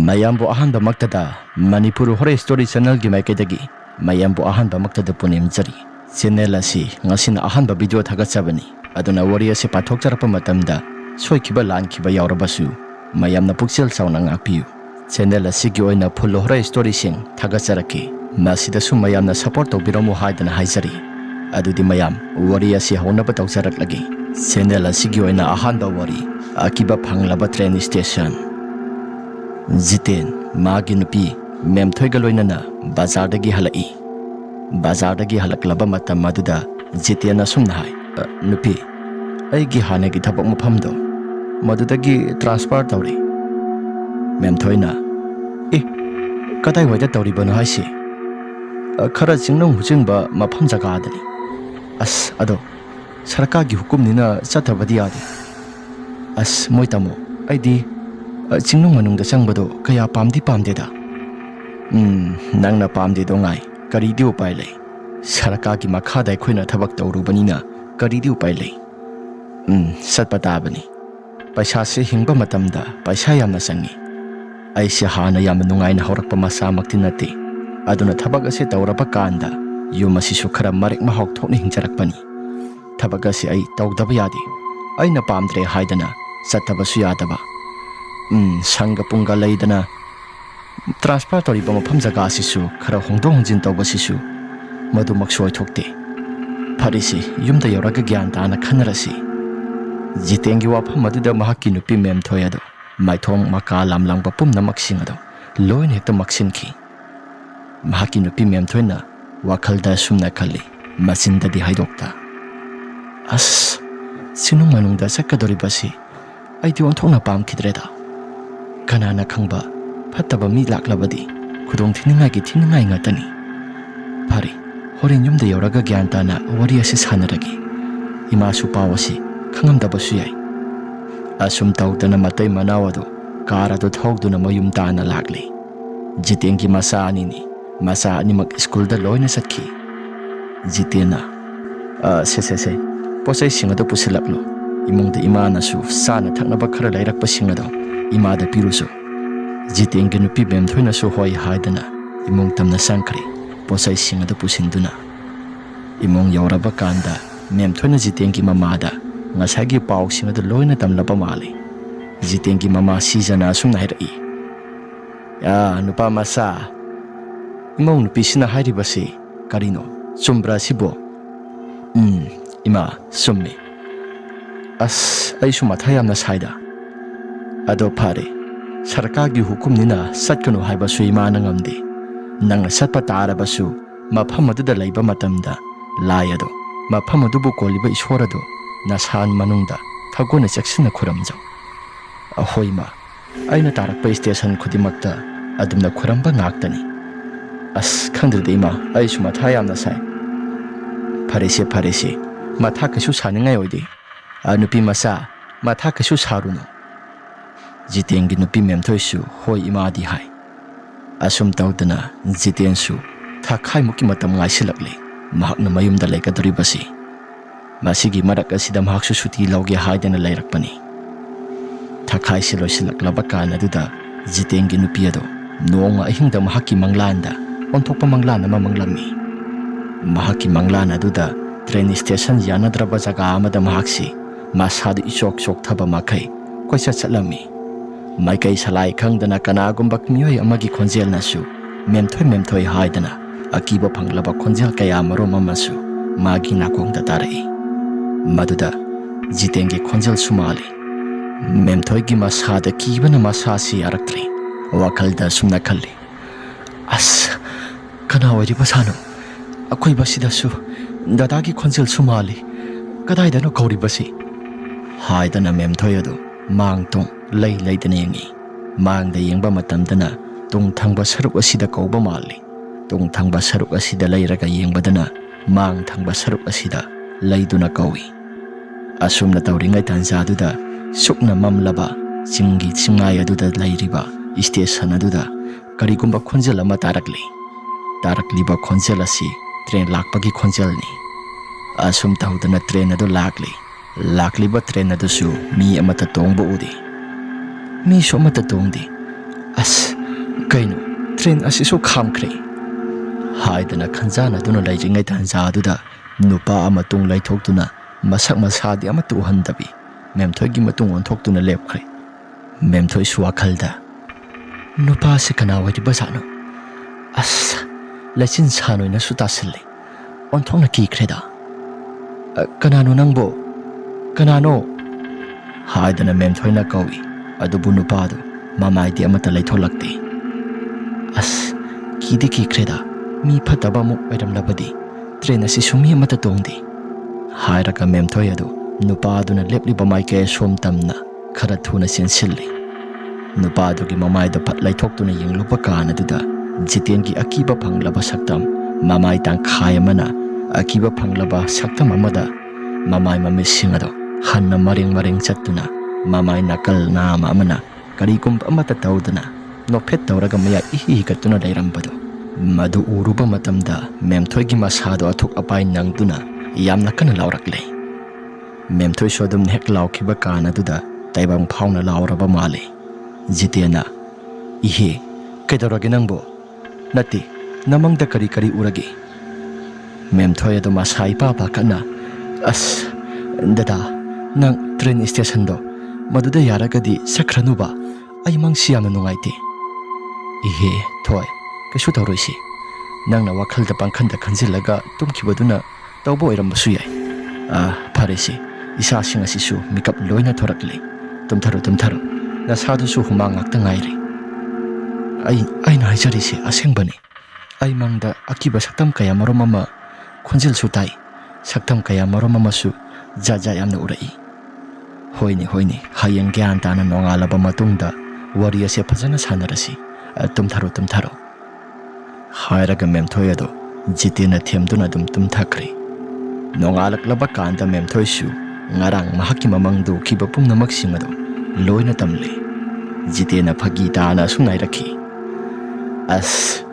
mayambu ahanba maktada Manipur Horror Story Channel gi maikadagi mayambu ahanba maktada punemjari channel asi ngasina ahanba video thagachabani aduna wari ase pathokjarapa matamda soikiba lankiba yaurabasu mayamna pukchel chauna ngakpiu channel asi gi oina full horror story sing thagacharaki masida su mayamna support tobiramu haidana haijari adudi mayam wari ase honaba tawjaraklagi channel asi gi oina ahanba wari akiba phanglaba train station Jiten magi nupi memthoiga loinana bazardagi halai bazardagi halaklaba matam maduda jitena sumna hai nupi aigi hanagi thabak maphamdo madudagi transfer tawri memthoina kadai waida tawri banu haisi khara jingnong hujingba mapham jaga adani ado sarkar gi hukum nina chathabadi ade moitamo aidi Jingnong manungda changbado kaya pamdeda nangna pamde dongai kari di upai lei sarkar gi makhada khoina thabak tawrubanina kari di upai lei satpa tabani paisa se hingba matamda paisa yamna changi aise hana yam nungaina horakpa masa makti nate aduna thabak ase tawrapa kanda yumasi su khara marek ma hok thokni hingjarakpani thabak ase ai tawdaba yade aina pamdre haidana sataba su yadaba Sangga punga laidana transfer tori ba mafam jaga sisu khara hongdong hongjin tawba sisu madu maksoi thokte pharisi yumda yoraga gyan ta na khanarasi jitengi wafam maduda mahaki nupi mem thoyado maithong maka lamlang ba pum na maksing ado loin hekta maksin ki mahaki nupi mem thoina wakhalda sumna khali masinda di haidokta sinung manungda sakadori basi ai di onthongna pam khidreda kanana khangba phattaba mi laklabadi khudong thiningai gi thiningai ngatani phari horin yumda yoraga gyan tana wari ase sanaragi ima su pawasi khangamdaba su yai asum tawdana matai manawado karado thogduna mayum tana lakli jitengi masa anini masa animak school da loina sakhi jitena se posai singado pusilaklo imungda imana su sana thaknaba khara lairakpa singado imada piruso jitengi nupi bem thoina so hoi haidana imong tamna sangkhri posai singada pusinduna imong yauraba kanda mem thoina jitengi mamada ngasagi paw singada loina tamlaba mali jitengi mama sijana sumna hirai ya nupa masa imong nupi sina hairibasi karino chumbra sibo ima summe ai su mathayamna saida ado phare sarkar gi hukum nina satkanu haiba su imana ngamde nang satpa tarabasu mafam aduda laiba matamda layado mafam adubu koliba ishorado nasan manungda thagona chaksina khuramjau ahoima aina tarakpa station khudimakta adumna khuramba ngaktani khangdrde ima ai su mathayamna sai pharese matha kasu saningai oide nupi masa matha kasu saruno jitengi nupi memthoisu hoi imadi hai asum tawdana jitensu thakhai muki matam ngaisilakle mahakna mayumda laikadori basi masigi marak asida mahaksu suti lauge haidana lairakpani thakhai siloisilaklaba kana duda jitengi nupi ado nonga ahingda mahaki manglanda onthokpa manglana mamanglami mahaki manglana duda train station yanadraba jaga amada mahaksi masadu ichok thaba makai koisa chalami Maikai salai khangdana kanagumba mioi amagi khonjel nasu memthoi haidana akiba phanglaba khonjel kaya marom amasu magi nakongda tarai maduda jitengi khonjel sumali memthoi gi masada kibana masasi araktri wakhalda sumna khalli kana wari basano akoi basidasu dadagi khonjel sumali kadai dano kauri basi haidana memthoi ado mangtong laidana yengi mangda yengba matamdana tung thangba saruk asida kauba mali tung thangba saruk asida lairaga yengbadana mang thangba saruk asida laiduna kawi asumna tawringai tanjaduda sukna mamlaba chingi chingai aduda lairiba station aduda karigumba khonjel ama tarakliba khonjel asi train lakpagi khonjelni asum tawdana train adu lakliba train adu su mi amata tongba udi mi so mata tongdi ꯑꯁ ꯀꯩꯅꯣ train ꯑꯁꯤꯁꯨ ꯈꯥꯝꯈ꯭ꯔꯦ ꯍꯥꯏꯗꯅ ꯈꯟꯖꯥꯟꯅꯗꯨꯅ ꯂꯩꯔꯤꯉꯩ ꯇꯥꯟꯖꯥ ꯑꯗꯨꯗ ꯅꯨꯄꯥ ꯑꯃ ꯇꯨꯡ ꯂꯩꯊꯣꯛꯇꯨꯅ ꯃꯁꯛ ꯃꯁꯥꯗꯤ ꯑꯃꯠꯇ ꯎꯍꯟꯗꯕꯤ ꯃꯦꯝꯊꯣꯏꯒꯤ ꯃꯇꯨꯡ ꯑꯣꯟꯊꯣꯛꯇꯨꯅ ꯂꯦꯞꯈ꯭ꯔꯦ꯫ ꯃꯦꯝꯊꯣꯏꯁꯨ ꯋꯥꯈꯜꯗ ꯅꯨꯄꯥꯁꯤ ꯀꯅꯥ ꯑꯣꯏꯔꯤꯕꯖꯥꯠꯅꯣ? ꯑꯁ ꯂꯩꯆꯤꯟ ꯁꯥꯟꯅꯣꯏꯅꯁꯨ ꯇꯥꯁꯤꯜꯂꯤ, ꯑꯣꯟꯊꯣꯛꯅ ꯀꯤꯈ꯭ꯔꯦꯗ꯫ ꯀꯅꯥꯅꯣ ꯅꯪꯕꯣ? ꯀꯅꯥꯅꯣ? ꯍꯥꯏꯗꯅ ꯃꯦꯝꯊꯣꯏꯅ ꯀꯧꯏ, ꯑꯗꯨꯕꯨ ꯅꯨꯄꯥꯗꯨ ꯃꯃꯥꯏꯗꯤ ꯑꯃꯠꯇ ꯂꯩꯊꯣꯛꯂꯛꯇꯦ꯫ ꯑꯁ ꯀꯤꯗꯤ ꯀꯤꯈ꯭ꯔꯦꯗ, ꯃꯤ ꯐꯠꯇꯕ ꯑꯃꯨꯛ ꯑꯣꯏꯔꯝꯂꯕꯗꯤ ꯇ꯭ꯔꯦꯟ ꯑꯁꯤꯁꯨ ꯃꯤ ꯑꯃꯠꯇ ꯇꯣꯡꯗꯦ ꯍꯥꯏꯔꯒ ꯃꯦꯝꯊꯣꯏ ꯑꯗꯨ ꯅꯨꯄꯥꯗꯨꯅ ꯂꯦꯞꯂꯤꯕ ꯃꯥꯏꯀꯩ ꯑꯁꯣꯝ ꯇꯝꯅ ꯈꯔ ꯊꯨꯅ ꯆꯦꯟꯁꯤꯜꯂꯤ꯫ ꯅꯨꯄꯥꯗꯨꯒꯤ ꯃꯃꯥꯏꯗ ꯐꯠ ꯂꯩꯊꯣꯛꯇꯨꯅ ꯌꯦꯡꯂꯨꯕ ꯀꯥꯟ ꯑꯗꯨꯗ ꯖꯤꯇꯦꯟꯒꯤ ꯑꯀꯤꯕ ꯐꯪꯂꯕ ꯁꯛꯇꯝ, ꯃꯃꯥꯏ ꯇꯪꯈꯥꯏ ꯑꯃꯅ ꯑꯀꯤꯕ ꯐꯪꯂꯕ ꯁꯛꯇꯝ ꯑꯃꯗ ꯃꯃꯥꯏ ꯃꯃꯤꯠꯁꯤꯡ ꯑꯗꯨ ꯍꯟꯅ ꯃꯔꯦꯡ ꯃꯔꯦꯡ ꯆꯠꯇꯨꯅ ꯃꯃꯥꯏ ꯅꯥꯀꯜ ꯅꯥꯝꯃ ꯑꯃꯅ ꯀꯔꯤꯒꯨꯝꯕ ꯑꯃꯠꯇ ꯇꯧꯗꯅ ꯅꯣꯛꯐꯦꯠ ꯇꯧꯔꯒ ꯃꯌꯥꯏ ꯏꯍꯤ ꯍꯤꯒꯠꯇꯨꯅ ꯂꯩꯔꯝꯕꯗꯨ, ꯃꯗꯨ ꯎꯔꯨꯕ ꯃꯇꯝꯗ ꯃꯦꯝꯊꯣꯏꯒꯤ ꯃꯁꯥꯗꯣ ꯑꯊꯨꯛ ꯑꯄꯥꯏ ꯅꯪꯗꯨꯅ ꯌꯥꯝꯅ ꯀꯟꯅ ꯂꯥꯎꯔꯛꯂꯦ꯫ ꯃꯦꯝꯊꯣꯏꯁꯨ ꯑꯗꯨꯝ ꯍꯦꯛ ꯂꯥꯎꯈꯤꯕ ꯀꯥꯟ ꯑꯗꯨꯗ ꯇꯥꯏꯕꯪ ꯐꯥꯎꯅ ꯂꯥꯎꯔꯕ ꯃꯥꯜꯂꯤ꯫ ꯖꯤꯇꯦꯟꯅ "ꯏꯍꯦ, ꯀꯩꯗꯧꯔꯒꯦ ꯅꯪꯕꯣ? ꯅꯠꯇꯦ, ꯅꯃꯪꯗ ꯀꯔꯤ ꯀꯔꯤ ꯎꯔꯒꯦ?" ꯃꯦꯝꯊꯣꯏ ꯑꯗꯨ ꯃꯁꯥ ꯏꯄꯥ ꯄꯥꯈꯠꯅ "ꯑꯁ ꯗꯗꯥ, ꯅꯪ ꯇ꯭ꯔꯦꯟ ꯁ꯭ꯇꯦꯁꯟꯗꯣ ꯃꯗꯨꯗ ꯌꯥꯔꯒꯗꯤ ꯆꯠꯈ꯭ꯔꯅꯨꯕ, ꯑꯩ ꯃꯪꯁꯤ ꯌꯥꯝꯅ ꯅꯨꯡꯉꯥꯏꯇꯦ." "ꯏꯍꯦ ꯊꯣꯏ, ꯀꯩꯁꯨ ꯇꯧꯔꯣꯏꯁꯤ, ꯅꯪꯅ ꯋꯥꯈꯜꯗ ꯄꯪꯈꯟꯗ ꯈꯟꯖꯤꯜꯂꯒ ꯇꯨꯝꯈꯤꯕꯗꯨꯅ ꯇꯧꯕ ꯑꯣꯏꯔꯝꯕꯁꯨ ꯌꯥꯏ꯫ ꯐꯔꯦꯁꯤ, ꯏꯁꯥꯁꯤꯡ ꯑꯁꯤꯁꯨ ꯃꯤꯀꯞ ꯂꯣꯏꯅ ꯊꯣꯔꯛꯂꯤ, ꯇꯨꯝꯊꯔꯣ ꯇꯨꯝꯊꯔꯣ, ꯅꯁꯥꯗꯨꯁꯨ ꯍꯨꯃꯥꯡ ꯉꯥꯛꯇ ꯉꯥꯏꯔꯤ꯫ ꯑꯩꯅ ꯍꯥꯏꯖꯔꯤꯁꯦ ꯑꯁꯦꯡꯕꯅꯤ, ꯑꯩ ꯃꯪꯗ ꯑꯀꯤꯕ ꯁꯛꯇꯝ ꯀꯌꯥ ꯃꯔꯨꯝ ꯑꯃ ꯈꯣꯟꯖꯦꯜꯁꯨ ꯇꯥꯏ, ꯁꯛꯇꯝ ꯀꯌꯥ ꯃꯔꯨꯝ ꯑꯃꯁꯨ ꯖꯥꯠ ꯖꯥꯠ ꯌꯥꯝꯅ ꯎꯔꯛꯏ꯫ ꯍꯣꯏꯅꯦ ꯍꯣꯏꯅꯦ, ꯍꯌꯦꯡ ꯒ꯭ꯌꯥꯟ ꯇꯥꯅ ꯅꯣꯡꯉꯥꯜꯂꯕ ꯃꯇꯨꯡꯗ ꯋꯥꯔꯤ ꯑꯁꯦ ꯐꯖꯅ ꯁꯥꯟꯅꯔꯁꯤ, ꯇꯨꯝꯊꯔꯣ ꯇꯨꯝꯊꯔꯣ ꯍꯥꯏꯔꯒ ꯃꯦꯝꯊꯣꯏ ꯑꯗꯣ ꯖꯤꯇꯦꯟꯅ ꯊꯦꯝꯗꯨꯅ ꯑꯗꯨꯝ ꯇꯨꯝꯊꯈ꯭ꯔꯦ꯫ ꯅꯣꯡꯉꯥꯜꯂꯛꯂꯕ ꯀꯥꯟꯗ ꯃꯦꯝꯊꯣꯏꯁꯨ ꯉꯔꯥꯡ ꯃꯍꯥꯛꯀꯤ ꯃꯃꯪꯗ ꯎꯈꯤꯕ ꯄꯨꯝꯅꯃꯛꯁꯤꯡ ꯑꯗꯣ ꯂꯣꯏꯅ ꯇꯝꯂꯦ꯫ ꯖꯤꯇꯦꯟꯅ ꯐꯥꯒꯤ ꯇꯥꯅ ꯑꯁꯨꯝ ꯉꯥꯏꯔꯛꯈꯤ, "ꯑꯁ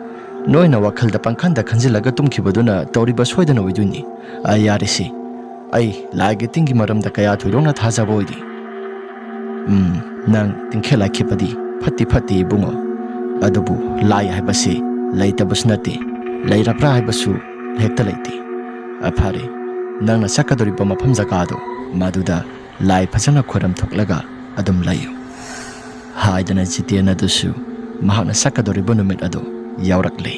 ꯅꯣꯏꯅ ꯋꯥꯈꯜꯗ ꯄꯪꯈꯟꯗ ꯈꯟꯖꯤꯜꯂꯒ ꯇꯨꯝꯈꯤꯕꯗꯨꯅ ꯇꯧꯔꯤꯕ ꯁꯣꯏꯗꯅ ꯑꯣꯏꯗꯣꯏꯅꯤ꯫ ꯌꯥꯔꯦꯁꯤ, ꯑꯩ ꯂꯥꯏꯒꯤ ꯇꯤꯟꯒꯤ ꯃꯔꯝꯗ ꯀꯌꯥ ꯊꯣꯏꯗꯣꯛꯅ ꯊꯥꯖꯕ ꯑꯣꯏꯗꯦ꯫ ꯅꯪ ꯇꯤꯡꯈꯦꯠ ꯂꯥꯏꯈꯤꯕꯗꯤ ꯐꯠꯇꯤ ꯐꯠꯇꯦ ꯏꯕꯨꯡꯉꯣ, ꯑꯗꯨꯕꯨ ꯂꯥꯏ ꯍꯥꯏꯕꯁꯤ ꯂꯩꯇꯕꯁꯨ ꯅꯠꯇꯦ, ꯂꯩꯔꯕ꯭ꯔꯥ ꯍꯥꯏꯕꯁꯨ ꯍꯦꯛꯇ ꯂꯩꯇꯦ꯫ ꯐꯔꯦ, ꯅꯪꯅ ꯆꯠꯀꯗꯧꯔꯤꯕ ꯃꯐꯝ ꯖꯒꯥꯗꯣ ꯃꯗꯨꯗ ꯂꯥꯏ ꯐꯖꯅ ꯈꯣꯏꯔꯝ ꯊꯣꯛꯂꯒ ꯑꯗꯨꯝ ꯂꯩꯌꯨ ꯍꯥꯏꯗꯅ ꯖꯤꯇꯦꯟ ꯑꯗꯨꯁꯨ ꯃꯍꯥꯛꯅ ꯆꯠꯀꯗꯧꯔꯤꯕ ꯅꯨꯃꯤꯠ ꯑꯗꯨ ꯌꯥꯎꯔꯛꯂꯦ꯫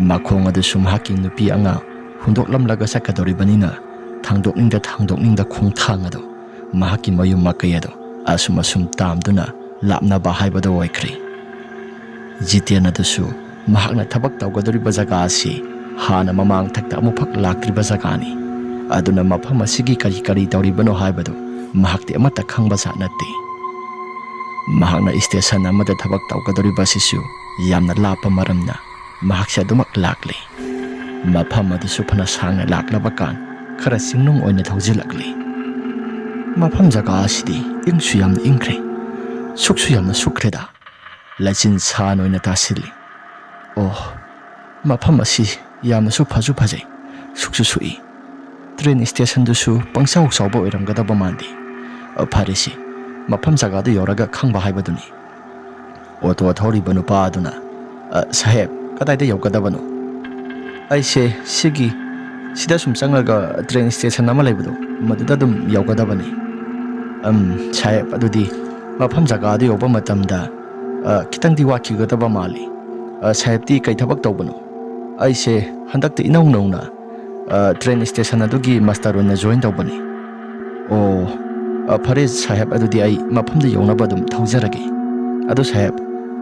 ꯃꯈꯣꯡ ꯑꯗꯨꯁꯨ ꯃꯍꯥꯛꯀꯤ ꯅꯨꯄꯤ ꯑꯉꯥꯡ ꯍꯨꯟꯗꯣꯛꯂꯝꯂꯒ ꯆꯠꯀꯗꯧꯔꯤꯕꯅꯤꯅ ꯊꯥꯡꯗꯣꯛꯅꯤꯡꯗ ꯈꯣꯡꯊꯥꯡ ꯑꯗꯨ ꯃꯍꯥꯛꯀꯤ ꯃꯌꯨꯝ ꯃꯀꯩ ꯑꯗꯨ ꯑꯁꯨꯝ ꯑꯁꯨꯝ ꯇꯥꯝꯗꯨꯅ ꯂꯥꯞꯅꯕ ꯍꯥꯏꯕꯗꯨ ꯑꯣꯏꯈ꯭ꯔꯦ꯫ ꯖꯤꯇꯦꯟ ꯑꯗꯨꯁꯨ ꯃꯍꯥꯛꯅ ꯊꯕꯛ ꯇꯧꯒꯗꯧꯔꯤꯕ ꯖꯒꯥ ꯑꯁꯤ ꯍꯥꯟꯅ ꯃꯃꯥꯡꯊꯛꯇ ꯑꯃꯨꯛꯐꯛ ꯂꯥꯛꯇ꯭ꯔꯤꯕ ꯖꯒꯥꯅꯤ, ꯑꯗꯨꯅ ꯃꯐꯝ ꯑꯁꯤꯒꯤ ꯀꯔꯤ ꯀꯔꯤ ꯇꯧꯔꯤꯕꯅꯣ ꯍꯥꯏꯕꯗꯨ ꯃꯍꯥꯛꯇꯤ ꯑꯃꯠꯇ ꯈꯪꯕꯖꯥꯠ ꯅꯠꯇꯦ꯫ ꯃꯍꯥꯛꯅ ꯁ꯭ꯇꯦꯁꯟ ꯑꯃꯗ ꯊꯕꯛ ꯇꯧꯒꯗꯧꯔꯤꯕ ꯑꯁꯤꯁꯨ ꯌꯥꯝꯅ ꯂꯥꯞꯄ ꯃꯔꯝꯅ ꯃꯍꯥꯛꯁꯦ ꯑꯗꯨꯃꯛ ꯂꯥꯛꯂꯦ꯫ ꯃꯐꯝ ꯑꯗꯨꯁꯨ ꯐꯅ ꯁꯥꯡꯅ ꯂꯥꯛꯂꯕ ꯀꯥꯟ ꯈꯔ ꯆꯤꯡꯅꯨꯡ ꯑꯣꯏꯅ ꯊꯧꯖꯤꯜꯂꯛꯂꯦ꯫ ꯃꯐꯝ ꯖꯒꯥ ꯑꯁꯤꯗꯤ ꯏꯪꯁꯨ ꯌꯥꯝꯅ ꯏꯪꯈ꯭ꯔꯦ, ꯁꯨꯛꯁꯨ ꯌꯥꯝꯅ ꯁꯨꯛꯈ꯭ꯔꯦꯗ, ꯂꯩꯆꯤꯟ ꯁꯥꯟ ꯑꯣꯏꯅ ꯇꯥꯁꯤꯜꯂꯤ꯫ ꯑꯣ, ꯃꯐꯝ ꯑꯁꯤ ꯌꯥꯝꯅꯁꯨ ꯐꯁꯨ ꯐꯖꯩ, ꯁꯨꯛꯁꯨ ꯁꯨꯛꯏ꯫ ꯇ꯭ꯔꯦꯟ ꯁ꯭ꯇꯦꯁꯟꯗꯨꯁꯨ ꯄꯪꯆꯥꯎ ꯆꯥꯎꯕ ꯑꯣꯏꯔꯝꯒꯗꯕ ꯃꯥꯟꯗꯦ꯫ ꯐꯔꯦꯁꯤ, ꯃꯐꯝ ꯖꯒꯥꯗꯨ ꯌꯧꯔꯒ ꯈꯪꯕ ꯍꯥꯏꯕꯗꯨꯅꯤ꯫ ꯑꯣꯇꯣ ꯊꯧꯔꯤꯕ ꯅꯨꯄꯥ ꯑꯗꯨꯅ "ꯁꯥꯍꯦꯕ, ꯀꯗꯥꯏꯗ ꯌꯧꯒꯗꯕꯅꯣ?" "ꯑꯩꯁꯦ ꯁꯤꯗ ꯁꯨꯝ ꯆꯪꯂꯒ ꯇ꯭ꯔꯦꯟ ꯁ꯭ꯇꯦꯁꯟ ꯑꯃ ꯂꯩꯕꯗꯣ ꯃꯗꯨꯗ ꯑꯗꯨꯝ ꯌꯧꯒꯗꯕꯅꯤ." "ꯁꯥꯍꯦꯕ, ꯑꯗꯨꯗꯤ ꯃꯐꯝ ꯖꯒꯥꯗꯨ ꯌꯧꯕ ꯃꯇꯝꯗ ꯈꯤꯇꯪꯗꯤ ꯋꯥꯠꯈꯤꯒꯗꯕ ꯃꯥꯜꯂꯤ꯫ ꯁꯥꯍꯦꯕꯇꯤ ꯀꯩ ꯊꯕꯛ ꯇꯧꯕꯅꯣ?" "ꯑꯩꯁꯦ ꯍꯟꯗꯛꯇ ꯏꯅꯧ ꯅꯧꯅ ꯇ꯭ꯔꯦꯟ ꯁ꯭ꯇꯦꯁꯟ ꯑꯗꯨꯒꯤ ꯃꯁꯇꯔ ꯑꯣꯏꯅ ꯖꯣꯏꯟ ꯇꯧꯕꯅꯤ." "ꯑꯣ, ꯐꯔꯦ ꯁꯥꯍꯦꯕ, ꯑꯗꯨꯗꯤ ꯑꯩ ꯃꯐꯝꯗ ꯌꯧꯅꯕ ꯑꯗꯨꯝ ꯊꯧꯖꯔꯒꯦ꯫ ꯑꯗꯣ ꯁꯥꯍꯦꯕ,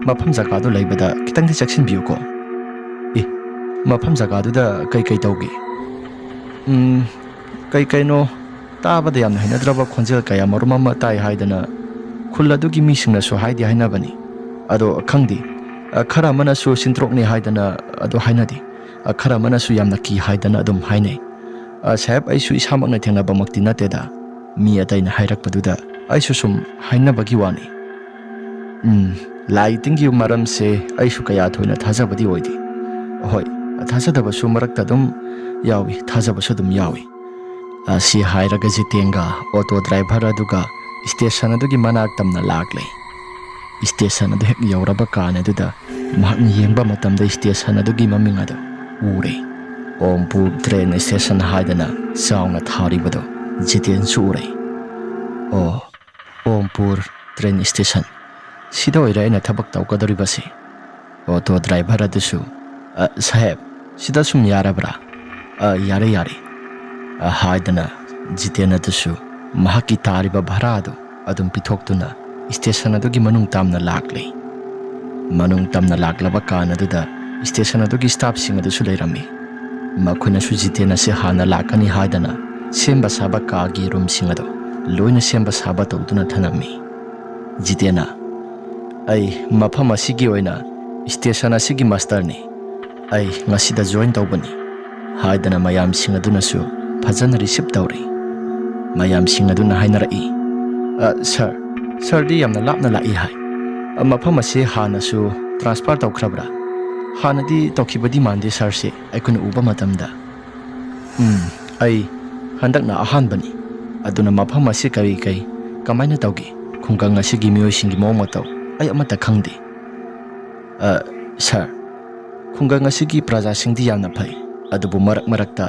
ꯃꯐꯝ ꯖꯒꯥꯗꯨ ꯂꯩꯕꯗ ꯈꯤꯇꯪꯗꯤ ꯆꯦꯛꯁꯤꯟꯕꯤꯌꯨꯀꯣ." "ꯃꯐꯝ ꯖꯒꯥꯗꯨꯗ ꯀꯩ ꯇꯧꯒꯦ?" "ꯀꯩꯅꯣ ꯇꯥꯕꯗ ꯌꯥꯝꯅ ꯍꯩꯅꯗ꯭ꯔꯕ ꯈꯣꯟꯖꯦꯜ ꯀꯌా ꯃꯔꯨꯝ ꯑꯃ ꯇꯥꯏ ꯍꯥꯏꯗꯅ ꯈꯨꯜ ꯑꯗꯨꯒꯤ ꯃꯤꯁꯤꯡꯅꯁꯨ ꯍꯥꯏꯗꯤ ꯍꯥꯏꯅꯕꯅꯤ, ꯑꯗꯣ ꯈꯪꯗꯦ, ꯈꯔ ꯑꯃꯅꯁꯨ ꯁꯤꯟꯇ꯭ꯔꯣꯛꯅꯤ ꯍꯥꯏꯗꯅ ꯑꯗꯨ ꯍꯥꯏꯅꯗꯦ, ꯈꯔ ꯑꯃꯅꯁꯨ ꯌꯥꯝꯅ ꯀꯤ ꯍꯥꯏꯗꯅ ꯑꯗꯨꯝ ꯍꯥꯏꯅꯩ꯫ ꯁꯥꯍꯦꯕ, ꯑꯩꯁꯨ ꯏꯁꯥꯃꯛꯅ ꯊꯦꯡꯅꯕꯃꯛꯇꯤ ꯅꯠꯇꯦꯗ, ꯃꯤ ꯑꯇꯩꯅ ꯍꯥꯏꯔꯛꯄꯗꯨꯗ ꯑꯩꯁꯨ ꯁꯨꯝ ꯍꯥꯏꯅꯕꯒꯤ ꯋꯥꯅꯤ꯫ ꯂꯥꯏ ꯇꯤꯟꯒꯤ ꯃꯔꯝꯁꯦ ꯑꯩꯁꯨ ꯀꯌꯥ ꯊꯣꯏꯅ ꯊꯥꯖꯕꯗꯤ ꯑꯣꯏꯗꯦ꯫ ꯍꯣꯏ, ꯊꯥꯖꯗꯕꯁꯨ ꯃꯔꯛꯇ ꯑꯗꯨꯝ ꯌꯥꯎꯏ, ꯊꯥꯖꯕꯁꯨ ꯑꯗꯨꯝ ꯌꯥꯎꯏ." ꯑꯁꯤ ꯍꯥꯏꯔꯒ ꯖꯤꯇꯦꯟꯒ ꯑꯣꯇꯣ ꯗ꯭ꯔꯥꯏꯚꯔ ꯑꯗꯨꯒ ꯁ꯭ꯇꯦꯁꯟ ꯑꯗꯨꯒꯤ ꯃꯅꯥꯛ ꯇꯝꯅ ꯂꯥꯛꯂꯦ꯫ ꯁ꯭ꯇꯦꯁꯟ ꯑꯗꯨ ꯍꯦꯛ ꯌꯧꯔꯕ ꯀꯥꯟꯅꯗꯨꯗ ꯃꯍꯥꯛꯅ ꯌꯦꯡꯕ ꯃꯇꯝꯗ ꯁ꯭ꯇꯦꯁꯟ ꯑꯗꯨꯒꯤ ꯃꯃꯤꯡ ꯑꯗꯨ ꯎꯔꯦ. ꯑꯣꯝꯄꯨꯔ ꯇ꯭ꯔꯦꯟ ꯁ꯭ꯇꯦꯁꯟ ꯍꯥꯏꯗꯅ ꯆꯥꯎꯅ ꯊꯥꯔꯤꯕꯗꯨ ꯖꯤꯇꯦꯟꯁꯨ ꯎꯔꯦ. ꯑꯣ, ꯑꯣꯝꯄꯨꯔ ꯇ꯭ꯔꯦꯟ ꯁ꯭ꯇꯦꯁꯟ. ꯁꯤꯗ ꯑꯣꯏꯔꯦ ꯑꯩꯅ ꯊꯕꯛ ꯇꯧꯒꯗꯧꯔꯤꯕꯁꯤ. ꯑꯣꯇꯣ ꯗ꯭ꯔꯥꯏꯚꯔ ꯑꯗꯨꯁꯨ ꯁꯥꯍꯦꯕ, ꯁꯤꯗ ꯁꯨꯝ ꯌꯥꯔꯕ꯭ꯔꯥ? ꯌꯥꯔꯦ ꯌꯥꯔꯦ ꯍꯥꯏꯗꯅ ꯖꯤꯇꯦꯟ ꯑꯗꯨꯁꯨ ꯃꯍꯥꯛꯀꯤ ꯇꯥꯔꯤꯕ ꯚꯔꯥ ꯑꯗꯨ ꯑꯗꯨꯝ ꯄꯤꯊꯣꯛꯇꯨꯅ ꯁ꯭ꯇꯦꯁꯟ ꯑꯗꯨꯒꯤ ꯃꯅꯨꯡ ꯇꯝꯅ ꯂꯥꯛꯂꯦ. ꯃꯅꯨꯡ ꯇꯝꯅ ꯂꯥꯛꯂꯕ ꯀꯥꯟ ꯑꯗꯨꯗ ꯁ꯭ꯇꯦꯁꯟ ꯑꯗꯨꯒꯤ ꯁ꯭ꯇꯥꯐꯁꯤꯡ ꯑꯗꯨꯁꯨ ꯂꯩꯔꯝꯃꯤ. ꯃꯈꯣꯏꯅꯁꯨ ꯖꯤꯇꯦꯟ ꯑꯁꯤ ꯍꯥꯟꯅ ꯂꯥꯛꯀꯅꯤ ꯍꯥꯏꯗꯅ ꯁꯦꯝꯕ ꯁꯥꯕ ꯀꯥꯒꯤ ꯔꯨꯝꯁꯤꯡ ꯑꯗꯨ ꯂꯣꯏꯅ ꯁꯦꯝꯕ ꯁꯥꯕ ꯇꯧꯗꯨꯅ ꯊꯅꯝꯃꯤ. ꯖꯤꯇꯦꯟꯅ "ꯑꯩ ꯃꯐꯝ ꯑꯁꯤꯒꯤ ꯑꯣꯏꯅ ꯁ꯭ꯇꯦꯁꯟ ꯑꯁꯤꯒꯤ ꯃꯥꯁꯇꯔꯅꯤ. ꯑꯩ ꯉꯁꯤꯗ ꯖꯣꯏꯟ ꯇꯧꯕꯅꯤ" ꯍꯥꯏꯗꯅ ꯃꯌꯥꯝꯁꯤꯡ ꯑꯗꯨꯅꯁꯨ ꯐꯖꯅ ꯔꯤꯁꯤꯞ ꯇꯧꯔꯤ. ꯃꯌꯥꯝꯁꯤꯡ ꯑꯗꯨꯅ ꯍꯥꯏꯅꯔꯛꯏ, ꯁꯔꯗꯤ ꯌꯥꯝꯅ ꯂꯥꯞꯅ ꯂꯥꯛꯏ ꯍꯥꯏ. ꯃꯐꯝ ꯑꯁꯤ ꯍꯥꯟꯅꯁꯨ ꯇ꯭ꯔꯥꯟꯁꯐꯔ ꯇꯧꯈ꯭ꯔꯕ꯭ꯔꯥ? ꯍꯥꯟꯅꯗꯤ ꯇꯧꯈꯤꯕꯗꯤ ꯃꯥꯟꯗꯦ ꯁꯔꯁꯦ ꯑꯩꯈꯣꯏꯅ ꯎꯕ ꯃꯇꯝꯗ. ꯑꯩ ꯍꯟꯗꯛꯅ ꯑꯍꯥꯟꯕꯅꯤ. ꯑꯗꯨꯅ ꯃꯐꯝ ꯑꯁꯤ ꯀꯃꯥꯏꯅ ꯇꯧꯒꯦ? ꯈꯨꯡꯒꯪ ꯑꯁꯤꯒꯤ ꯃꯤꯑꯣꯏꯁꯤꯡꯒꯤ ꯃꯑꯣꯡ ꯃꯇꯧ ꯑꯩ ꯑꯃꯠꯇ ꯈꯪꯗꯦ. ꯁꯔ, ꯈꯨꯡꯒꯪ ꯑꯁꯤꯒꯤ ꯄ꯭ꯔꯖꯥꯁꯤꯡꯗꯤ ꯌꯥꯝꯅ ꯐꯩ. ꯑꯗꯨꯕꯨ ꯃꯔꯛ ꯃꯔꯛꯇ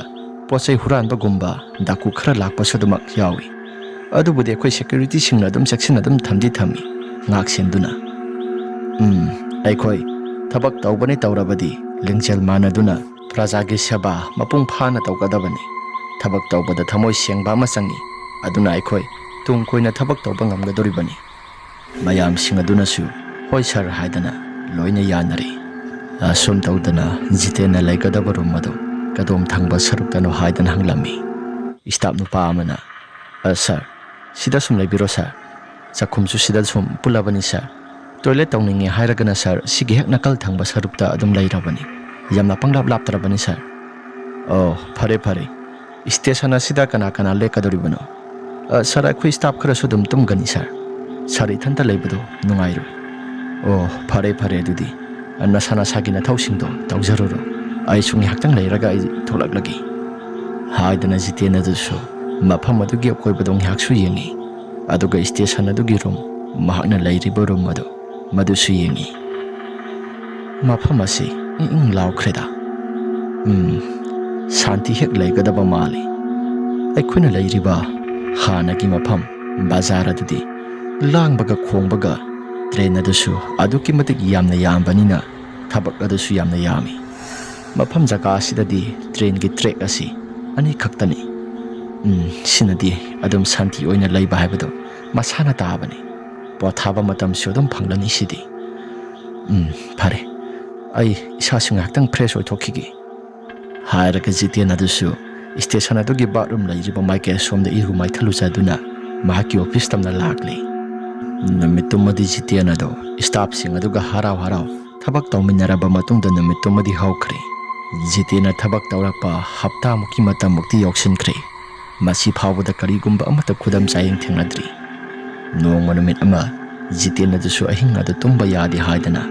ꯄꯣꯠꯆꯩ ꯍꯨꯔꯥꯟꯕꯒꯨꯝꯕ ꯗꯥꯀꯨ ꯈꯔ ꯂꯥꯛꯄꯁꯨ ꯑꯗꯨꯃꯛ ꯌꯥꯎꯏ. ꯑꯗꯨꯕꯨꯗꯤ ꯑꯩꯈꯣꯏ ꯁꯦꯀ꯭ꯌꯨꯔꯤꯇꯤꯁꯤꯡꯅ ꯑꯗꯨꯝ ꯆꯦꯛꯁꯤꯟꯅ ꯑꯗꯨꯝ ꯊꯝꯃꯤ, ꯉꯥꯛ ꯁꯦꯟꯗꯨꯅ. ꯑꯩꯈꯣꯏ ꯊꯕꯛ ꯇꯧꯕꯅꯤ ꯇꯧꯔꯕꯗꯤ ꯂꯤꯡꯖꯦꯜ ꯃꯥꯟꯅꯗꯨꯅ ꯄ꯭ꯔꯖꯥꯒꯤ ꯁꯦꯕꯥ ꯃꯄꯨꯡ ꯐꯥꯅ ꯇꯧꯒꯗꯕꯅꯤ. ꯊꯕꯛ ꯇꯧꯕꯗ ꯊꯃꯣꯏ ꯁꯦꯡꯕ ꯑꯃ ꯆꯪꯏ. ꯑꯗꯨꯅ ꯑꯩꯈꯣꯏ ꯇꯨꯡ ꯀꯣꯏꯅ ꯊꯕꯛ ꯇꯧꯕ ꯉꯝꯒꯗꯧꯔꯤꯕꯅꯤ. ꯃꯌꯥꯝꯁꯤꯡ ꯑꯗꯨꯅꯁꯨ ꯍꯣꯏ ꯁꯔ ꯍꯥꯏꯗꯅ ꯂꯣꯏꯅ ꯌꯥꯅꯔꯦ. ꯑꯁꯨꯝ ꯇꯧꯗꯅ ꯖꯤꯇꯦꯟꯅ ꯂꯩꯒꯗꯕ ꯔꯨꯝ ꯑꯗꯨ ꯀꯗꯣꯝ ꯊꯪꯕ ꯁꯔꯨꯛꯇꯅꯣ ꯍꯥꯏꯗꯅ ꯍꯪꯂꯝꯃꯤ. ꯁ꯭ꯇꯥꯐ ꯅꯨꯄꯥ ꯑꯃꯅ "ꯁꯔ, ꯁꯤꯗ ꯁꯨꯝ ꯂꯩꯕꯤꯔꯣ ꯁꯔ. ꯆꯥꯛꯈꯨꯝꯁꯨ ꯁꯤꯗ ꯁꯨꯝ ꯄꯨꯜꯂꯕꯅꯤ ꯁꯔ. ꯇꯣꯏꯂꯦꯠ ꯇꯧꯅꯤꯡꯉꯦ ꯍꯥꯏꯔꯒꯅ ꯁꯔ ꯁꯤꯒꯤ ꯍꯦꯛ ꯅꯥꯀꯜ ꯊꯪꯕ ꯁꯔꯨꯛꯇ ꯑꯗꯨꯝ ꯂꯩꯔꯕꯅꯤ. ꯌꯥꯝꯅ ꯄꯪꯂꯥꯞ ꯂꯥꯞꯇ꯭ꯔꯕꯅꯤ ꯁꯔ." "ꯑꯣ, ꯐꯔꯦ ꯐꯔꯦ. ꯁ꯭ꯇꯦꯁꯟ ꯑꯁꯤꯗ ꯀꯅꯥ ꯀꯅꯥ ꯂꯦꯛꯀꯗꯧꯔꯤꯕꯅꯣ?" "ꯁꯔ, ꯑꯩꯈꯣꯏ ꯁ꯭ꯇꯥꯐ ꯈꯔꯁꯨ ꯑꯗꯨꯝ ꯇꯨꯝꯒꯅꯤ ꯁꯔ. ꯁꯔ ꯏꯊꯟꯇ ꯂꯩꯕꯗꯣ ꯅꯨꯡꯉꯥꯏꯔꯣꯏ." "ꯑꯣ, ꯐꯔꯦ ꯐꯔꯦ ꯑꯗꯨꯗꯤ. ꯅꯁꯥ ꯅꯁꯥꯒꯤ ꯅꯊꯧꯁꯤꯡꯗꯣ ꯇꯧꯖꯔꯨꯔꯣ. ꯑꯩꯁꯨ ꯉꯥꯏꯍꯥꯛꯇꯪ ꯂꯩꯔꯒ ꯑꯩ ꯊꯣꯛꯂꯛꯂꯒꯦ" ꯍꯥꯏꯗꯅ ꯖꯤꯇꯦꯟ ꯑꯗꯨꯁꯨ ꯃꯐꯝ ꯑꯗꯨꯒꯤ ꯑꯀꯣꯏꯕꯗꯣ ꯉꯥꯏꯍꯥꯛꯁꯨ ꯌꯦꯡꯉꯤ. ꯑꯗꯨꯒ ꯁ꯭ꯇꯦꯁꯟ ꯑꯗꯨꯒꯤ ꯔꯨꯝ, ꯃꯍꯥꯛꯅ ꯂꯩꯔꯤꯕ ꯔꯨꯝ ꯑꯗꯨ ꯃꯗꯨꯁꯨ ꯌꯦꯡꯉꯤ. ꯃꯐꯝ ꯑꯁꯤ ꯏꯪ ꯏꯪ ꯂꯥꯎꯈ꯭ꯔꯦꯗ. ꯁꯥꯟꯇꯤ ꯍꯦꯛ ꯂꯩꯒꯗꯕ ꯃꯥꯜꯂꯤ. ꯑꯩꯈꯣꯏꯅ ꯂꯩꯔꯤꯕ ꯍꯥꯟꯅꯒꯤ ꯃꯐꯝ ꯕꯖꯥꯔ ꯑꯗꯨꯗꯤ ꯂꯥꯡꯕꯒ ꯈꯣꯡꯕꯒ, ꯇ꯭ꯔꯦꯟ ꯑꯗꯨꯁꯨ ꯑꯗꯨꯛꯀꯤ ꯃꯇꯤꯛ ꯌꯥꯝꯅ ꯌꯥꯝꯕꯅꯤꯅ ꯊꯕꯛ ꯑꯗꯨꯁꯨ ꯌꯥꯝꯅ ꯌꯥꯝꯃꯤ. ꯃꯐꯝ ꯖꯒꯥ ꯑꯁꯤꯗꯗꯤ ꯇ꯭ꯔꯦꯟꯒꯤ ꯇ꯭ꯔꯦꯛ ꯑꯁꯤ ꯑꯅꯤꯈꯛꯇꯅꯤ. ꯁꯤꯅꯗꯤ ꯑꯗꯨꯝ ꯁꯥꯟꯇꯤ ꯑꯣꯏꯅ ꯂꯩꯕ ꯍꯥꯏꯕꯗꯣ ꯃꯁꯥꯅ ꯇꯥꯕꯅꯤ. ꯄꯣꯊꯥꯕ ꯃꯇꯝꯁꯨ ꯑꯗꯨꯝ ꯐꯪꯂꯅꯤ ꯁꯤꯗꯤ. ꯐꯔꯦ, ꯑꯩ ꯏꯁꯥꯁꯨ ꯉꯥꯏꯍꯥꯛꯇꯪ ꯐ꯭ꯔꯦꯁ ꯑꯣꯏꯊꯣꯛꯈꯤꯒꯦ ꯍꯥꯏꯔꯒ ꯖꯤꯇꯦꯟ ꯑꯗꯨꯁꯨ ꯁ꯭ꯇꯦꯁꯟ ꯑꯗꯨꯒꯤ ꯕꯥꯠꯔꯨꯝ ꯂꯩꯔꯤꯕ ꯃꯥꯏꯀꯩ ꯑꯁꯣꯝꯗ ꯏꯔꯨ ꯃꯥꯏꯊꯜꯂꯨꯖꯗꯨꯅ ꯃꯍꯥꯛꯀꯤ ꯑꯣꯐꯤꯁ ꯇꯝꯅ ꯂꯥꯛꯂꯦ. ꯅꯨꯃꯤꯠꯇꯨꯃꯗꯤ ꯖꯤꯇꯦꯟ ꯑꯗꯣ ꯁ꯭ꯇꯥꯐꯁꯤꯡ ꯑꯗꯨꯒ ꯍꯔꯥꯎ ꯍꯔꯥꯎ ꯊꯕꯛ ꯇꯧꯃꯤꯟꯅꯔꯕ ꯃꯇꯨꯡꯗ ꯅꯨꯃꯤꯠꯇꯨꯃꯗꯤ ꯍꯧꯈ꯭ꯔꯦ. ꯖꯤꯇꯦꯟꯅ ꯊꯕꯛ ꯇꯧꯔꯛꯄ ꯍꯞꯇꯥꯃꯨꯛꯀꯤ ꯃꯇꯝꯃꯨꯛꯇꯤ ꯌꯧꯁꯤꯟꯈ꯭ꯔꯦ. ꯃꯁꯤ ꯐꯥꯎꯕꯗ ꯀꯔꯤꯒꯨꯝꯕ ꯑꯃꯠꯇ ꯈꯨꯗꯝ ꯆꯥꯌꯦꯡ ꯊꯦꯡꯅꯗ꯭ꯔꯤ. ꯅꯣꯡꯃ ꯅꯨꯃꯤꯠ ꯑꯃ ꯖꯤꯇꯦꯟ ꯑꯗꯨꯁꯨ ꯑꯍꯤꯡ ꯑꯗꯨ ꯇꯨꯝꯕ ꯌꯥꯗꯦ ꯍꯥꯏꯗꯅ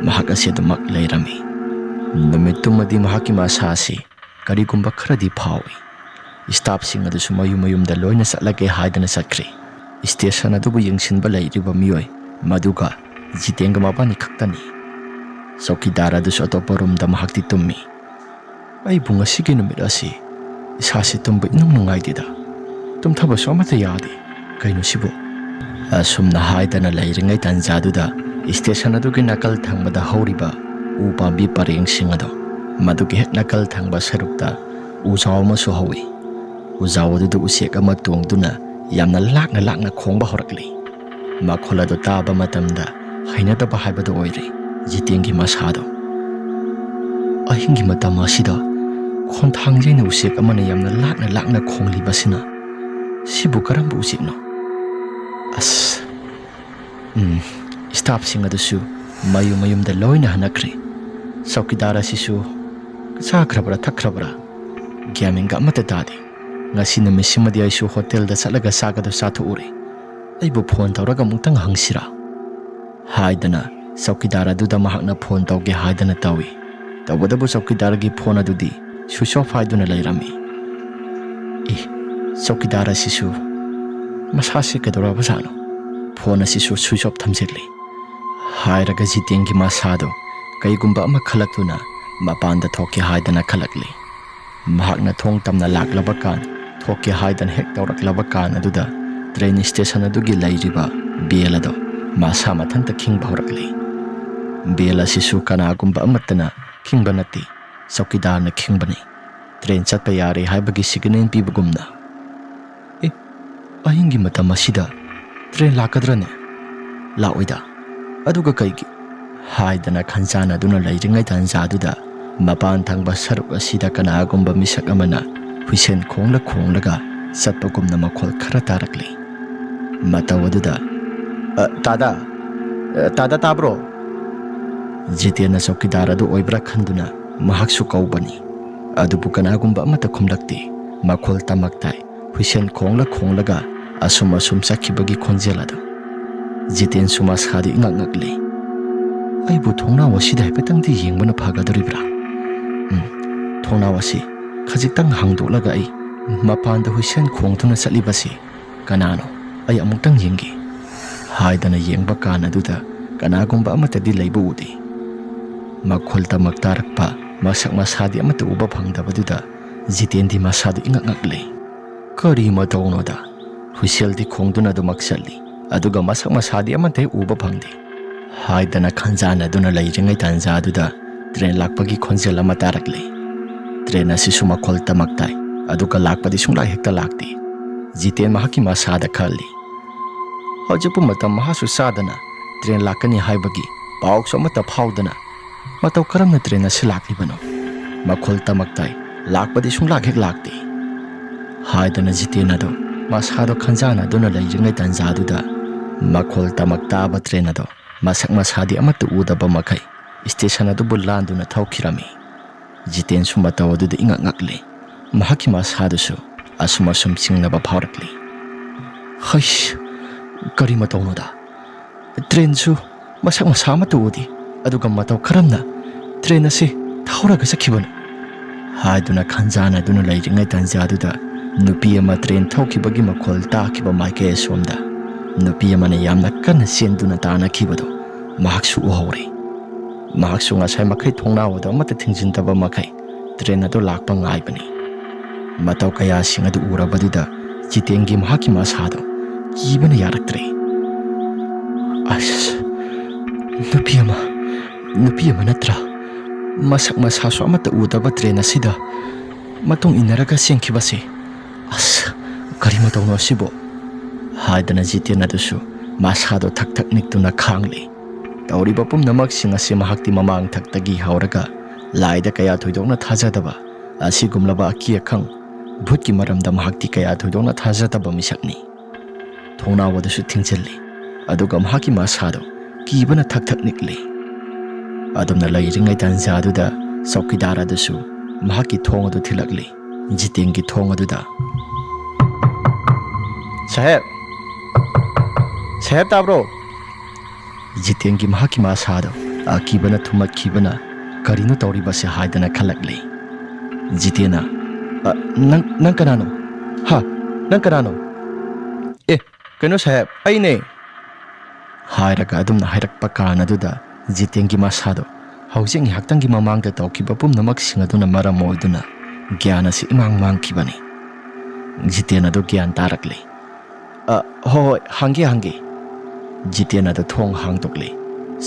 ꯃꯍꯥꯛ ꯑꯁꯤ ꯑꯗꯨꯃꯛ ꯂꯩꯔꯝꯃꯤ. ꯅꯨꯃꯤꯠꯇꯨꯃꯗꯤ ꯃꯍꯥꯛꯀꯤ ꯃꯁꯥ ꯑꯁꯤ ꯀꯔꯤꯒꯨꯝꯕ ꯈꯔꯗꯤ ꯐꯥꯎꯏ. ꯁ꯭ꯇꯥꯐꯁꯤꯡ ꯑꯗꯨꯁꯨ ꯃꯌꯨꯝ ꯃꯌꯨꯝꯗ ꯂꯣꯏꯅ ꯆꯠꯂꯒꯦ ꯍꯥꯏꯗꯅ ꯆꯠꯈ꯭ꯔꯦ. ꯁ꯭ꯇꯦꯁꯟ ꯑꯗꯨꯕꯨ ꯌꯦꯡꯁꯤꯟꯕ ꯂꯩꯔꯤꯕ ꯃꯤꯑꯣꯏ ꯃꯗꯨꯒ ꯖꯤꯇꯦꯟꯒ ꯃꯕꯥꯅꯤ ꯈꯛꯇꯅꯤ. ꯆꯧꯀꯤꯗꯥꯔ ꯑꯗꯨꯁꯨ ꯑꯇꯣꯞꯄ ꯔꯨꯝꯗ ꯃꯍꯥꯛꯇꯤ ꯇꯨꯝꯃꯤ. "ꯑꯩꯕꯨ ꯉꯁꯤꯒꯤ ꯅꯨꯃꯤꯠ ꯑꯁꯤ ꯏꯁꯥꯁꯤ ꯇꯨꯝꯕ ꯏꯅꯨꯡ ꯅꯨꯡꯉꯥꯏꯇꯦꯗ. ꯇꯨꯝꯊꯕꯁꯨ ꯑꯃꯠꯇ ꯌꯥꯗꯦ. ꯀꯩꯅꯣ ꯁꯤꯕꯨ?" ꯑꯁꯨꯝꯅ ꯍꯥꯏꯗꯅ ꯂꯩꯔꯤꯉꯩ ꯇꯥꯟꯖꯥꯗꯨꯗ ꯁ꯭ꯇꯦꯁꯟ ꯑꯗꯨꯒꯤ ꯅꯥꯀꯜ ꯊꯪꯕꯗ ꯍꯧꯔꯤꯕ ꯎ ꯄꯥꯝꯕꯤ ꯄꯔꯦꯡꯁꯤꯡ ꯑꯗꯣ ꯃꯗꯨꯒꯤ ꯍꯦꯛ ꯅꯥꯀꯜ ꯊꯪꯕ ꯁꯔꯨꯛꯇ ꯎꯖꯥꯎ ꯑꯃꯁꯨ ꯍꯧꯏ. ꯎꯖꯥꯎ ꯑꯗꯨꯗ ꯎꯆꯦꯛ ꯑꯃ ꯇꯣꯡꯗꯨꯅ ꯌꯥꯝꯅ ꯂꯥꯛꯅ ꯂꯥꯛꯅ ꯈꯣꯡꯕ ꯍꯧꯔꯛꯂꯤ. ꯃꯈꯣꯜ ꯑꯗꯨ ꯇꯥꯕ ꯃꯇꯝꯗ ꯍꯩꯅꯗꯕ ꯍꯥꯏꯕꯗꯨ ꯑꯣꯏꯔꯦ ꯖꯤꯇꯦꯟꯒꯤ ꯃꯁꯥꯗꯣ. ꯑꯍꯤꯡꯒꯤ ꯃꯇꯝ ꯑꯁꯤꯗ ꯈꯣꯟꯊꯥꯡ ꯌꯩꯅ ꯎꯆꯦꯛ ꯑꯃꯅ ꯌꯥꯝꯅ ꯂꯥꯛꯅ ꯂꯥꯛꯅ ꯈꯣꯡꯂꯤꯕꯁꯤꯅ ꯁꯤꯕꯨ ꯀꯔꯝꯕ ꯎꯆꯦꯛꯅꯣ? ꯁ꯭ꯇꯥꯐꯁꯤꯡ ꯑꯗꯨꯁꯨ ꯃꯌꯨꯝ ꯃꯌꯨꯝꯗ ꯂꯣꯏꯅ ꯍꯟꯅꯈ꯭ꯔꯦ. ꯆꯧꯀꯤꯗꯥꯔ ꯑꯁꯤꯁꯨ ꯆꯥꯈ꯭ꯔꯕ꯭ꯔꯥ ꯊꯛꯈ꯭ꯔꯕ꯭ꯔꯥ ꯒ꯭ꯌꯥꯟ ꯃꯦꯟꯒ ꯑꯃꯠꯇ ꯇꯥꯗꯦ. ꯉꯁꯤ ꯅꯨꯃꯤꯠꯁꯤꯃꯗꯤ ꯑꯩꯁꯨ ꯍꯣꯇꯦꯜꯗ ꯆꯠꯂꯒ ꯆꯥꯛꯒꯗꯣ ꯆꯥꯊꯣꯛꯎꯔꯦ. ꯑꯩꯕꯨ ꯐꯣꯟ ꯇꯧꯔꯒ ꯑꯃꯨꯛꯇꯪ ꯍꯪꯁꯤꯔꯥ ꯍꯥꯏꯗꯅ ꯆꯧꯀꯤꯗꯥꯔ ꯑꯗꯨꯗ ꯃꯍꯥꯛꯅ ꯐꯣꯟ ꯇꯧꯒꯦ ꯍꯥꯏꯗꯅ ꯇꯧꯏ. ꯇꯧꯕꯗꯕꯨ ꯆꯧꯀꯤꯗꯥꯔꯒꯤ ꯐꯣꯟ ꯑꯗꯨꯗꯤ ꯁ꯭ꯋꯤꯆ ꯑꯣꯐ ꯍꯥꯏꯗꯨꯅ ꯂꯩꯔꯝꯃꯤ. ꯆꯧꯀꯤꯗꯥꯔ ꯑꯁꯤꯁꯨ ꯃꯁꯥꯁꯤ ꯀꯩꯗꯧꯔꯕꯖꯥꯠꯅꯣ? ꯐꯣꯟ ꯑꯁꯤꯁꯨ ꯁ꯭ꯋꯤꯆ ꯑꯣꯐ ꯊꯝꯖꯤꯜꯂꯤ. ꯍꯥꯏꯔꯒ ꯖꯤꯇꯦꯟꯒꯤ ꯃꯁꯥꯗꯣ ꯀꯩꯒꯨꯝꯕ ꯑꯃ ꯈꯜꯂꯛꯇꯨꯅ ꯃꯄꯥꯟꯗ ꯊꯣꯛꯀꯦ ꯍꯥꯏꯗꯅ ꯈꯜꯂꯛꯂꯤ꯫ ꯃꯍꯥꯛꯅ ꯊꯣꯡ ꯇꯝꯅ ꯂꯥꯛꯂꯕ ꯀꯥꯟ ꯊꯣꯛꯀꯦ ꯍꯥꯏꯗꯅ ꯍꯦꯛ ꯇꯧꯔꯛꯂꯕ ꯀꯥꯟ ꯑꯗꯨꯗ ꯇ꯭ꯔꯦꯟ ꯁ꯭ꯇꯦꯁꯟ ꯑꯗꯨꯒꯤ ꯂꯩꯔꯤꯕ ꯕꯦꯜ ꯑꯗꯣ ꯃꯁꯥ ꯃꯊꯟꯇ ꯈꯤꯡꯕ ꯍꯧꯔꯛꯂꯤ꯫ ꯕꯦꯜ ꯑꯁꯤꯁꯨ ꯀꯅꯥꯒꯨꯝꯕ ꯑꯃꯠꯇꯅ ꯈꯤꯡꯕ ꯅꯠꯇꯦ, ꯆꯧꯀꯤꯗꯥꯔꯅ ꯈꯤꯡꯕꯅꯤ꯫ ꯇ꯭ꯔꯦꯟ ꯆꯠꯄ ꯌꯥꯔꯦ ꯍꯥꯏꯕꯒꯤ ꯁꯤꯒꯅꯦꯜ ꯄꯤꯕꯒꯨꯝꯅ꯫ ꯑꯍꯤꯡꯒꯤ ꯃꯇꯝ ꯑꯁꯤꯗ ꯇ꯭ꯔꯦꯟ ꯂꯥꯛꯀꯗ꯭ꯔꯅꯦ? ꯂꯥꯛꯑꯣꯏꯗ, ꯑꯗꯨꯒ ꯀꯩꯒꯤ? ꯍꯥꯏꯗꯅ ꯈꯟꯖꯥꯟꯅꯗꯨꯅ ꯂꯩꯔꯤꯉꯩ ꯇꯥꯟꯖꯥꯗꯨꯗ ꯃꯄꯥꯟ ꯊꯪꯕ ꯁꯔꯨꯛ ꯑꯁꯤꯗ ꯀꯅꯥꯒꯨꯝꯕ ꯃꯤꯁꯛ ꯑꯃꯅ ꯍꯨꯏꯁꯦꯟ ꯈꯣꯡꯂꯒ ꯆꯠꯄꯒꯨꯝꯅ ꯃꯈꯣꯜ ꯈꯔ ꯇꯥꯔꯛꯂꯤ꯫ ꯃꯇꯧ ꯑꯗꯨꯗ ꯇꯥꯗꯥ ꯇꯥꯕ꯭ꯔꯣ? ꯖꯤꯇꯦꯟꯅ ꯆꯧꯀꯤꯗꯥꯔ ꯑꯗꯨ ꯑꯣꯏꯕ꯭ꯔꯥ ꯈꯟꯗꯨꯅ ꯃꯍꯥꯛꯁꯨ ꯀꯧꯕꯅꯤ, ꯑꯗꯨꯕꯨ ꯀꯅꯥꯒꯨꯝꯕ ꯑꯃꯠꯇ ꯈꯨꯝꯂꯛꯇꯦ꯫ ꯃꯈꯣꯜ ꯇꯃꯛ ꯇꯥꯏ, ꯍꯨꯏꯁꯦꯟ ꯈꯣꯡꯂꯒ ꯑꯁꯨꯝ ꯆꯠꯈꯤꯕꯒꯤ ꯈꯣꯟꯖꯦꯜ ꯑꯗꯨ꯫ ꯖꯤꯇꯦꯟꯁꯨ ꯃꯁꯥꯗ ꯏꯉꯛ ꯉꯛꯂꯤ꯫ ꯑꯩꯕꯨ ꯊꯣꯡꯅꯥꯎ ꯑꯁꯤꯗ ꯍꯥꯏꯐꯦꯠꯇꯪꯗꯤ ꯌꯦꯡꯕꯅ ꯐꯒꯗꯧꯔꯤꯕ꯭ꯔꯥ? ꯊꯣꯡꯅꯥꯎ ꯑꯁꯤ ꯈꯖꯤꯛꯇꯪ ꯍꯥꯡꯗꯣꯛꯂꯒ ꯑꯩ ꯃꯄꯥꯟꯗ ꯍꯨꯏꯁꯦꯟ ꯈꯣꯡꯗꯨꯅ ꯆꯠꯂꯤꯕꯁꯤ ꯀꯅꯥꯅꯣ? ꯑꯩ ꯑꯃꯨꯛꯇꯪ ꯌꯦꯡꯒꯦ ꯍꯥꯏꯗꯅ ꯌꯦꯡꯕ ꯀꯥꯟ ꯑꯗꯨꯗ ꯀꯅꯥꯒꯨꯝꯕ ꯑꯃꯠꯇꯗꯤ ꯂꯩꯕ ꯎꯗꯦ꯫ ꯃꯈꯣꯜ ꯇꯃꯛ ꯇꯥꯔꯛꯄ, ꯃꯁꯛ ꯃꯁꯥꯗꯤ ꯑꯃꯠꯇ ꯎꯕ ꯐꯪꯗꯕꯗꯨꯗ ꯖꯤꯇꯦꯟꯗꯤ ꯃꯁꯥꯗ ꯏꯉꯛ ꯉꯛꯂꯤ꯫ ꯀꯔꯤ ꯃꯇꯧꯅꯣꯗ? ꯍꯨꯏꯁꯦꯜꯗꯤ ꯈꯣꯡꯗꯨꯅ ꯑꯗꯨꯃꯛ ꯆꯠꯂꯤ, ꯑꯗꯨꯒ ꯃꯁꯛ ꯃꯁꯥꯗꯤ ꯑꯃꯠꯇ ꯎꯕ ꯐꯪꯗꯦ ꯍꯥꯏꯗꯅ ꯈꯟꯖꯥꯟꯅꯗꯨꯅ ꯂꯩꯔꯤꯉꯩ ꯇꯥꯟꯖꯥꯗꯨꯗ ꯇ꯭ꯔꯦꯟ ꯂꯥꯛꯄꯒꯤ ꯈꯣꯟꯖꯦꯜ ꯑꯃ ꯇꯥꯔꯛꯂꯤ꯫ ꯇ꯭ꯔꯦꯟ ꯑꯁꯤꯁꯨ ꯃꯈꯣꯜ ꯇꯃꯛ ꯇꯥꯏ, ꯑꯗꯨꯒ ꯂꯥꯛꯄꯗꯤ ꯁꯨꯡꯂꯥꯛ ꯍꯦꯛꯇ ꯂꯥꯛꯇꯦ꯫ ꯖꯤꯇꯦꯟ ꯃꯍꯥꯛꯀꯤ ꯃꯁꯥꯗ ꯈꯜꯂꯤ, ꯍꯧꯖꯤꯛꯄꯨ ꯃꯇꯝ ꯃꯍꯥꯁꯨ ꯆꯥꯗꯅ ꯇ꯭ꯔꯦꯟ ꯂꯥꯛꯀꯅꯤ ꯍꯥꯏꯕꯒꯤ ꯄꯥꯎꯁꯨ ꯑꯃꯠꯇ ꯐꯥꯎꯗꯅ ꯃꯇꯧ ꯀꯔꯝꯅ ꯇ꯭ꯔꯦꯟ ꯑꯁꯤ ꯂꯥꯛꯂꯤꯕꯅꯣ? ꯃꯈꯣꯜ ꯇꯃꯛ ꯇꯥꯏ, ꯂꯥꯛꯄꯗꯤ ꯁꯨꯡꯂꯥꯛ ꯍꯦꯛ ꯂꯥꯛꯇꯦ ꯍꯥꯏꯗꯅ ꯖꯤꯇꯦꯟ ꯑꯗꯣ ꯃꯁꯥꯗꯣ ꯈꯟꯖꯥꯟꯅꯗꯨꯅ ꯂꯩꯔꯤꯉꯩ ꯇꯥꯟꯖꯥꯗꯨꯗ ꯃꯈꯣꯜ ꯇꯃꯛ ꯇꯥꯕ ꯇ꯭ꯔꯦꯟ ꯑꯗꯣ ꯃꯁꯛ ꯃꯁꯥꯗꯤ ꯑꯃꯠꯇ ꯎꯗꯕ ꯃꯈꯩ ꯁ꯭ꯇꯦꯁꯟ ꯑꯗꯨꯕꯨ ꯂꯥꯟꯗꯨꯅ ꯊꯧꯈꯤꯔꯝꯃꯤ꯫ ꯖꯤꯇꯦꯟꯁꯨ ꯃꯇꯧ ꯑꯗꯨꯗ ꯏꯉꯛ ꯉꯛꯂꯤ꯫ ꯃꯍꯥꯛꯀꯤ ꯃꯁꯥꯗꯨꯁꯨ ꯑꯁꯨꯝ ꯆꯤꯡꯅꯕ ꯐꯥꯎꯔꯛꯂꯤ꯫ ꯍꯩꯁ, ꯀꯔꯤ ꯃꯇꯧꯅꯣꯗ? ꯇ꯭ꯔꯦꯟꯁꯨ ꯃꯁꯛ ꯃꯁꯥ ꯑꯃꯠꯇ ꯎꯗꯦ, ꯑꯗꯨꯒ ꯃꯇꯧ ꯀꯔꯝꯅ ꯇ꯭ꯔꯦꯟ ꯑꯁꯤ ꯊꯧꯔꯒ ꯆꯠꯈꯤꯕꯅꯣ? ꯍꯥꯏꯗꯨꯅ ꯈꯟꯖꯥꯟꯅꯗꯨꯅ ꯂꯩꯔꯤꯉꯩ ꯇꯥꯟꯖꯥꯗꯨꯗ ꯅꯨꯄꯤ ꯑꯃ ꯇ꯭ꯔꯦꯟ ꯊꯧꯈꯤꯕꯒꯤ ꯃꯈꯣꯜ ꯇꯥꯈꯤꯕ ꯃꯥꯏꯀꯩ ꯑꯁꯣꯝꯗ ꯅꯨꯄꯤ ꯑꯃꯅ ꯌꯥꯝꯅ ꯀꯟꯅ ꯆꯦꯟꯗꯨꯅ ꯇꯥꯟꯅꯈꯤꯕꯗꯣ ꯃꯍꯥꯛꯁꯨ ꯎꯍꯧꯔꯦ꯫ ꯃꯍꯥꯛꯁꯨ ꯉꯁꯥꯏ ꯃꯈꯩ ꯊꯣꯡꯅꯥꯎ ꯑꯗꯨ ꯑꯃꯠꯇ ꯊꯤꯡꯖꯤꯟꯗꯕ ꯃꯈꯩ ꯇ꯭ꯔꯦꯟ ꯑꯗꯨ ꯂꯥꯛꯄ ꯉꯥꯏꯕꯅꯤ꯫ ꯃꯇꯧ ꯀꯌꯥꯁꯤꯡ ꯑꯗꯨ ꯎꯔꯕꯗꯨꯗ ꯖꯤꯇꯦꯟꯒꯤ ꯃꯍꯥꯛꯀꯤ ꯃꯁꯥꯗꯣ ꯀꯤꯕꯅ ꯌꯥꯔꯛꯇ꯭ꯔꯦ꯫ ꯑꯁ, ꯅꯨꯄꯤ ꯑꯃ ꯅꯠꯇ꯭ꯔꯥ? ꯃꯁꯛ ꯃꯁꯥꯁꯨ ꯑꯃꯠꯇ ꯎꯗꯕ ꯇ꯭ꯔꯦꯟ ꯑꯁꯤꯗ ꯃꯇꯨꯡ ꯏꯟꯅꯔꯒ ꯆꯦꯟꯈꯤꯕꯁꯦ, ꯑꯁ, ꯀꯔꯤ ꯃꯇꯧꯅꯣ ꯑꯁꯤꯕꯨ? ꯍꯥꯏꯗꯅ ꯖꯤꯇꯦꯟ ꯑꯗꯨꯁꯨ ꯃꯁꯥꯗꯣ ꯊꯛ ꯊꯛ ꯅꯤꯛꯇꯨꯅ ꯈꯥꯡꯂꯤ꯫ ꯇꯧꯔꯤꯕ ꯄꯨꯝꯅꯃꯛꯁꯤꯡ ꯑꯁꯤ ꯃꯍꯥꯛꯇꯤ ꯃꯃꯥꯡ ꯊꯛꯇꯒꯤ ꯍꯧꯔꯒ ꯂꯥꯏꯗ ꯀꯌꯥ ꯊꯣꯏꯗꯣꯛꯅ ꯊꯥꯖꯗꯕ, ꯑꯁꯤꯒꯨꯝꯂꯕ ꯑꯀꯤ ꯑꯈꯪ ꯚꯨꯠꯀꯤ ꯃꯔꯝꯗ ꯃꯍꯥꯛꯇꯤ ꯀꯌꯥ ꯊꯣꯏꯗꯣꯛꯅ ꯊꯥꯖꯗꯕ ꯃꯤꯁꯛꯅꯤ꯫ ꯊꯣꯡꯅꯥꯎ ꯑꯗꯨꯁꯨ ꯊꯤꯡꯖꯤꯜꯂꯤ, ꯑꯗꯨꯒ ꯃꯍꯥꯛꯀꯤ ꯃꯁꯥꯗꯣ ꯀꯤꯕꯅ ꯊꯛ ꯊꯛ ꯅꯤꯛꯂꯤ꯫ ꯑꯗꯨꯝꯅ ꯂꯩꯔꯤꯉꯩ ꯇꯥꯟꯖꯥꯗꯨꯗ ꯆꯧꯀꯤꯗꯥꯔ ꯑꯗꯨꯁꯨ ꯃꯍꯥꯛꯀꯤ ꯊꯣꯡ ꯑꯗꯨ ꯊꯤꯜꯂꯛꯂꯤ꯫ ꯖꯤꯇꯦꯟꯒꯤ ꯊꯣꯡ ꯑꯗꯨꯗ, ꯁꯥꯍꯦꯕ ꯇꯥꯕ꯭ꯔꯣ? ꯖꯤꯇꯦꯟꯒꯤ ꯃꯍꯥꯛꯀꯤ ꯃꯁꯥꯗꯣ ꯑꯀꯤꯕꯅ ꯊꯨꯝꯃꯠꯈꯤꯕꯅ ꯀꯔꯤꯅꯣ ꯇꯧꯔꯤꯕꯁꯦ ꯍꯥꯏꯗꯅ ꯈꯜꯂꯛꯂꯤ꯫ ꯖꯤꯇꯦꯟꯅ, ꯅꯪ ꯀꯅꯥꯅꯣ? ꯅꯪ ꯀꯅꯥꯅꯣ? ꯀꯩꯅꯣ ꯁꯥꯍꯦꯕ, ꯑꯩꯅꯦ ꯍꯥꯏꯔꯒ ꯑꯗꯨꯝꯅ ꯍꯥꯏꯔꯛꯄ ꯀꯥꯟ ꯑꯗꯨꯗ ꯖꯤꯇꯦꯟꯒꯤ ꯃꯁꯥꯗꯣ ꯍꯧꯖꯤꯛ ꯉꯥꯏꯍꯥꯛꯇꯪꯒꯤ ꯃꯃꯥꯡꯗ ꯇꯧꯈꯤꯕ ꯄꯨꯝꯅꯃꯛꯁꯤꯡ ꯑꯗꯨꯅ ꯃꯔꯝ ꯑꯣꯏꯗꯨꯅ ꯒ꯭ꯌꯥꯟ ꯑꯁꯤ ꯏꯃꯥꯡ ꯃꯥꯡꯈꯤꯕꯅꯤ꯫ ꯖꯤꯇꯦꯟ ꯑꯗꯨ ꯒ꯭ꯌꯥꯟ ꯇꯥꯔꯛꯂꯤ꯫ ꯍꯣꯏ, ꯍꯪꯒꯦ ꯖꯤꯇꯦꯟ ꯑꯗꯨ ꯊꯣꯡ ꯍꯥꯡꯗꯣꯛꯂꯤ꯫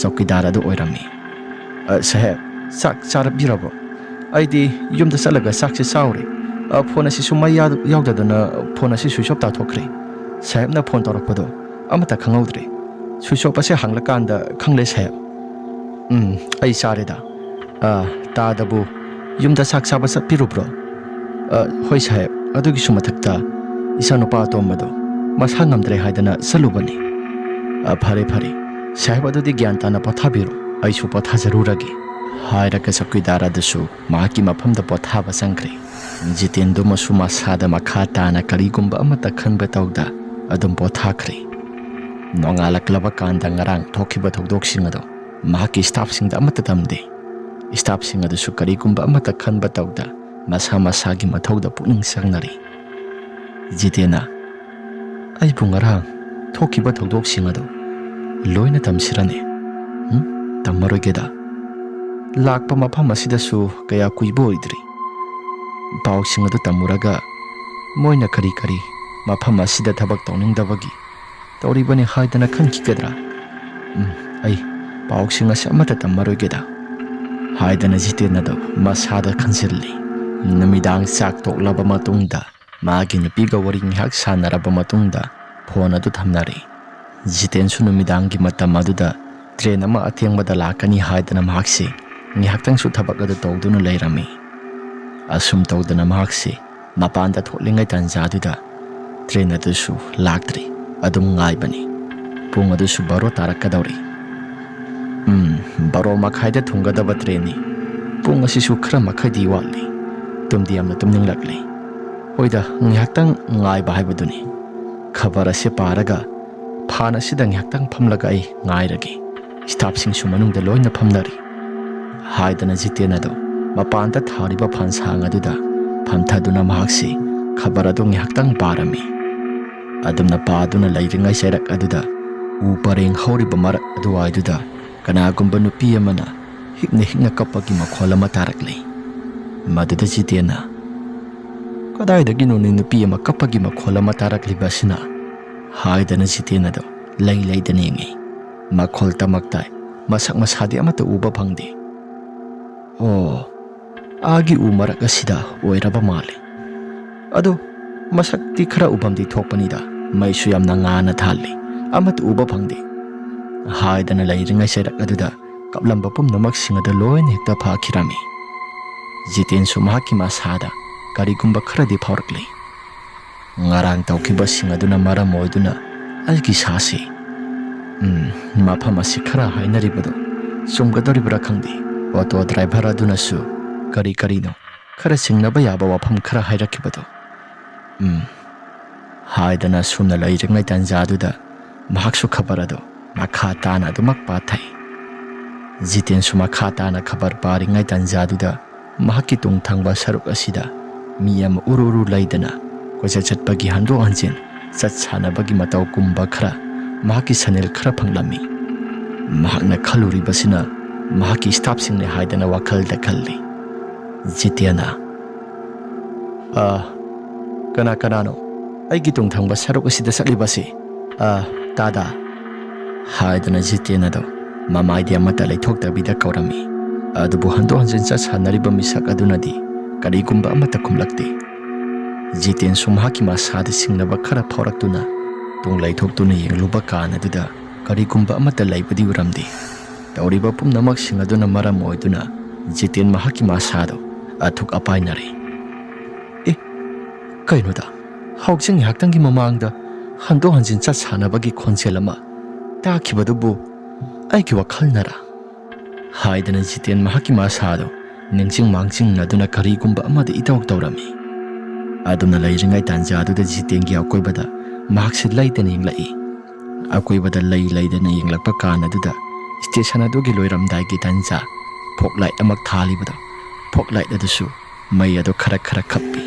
ꯆꯧꯀꯤꯗꯥꯔ ꯑꯗꯨ ꯑꯣꯏꯔꯝꯃꯤ꯫ ꯁꯥꯍꯦꯕ, ꯆꯥꯛ ꯆꯥꯔꯕꯤꯔꯕꯣ? ꯑꯩꯗꯤ ꯌꯨꯝꯗ ꯆꯠꯂꯒ ꯆꯥꯛꯁꯦ ꯆꯥꯎꯔꯦ꯫ ꯐꯣꯟ ꯑꯁꯤꯁꯨ ꯃꯩ ꯌꯥꯎꯗꯗꯅ ꯐꯣꯟ ꯑꯁꯤ ꯁ꯭ꯋꯤꯆ ꯑꯣꯐ ꯇꯥꯊꯣꯛꯈ꯭ꯔꯦ꯫ ꯁꯥꯍꯦꯕꯅ ꯐꯣꯟ ꯇꯧꯔꯛꯄꯗꯣ ꯑꯃꯠꯇ ꯈꯪꯍꯧꯗ꯭ꯔꯦ꯫ ꯁ꯭ꯋꯤꯆ ꯑꯣꯐ ꯑꯁꯦ ꯍꯥꯡꯂꯀꯥꯟꯗ ꯈꯪꯂꯦ ꯁꯥꯍꯦꯕ꯫ ꯑꯩ ꯆꯥꯔꯦꯗ꯫ ꯇꯥꯗꯕꯨ ꯌꯨꯝꯗ ꯆꯥꯛ ꯆꯥꯕ ꯆꯠꯄꯤꯔꯨꯕ꯭ꯔꯣ? ꯍꯣꯏ ꯁꯥꯍꯦꯕ, ꯑꯗꯨꯒꯤꯁꯨ ꯃꯊꯛꯇ ꯏꯆꯥꯅꯨꯄꯥ ꯑꯇꯣꯝꯕꯗꯣ ꯃꯁꯥ ꯉꯝꯗ꯭ꯔꯦ ꯍꯥꯏꯗꯅ ꯆꯠꯂꯨꯕꯅꯤ꯫ ꯐꯔꯦ, ꯁꯥꯍꯦꯕ ꯑꯗꯨꯗꯤ ꯒ꯭ꯌꯥꯟ ꯇꯥꯅ ꯄꯣꯊꯥꯕꯤꯔꯣ, ꯑꯩꯁꯨ ꯄꯣꯊꯥꯖꯔꯨꯔꯒꯦ ꯍꯥꯏꯔꯒ ꯆꯧꯀꯤꯗꯥꯔ ꯑꯗꯨꯁꯨ ꯃꯍꯥꯛꯀꯤ ꯃꯐꯝꯗ ꯄꯣꯊꯥꯕ ꯆꯪꯈ꯭ꯔꯦ꯫ ꯖꯤꯇꯦꯟꯗꯨꯃꯁꯨ ꯃꯁꯥꯗ ꯃꯈꯥ ꯇꯥꯅ ꯀꯔꯤꯒꯨꯝꯕ ꯑꯃꯠꯇ ꯈꯟꯕ ꯇꯧꯗ ꯑꯗꯨꯝ ꯄꯣꯊꯥꯈ꯭ꯔꯦ꯫ ꯅꯣꯡꯉꯥꯜꯂꯛꯂꯕ ꯀꯥꯟꯗ ꯉꯔꯥꯡ ꯊꯣꯛꯈꯤꯕ ꯊꯧꯗꯣꯛꯁꯤꯡ ꯑꯗꯣ ꯃꯍꯥꯛꯀꯤ ꯁ꯭ꯇꯥꯐꯁꯤꯡꯗ ꯑꯃꯠꯇ ꯇꯝꯗꯦ꯫ ꯁ꯭ꯇꯥꯐꯁꯤꯡ ꯑꯗꯨꯁꯨ ꯀꯔꯤꯒꯨꯝꯕ ꯑꯃꯠꯇ ꯈꯟꯕ ꯇꯧꯗ ꯃꯁꯥ ꯃꯁꯥꯒꯤ ꯃꯊꯧꯗ ꯄꯨꯛꯅꯤꯡ ꯆꯪꯅꯔꯤ꯫ ꯖꯤꯇꯦꯟꯅ, ꯑꯩꯕꯨ ꯉꯔꯥꯡ ꯊꯣꯛꯈꯤꯕ ꯊꯧꯗꯣꯛꯁꯤꯡ ꯑꯗꯣ ꯂꯣꯏꯅ ꯇꯝꯁꯤꯔꯅꯦ ꯇꯝꯃꯔꯣꯏꯒꯦꯗ? ꯂꯥꯛꯄ ꯃꯐꯝ ꯑꯁꯤꯗꯁꯨ ꯀꯌꯥ ꯀꯨꯏꯕ ꯑꯣꯏꯗ꯭ꯔꯤ꯫ ꯄꯥꯎꯁꯤꯡ ꯑꯗꯨ ꯇꯝꯃꯨꯔꯒ ꯃꯣꯏꯅ ꯀꯔꯤ ꯃꯐꯝ ꯑꯁꯤꯗ ꯊꯕꯛ ꯇꯧꯅꯤꯡꯗꯕꯒꯤ ꯇꯧꯔꯤꯕꯅꯤ ꯍꯥꯏꯗꯅ ꯈꯟꯈꯤꯒꯗ꯭ꯔꯥ? ꯑꯩ ꯄꯥꯎꯁꯤꯡ ꯑꯁꯤ ꯑꯃꯠꯇ ꯇꯝꯃꯔꯣꯏꯒꯦꯗ ꯍꯥꯏꯗꯅ ꯖꯤꯇꯦꯟ ꯑꯗꯨ ꯃꯁꯥꯗ ꯈꯟꯖꯤꯜꯂꯤ꯫ ꯅꯨꯃꯤꯗꯥꯡ ꯆꯥꯛ ꯇꯣꯛꯂꯕ ꯃꯇꯨꯡꯗ ꯃꯥꯒꯤ ꯅꯨꯄꯤꯒ ꯋꯥꯔꯤ ꯉꯥꯏꯍꯥꯛ ꯁꯥꯟꯅꯔꯕ ꯃꯇꯨꯡꯗ ꯐꯣꯟ ꯑꯗꯨ ꯊꯝꯅꯔꯤ꯫ ꯖꯤꯇꯦꯟꯁꯨ ꯅꯨꯃꯤꯗꯥꯡꯒꯤ ꯃꯇꯝ ꯑꯗꯨꯗ ꯇ꯭ꯔꯦꯟ ꯑꯃ ꯑꯊꯦꯡꯕꯗ ꯂꯥꯛꯀꯅꯤ ꯍꯥꯏꯗꯅ ꯃꯍꯥꯛꯁꯤ ꯉꯥꯏꯍꯥꯛꯇꯪꯁꯨ ꯊꯕꯛ ꯑꯗꯨ ꯇꯧꯗꯨꯅ ꯂꯩꯔꯝꯃꯤ꯫ ꯑꯁꯨꯝ ꯇꯧꯗꯅ ꯃꯍꯥꯛꯁꯤ ꯃꯄꯥꯟꯗ ꯊꯣꯛꯂꯤꯉꯩ ꯇꯥꯟꯖꯥꯗꯨꯗ ꯇ꯭ꯔꯦꯟ ꯑꯗꯨꯁꯨ ꯂꯥꯛꯇ꯭ꯔꯤ꯫ ꯑꯗꯨꯝ ꯉꯥꯏꯕꯅꯤ꯫ ꯄꯨꯡ ꯑꯗꯨꯁꯨ 12 ꯇꯥꯔꯛꯀꯗꯧꯔꯤ꯫ 12:30ꯗ ꯊꯨꯡꯒꯗꯕ ꯇ꯭ꯔꯦꯟꯅꯤ꯫ ꯄꯨꯡ ꯑꯁꯤꯁꯨ ꯈꯔ ꯃꯈꯩꯗꯤ ꯋꯥꯠꯂꯤ꯫ ꯇꯨꯝꯗꯤ ꯌꯥꯝꯅ ꯇꯨꯝꯅꯤꯡꯂꯛꯂꯤ꯫ ꯍꯣꯏꯗ, ꯉꯥꯏꯍꯥꯛꯇꯪ ꯉꯥꯏꯕ ꯍꯥꯏꯕꯗꯨꯅꯤ꯫ ꯈꯕꯔ ꯑꯁꯤ ꯄꯥꯔꯒ ꯐꯥꯟ ꯑꯁꯤꯗ ꯉꯥꯏꯍꯥꯛꯇꯪ ꯐꯝꯂꯒ ꯑꯩ ꯉꯥꯏꯔꯒꯦ꯫ ꯁ꯭ꯇꯥꯐꯁꯤꯡꯁꯨ ꯃꯅꯨꯡꯗ ꯂꯣꯏꯅ ꯐꯝꯅꯔꯤ ꯍꯥꯏꯗꯅ ꯖꯤꯇꯦꯟ ꯑꯗꯨ ꯃꯄꯥꯟꯗ ꯊꯥꯔꯤꯕ ꯐꯥꯟꯁꯥꯡ ꯑꯗꯨꯗ ꯐꯝꯊꯗꯨꯅ ꯃꯍꯥꯛꯁꯤ ꯈꯕꯔ ꯑꯗꯨ ꯉꯥꯏꯍꯥꯛꯇꯪ ꯄꯥꯔꯝꯃꯤ꯫ ꯑꯗꯨꯝꯅ ꯄꯥꯗꯨꯅ ꯂꯩꯔꯤꯉꯩ ꯆꯩꯔꯛ ꯑꯗꯨꯗ ꯎ ꯄꯔꯦꯡ ꯍꯧꯔꯤꯕ ꯃꯔꯛ ꯑꯗꯨꯋꯥꯏꯗꯨꯗ ꯀꯅꯥꯒꯨꯝꯕ ꯅꯨꯄꯤ ꯑꯃꯅ ꯍꯤꯛꯅ ꯀꯞꯄꯒꯤ ꯃꯈꯣꯜ ꯑꯃ ꯇꯥꯔꯛꯂꯤ꯫ ꯃꯗꯨꯗ ꯖꯤꯇꯦꯟꯅ "ꯀꯗꯥꯏꯗꯒꯤꯅꯣꯅꯦ ꯅꯨꯄꯤ ꯑꯃ ꯀꯞꯄꯒꯤ ꯃꯈꯣꯜ ꯑꯃ ꯇꯥꯔꯛꯂꯤꯕ ꯑꯁꯤꯅ?" ꯍꯥꯏꯗꯅ ꯖꯤꯇꯦꯟ ꯑꯗꯨ ꯂꯩꯗꯅ ꯌꯦꯡꯉꯤ꯫ ꯃꯈꯣꯜ ꯇꯃꯛ ꯇꯥꯏ, ꯃꯁꯛ ꯃꯁꯥꯗꯤ ꯑꯃꯠꯇ ꯎꯕ ꯐꯪꯗꯦ꯫ ꯑꯣ, ꯑꯥꯒꯤ ꯎ ꯃꯔꯛ ꯑꯁꯤꯗ ꯑꯣꯏꯔꯕ ꯃꯥꯜꯂꯤ꯫ ꯑꯗꯨ ꯃꯁꯛꯇꯤ ꯈꯔ ꯎꯐꯝꯗꯤ ꯊꯣꯛꯄꯅꯤꯗ, ꯃꯩꯁꯨ ꯌꯥꯝꯅ ꯉꯥꯟꯅ ꯊꯥꯜꯂꯤ, ꯑꯃꯠꯇ ꯎꯕ ꯐꯪꯗꯦ ꯍꯥꯏꯗꯅ ꯂꯩꯔꯤꯉꯩ ꯆꯩꯔꯛ ꯑꯗꯨꯗ ꯀꯞꯂꯝꯕ ꯄꯨꯝꯅꯃꯛꯁꯤꯡ ꯑꯗꯨ ꯂꯣꯏꯅ ꯍꯦꯛꯇ ꯐꯈꯤꯔꯝꯃꯤ꯫ ꯖꯤꯇꯦꯟꯁꯨ ꯃꯍꯥꯛꯀꯤ ꯃꯁꯥꯗ ꯀꯔꯤꯒꯨꯝꯕ ꯈꯔꯗꯤ ꯐꯥꯎꯔꯛꯂꯤ꯫ ꯉꯔꯥꯡ ꯇꯧꯈꯤꯕꯁꯤꯡ ꯑꯗꯨꯅ ꯃꯔꯝ ꯑꯣꯏꯗꯨꯅ ꯑꯩꯒꯤ ꯁꯥꯁꯤ ꯃꯐꯝ ꯑꯁꯤ ꯈꯔ ꯍꯥꯏꯅꯔꯤꯕꯗꯣ ꯆꯨꯝꯒꯗꯧꯔꯤꯕ꯭ꯔꯥ ꯈꯪꯗꯦ꯫ ꯑꯣꯇꯣ ꯗ꯭ꯔꯥꯏꯚꯔ ꯑꯗꯨꯅꯁꯨ ꯀꯔꯤꯅꯣ ꯈꯔ ꯆꯤꯡꯅꯕ ꯌꯥꯕ ꯋꯥꯐꯝ ꯈꯔ ꯍꯥꯏꯔꯛꯈꯤꯕꯗꯣ ꯍꯥꯏꯗꯅ ꯁꯨꯝꯅ ꯂꯩꯔꯤꯉꯩ ꯇꯥꯟꯖꯥꯗꯨꯗ ꯃꯍꯥꯛꯁꯨ ꯈꯕꯔ ꯑꯗꯨ ꯃꯈꯥ ꯇꯥꯅ ꯑꯗꯨꯃꯛ ꯄꯥꯊꯩ꯫ ꯖꯤꯇꯦꯟꯁꯨ ꯃꯈꯥ ꯇꯥꯅ ꯈꯕꯔ ꯄꯥꯔꯤꯉꯩ ꯇꯥꯟꯖꯥꯗꯨꯗ ꯃꯍꯥꯛꯀꯤ ꯇꯨꯡꯊꯪꯕ ꯁꯔꯨꯛ ꯑꯁꯤꯗ ꯃꯤ ꯑꯃ ꯎꯔꯨ ꯂꯩꯗꯅ ꯀꯣꯏꯆꯠ ꯆꯠꯄꯒꯤ ꯍꯟꯗꯣꯛ ꯍꯟꯖꯤꯟ ꯆꯠ ꯁꯥꯟꯅꯕꯒꯤ ꯃꯇꯧ ꯀꯨꯝꯕ ꯈꯔ ꯃꯍꯥꯛꯀꯤ ꯁꯅꯦꯜ ꯈꯔ ꯐꯪꯂꯝꯃꯤ꯫ ꯃꯍꯥꯛꯅ ꯈꯜꯂꯨꯔꯤꯕꯁꯤꯅ ꯃꯍꯥꯛꯀꯤ ꯁ꯭ꯇꯥꯐꯁꯤꯡꯅꯤ ꯍꯥꯏꯗꯅ ꯋꯥꯈꯜꯗ ꯈꯜꯂꯤ꯫ ꯖꯤꯇꯦꯟꯅ ꯀꯅꯥꯅꯣ ꯑꯩꯒꯤ ꯇꯨꯡꯊꯪꯕ ꯁꯔꯨꯛ ꯑꯁꯤꯗ ꯆꯠꯂꯤꯕꯁꯤ? ꯇꯥꯗꯥ ꯍꯥꯏꯗꯅ ꯖꯤꯇꯦꯟ ꯑꯗꯨ ꯃꯃꯥꯏꯗꯤ ꯑꯃꯠꯇ ꯂꯩꯊꯣꯛꯇꯕꯤꯗ ꯀꯧꯔꯝꯃꯤ꯫ ꯑꯗꯨꯕꯨ ꯍꯟꯗꯣꯛ ꯍꯟꯖꯤꯟ ꯆꯠ ꯁꯥꯟꯅꯔꯤꯕ ꯃꯤꯁꯛ ꯑꯗꯨꯅꯗꯤ ꯀꯔꯤꯒꯨꯝꯕ ꯑꯃꯠꯇ ꯈꯨꯝꯂꯛꯇꯦ꯫ ꯖꯤꯇꯦꯟꯁꯨ ꯃꯍꯥꯛꯀꯤ ꯃꯁꯥꯗ ꯆꯤꯡꯅꯕ ꯈꯔ ꯐꯥꯎꯔꯛꯇꯨꯅ ꯇꯨꯡ ꯂꯩꯊꯣꯛꯇꯨꯅ ꯌꯦꯡꯂꯨꯕ ꯀꯥꯟ ꯑꯗꯨꯗ ꯀꯔꯤꯒꯨꯝꯕ ꯑꯃꯠꯇ ꯂꯩꯕꯗꯤ ꯎꯔꯝꯗꯦ꯫ ꯇꯧꯔꯤꯕ ꯄꯨꯝꯅꯃꯛꯁꯤꯡ ꯑꯗꯨꯅ ꯃꯔꯝ ꯑꯣꯏꯗꯨꯅ ꯖꯤꯇꯦꯟ ꯃꯍꯥꯛꯀꯤ ꯃꯁꯥꯗꯨ ꯑꯊꯨꯛ ꯑꯄꯥꯏꯅꯔꯦ꯫ ꯀꯩꯅꯣꯗ, ꯍꯧꯖꯤꯛ ꯉꯥꯏꯍꯥꯛꯇꯪꯒꯤ ꯃꯃꯥꯡꯗ ꯍꯟꯗꯣꯛ ꯍꯟꯖꯤꯟ ꯆꯠ ꯁꯥꯟꯅꯕꯒꯤ ꯈꯣꯟꯖꯦꯜ ꯑꯃ ꯇꯥꯈꯤꯕꯗꯨꯕꯨ ꯑꯩꯒꯤ ꯋꯥꯈꯜꯅꯔꯥ? ꯍꯥꯏꯗꯅ ꯖꯤꯇꯦꯟ ꯃꯍꯥꯛꯀꯤ ꯃꯁꯥꯗꯨ ꯅꯤꯡꯁꯤꯡ ꯃꯥꯡꯖꯤꯡꯅꯗꯨꯅ ꯀꯔꯤꯒꯨꯝꯕ ꯑꯃꯗ ꯏꯇꯧ ꯇꯧꯔꯝꯃꯤ꯫ ꯑꯗꯨꯅ ꯂꯩꯔꯤꯉꯩ ꯇꯥꯟꯖꯥꯗꯨꯗ ꯖꯤꯇꯦꯟꯒꯤ ꯑꯀꯣꯏꯕꯗ ꯃꯍꯥꯛꯁꯤ ꯂꯩꯗꯅ ꯌꯦꯡꯂꯛꯏ꯫ ꯑꯀꯣꯏꯕꯗ ꯂꯩꯗꯅ ꯌꯦꯡꯂꯛꯄ ꯀꯥꯟ ꯑꯗꯨꯗ ꯁ꯭ꯇꯦꯁꯟ ꯑꯗꯨꯒꯤ ꯂꯣꯏꯔꯝꯗꯥꯏꯒꯤ ꯇꯥꯟꯖꯥ ꯐꯣꯛꯂꯥꯏꯠ ꯑꯃ ꯊꯥꯜꯂꯤꯕꯗꯣ, ꯐꯣꯛꯂꯥꯏꯠ ꯑꯗꯨꯁꯨ ꯃꯩ ꯑꯗꯨ ꯈꯔ ꯈꯞꯄꯤ,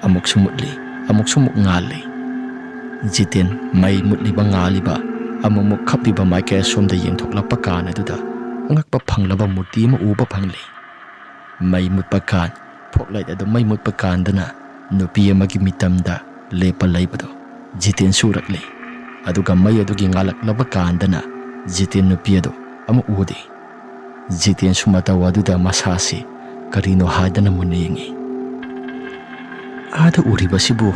ꯑꯃꯨꯛꯁꯨ ꯃꯨꯠꯂꯤ, ꯑꯃꯨꯛꯁꯨ ꯉꯥꯜꯂꯤ꯫ ꯖꯤꯇꯦꯟ ꯃꯩ ꯃꯨꯠꯂꯤꯕ ꯉꯥꯜꯂꯤꯕ ꯑꯃꯨꯛ ꯈꯞꯄꯤꯕ ꯃꯥꯏꯀꯩ ꯑꯁꯣꯝꯗ ꯌꯦꯡꯊꯣꯛꯂꯛꯄ ꯀꯥꯟ ꯑꯗꯨꯗ ꯑꯉꯛꯄ ꯐꯪꯂꯕ ꯃꯨꯔꯇꯤ ꯑꯃ ꯎꯕ ꯐꯪꯂꯤ꯫ ꯃꯩ ꯃꯨꯠꯄ ꯀꯥꯟ, ꯐꯣꯛꯂꯥꯏꯠ ꯑꯗꯨ ꯃꯩ ꯃꯨꯠꯄ ꯀꯥꯟꯗꯅ ꯅꯨꯄꯤ ꯑꯃꯒꯤ ꯃꯤꯇꯝꯗ ꯂꯦꯞꯄ ꯂꯩꯕꯗꯣ ꯖꯤꯇꯦꯟꯁꯨ ꯎꯔꯛꯂꯤ꯫ ꯑꯗꯨꯒ ꯃꯩ ꯑꯗꯨꯒꯤ ꯉꯥꯜꯂꯛꯂꯕ ꯀꯥꯟꯗꯅ ꯖꯤꯇꯦꯟ ꯅꯨꯄꯤ ꯑꯗꯨ ꯑꯃꯨꯛ ꯎꯗꯦ꯫ ꯖꯤꯇꯦꯟꯁꯨ ꯃꯇꯧ ꯑꯗꯨꯗ ꯃꯁꯥꯁꯤ ꯀꯔꯤꯅꯣ ꯍꯥꯏꯗꯅ ꯃꯨꯟꯅ ꯌꯦꯡꯉꯤ꯫ ꯑꯥꯗ ꯎꯔꯤꯕꯁꯤꯕꯨ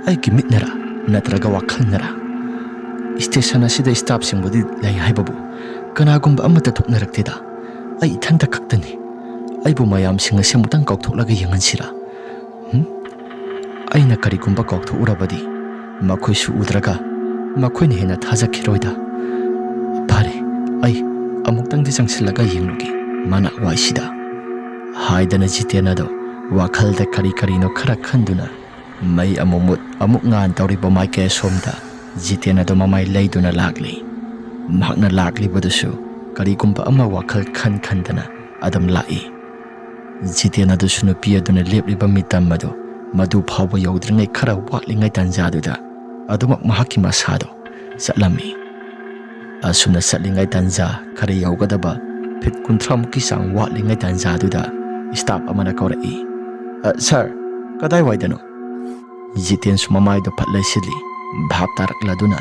ꯑꯩꯒꯤ ꯃꯤꯠꯅꯔꯥ ꯅꯠꯇ꯭ꯔꯒ ꯋꯥꯈꯜꯅꯔꯥ? ꯁ꯭ꯇꯦꯁꯟ ꯑꯁꯤꯗ ꯁ꯭ꯇꯥꯐꯁꯤꯡꯕꯨꯗꯤ ꯂꯩ ꯍꯥꯏꯕꯕꯨ ꯀꯅꯥꯒꯨꯝꯕ ꯑꯃꯠꯇ ꯊꯣꯛꯅꯔꯛꯇꯦꯗ꯫ ꯑꯩ ꯏꯊꯟꯇ ꯈꯛꯇꯅꯤ꯫ ꯑꯩꯕꯨ ꯃꯌꯥꯝꯁꯤꯡ ꯑꯁꯤ ꯑꯃꯨꯛꯇꯪ ꯀꯧꯊꯣꯛꯂꯒ ꯌꯦꯡꯍꯟꯁꯤꯔꯥ? ꯑꯩꯅ ꯀꯔꯤꯒꯨꯝꯕ ꯀꯧꯊꯣꯛꯎꯔꯕꯗꯤ ꯃꯈꯣꯏꯁꯨ ꯎꯗ꯭ꯔꯒ ꯃꯈꯣꯏꯅ ꯍꯦꯟꯅ ꯊꯥꯖꯈꯤꯔꯣꯏꯗ꯫ ꯐꯔꯦ, ꯑꯩ ꯑꯃꯨꯛꯇꯪꯗꯤ ꯆꯪꯁꯤꯜꯂꯒ ꯌꯦꯡꯂꯨꯒꯦ ꯃꯅꯥꯛ ꯋꯥꯏꯁꯤꯗ ꯍꯥꯏꯗꯅ ꯖꯤꯇꯦꯟ ꯑꯗꯨ ꯋꯥꯈꯜꯗ ꯀꯔꯤꯅꯣ ꯈꯔ ꯈꯟꯗꯨꯅ ꯃꯩ ꯑꯃꯨꯛ ꯃꯨꯠ ꯑꯃꯨꯛ ꯉꯥꯟ ꯇꯧꯔꯤꯕ ꯃꯥꯏꯀꯩ ꯑꯁꯣꯝꯗ ꯖꯤꯇꯦꯟ ꯑꯗꯨ ꯃꯃꯥꯏ ꯂꯩꯗꯨꯅ ꯂꯥꯛꯂꯤ꯫ ꯃꯍꯥꯛꯅ ꯂꯥꯛꯂꯤꯕꯗꯨꯁꯨ ꯀꯔꯤꯒꯨꯝꯕ ꯑꯃ ꯋꯥꯈꯜ ꯈꯟꯗꯅ ꯑꯗꯨꯝ ꯂꯥꯛꯏ꯫ ꯖꯤꯇꯦꯟ ꯑꯗꯨꯁꯨ ꯅꯨꯄꯤ ꯑꯗꯨꯅ ꯂꯦꯞꯂꯤꯕ ꯃꯤꯇꯝ ꯑꯗꯨ ꯃꯗꯨ ꯐꯥꯎꯕ ꯌꯧꯗ꯭ꯔꯤꯉꯩ ꯈꯔ ꯋꯥꯠꯂꯤꯉꯩ ꯇꯥꯟꯖꯥꯗꯨꯗ ꯑꯗꯨꯃꯛ ꯃꯍꯥꯛꯀꯤ ꯃꯁꯥꯗꯣ ꯆꯠꯂꯝꯃꯤ꯫ Asumna satlingai tanja khara yaugadaba fit 30 sang watlingai tanja duda staff amana kaurai. Sir, kadai waidano? Jiten sumamai do phatlai sili bhap tarakladuna.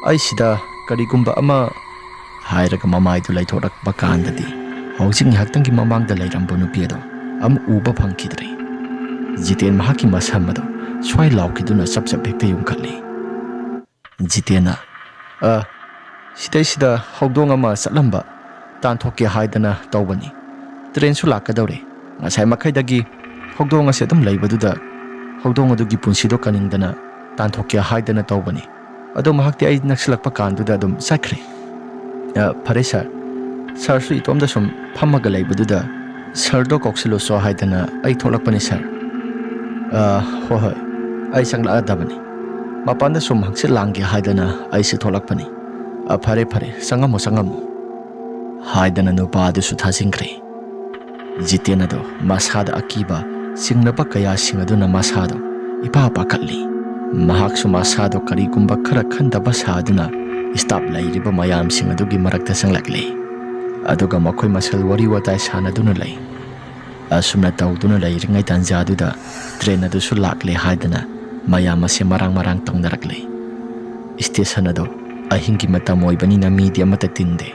Ai sida karigumba ama hairaga mamai du laithorakpa kandadi hojing haktangi mamangda lairambo nupi ado am uba phangkidre. Jiten mahaki masamado swai laukiduna sapsap hekta yumkhatli. Jitena sida hogdong ama satlamba tanthokya haidana tawbani. Train su lakadawre. Ngasai makaidagi hogdong ase adum laibaduda hogdong adugi punsido kaningdana tanthokya haidana tawbani. Ado mahakti ai naksilakpa kanduda adum sakre. Phare sir. Sir su itomda sum phammaga laibaduda sir do koksilo so haidana ai tholakpani sir. Hoi ai sangla adabani. Mapanda sum hakse langge haidana ai se tholakpani. Phare sangamu haidana no pa du su thasingkre. Jitena do masada akiba singnaba kaya singaduna masado ipa pakatli. Mahak su masado karigumba khara khandaba saduna stop lairiba mayam singadugi marakta sanglakle. Aduga makoi masal wari watai sanaduna lai. Asumna tawduna lairingai tanjaduda train adu su lakle haidana mayam ase marang tongnarakle. Station ado ahingi matam oibanina media mata tinde.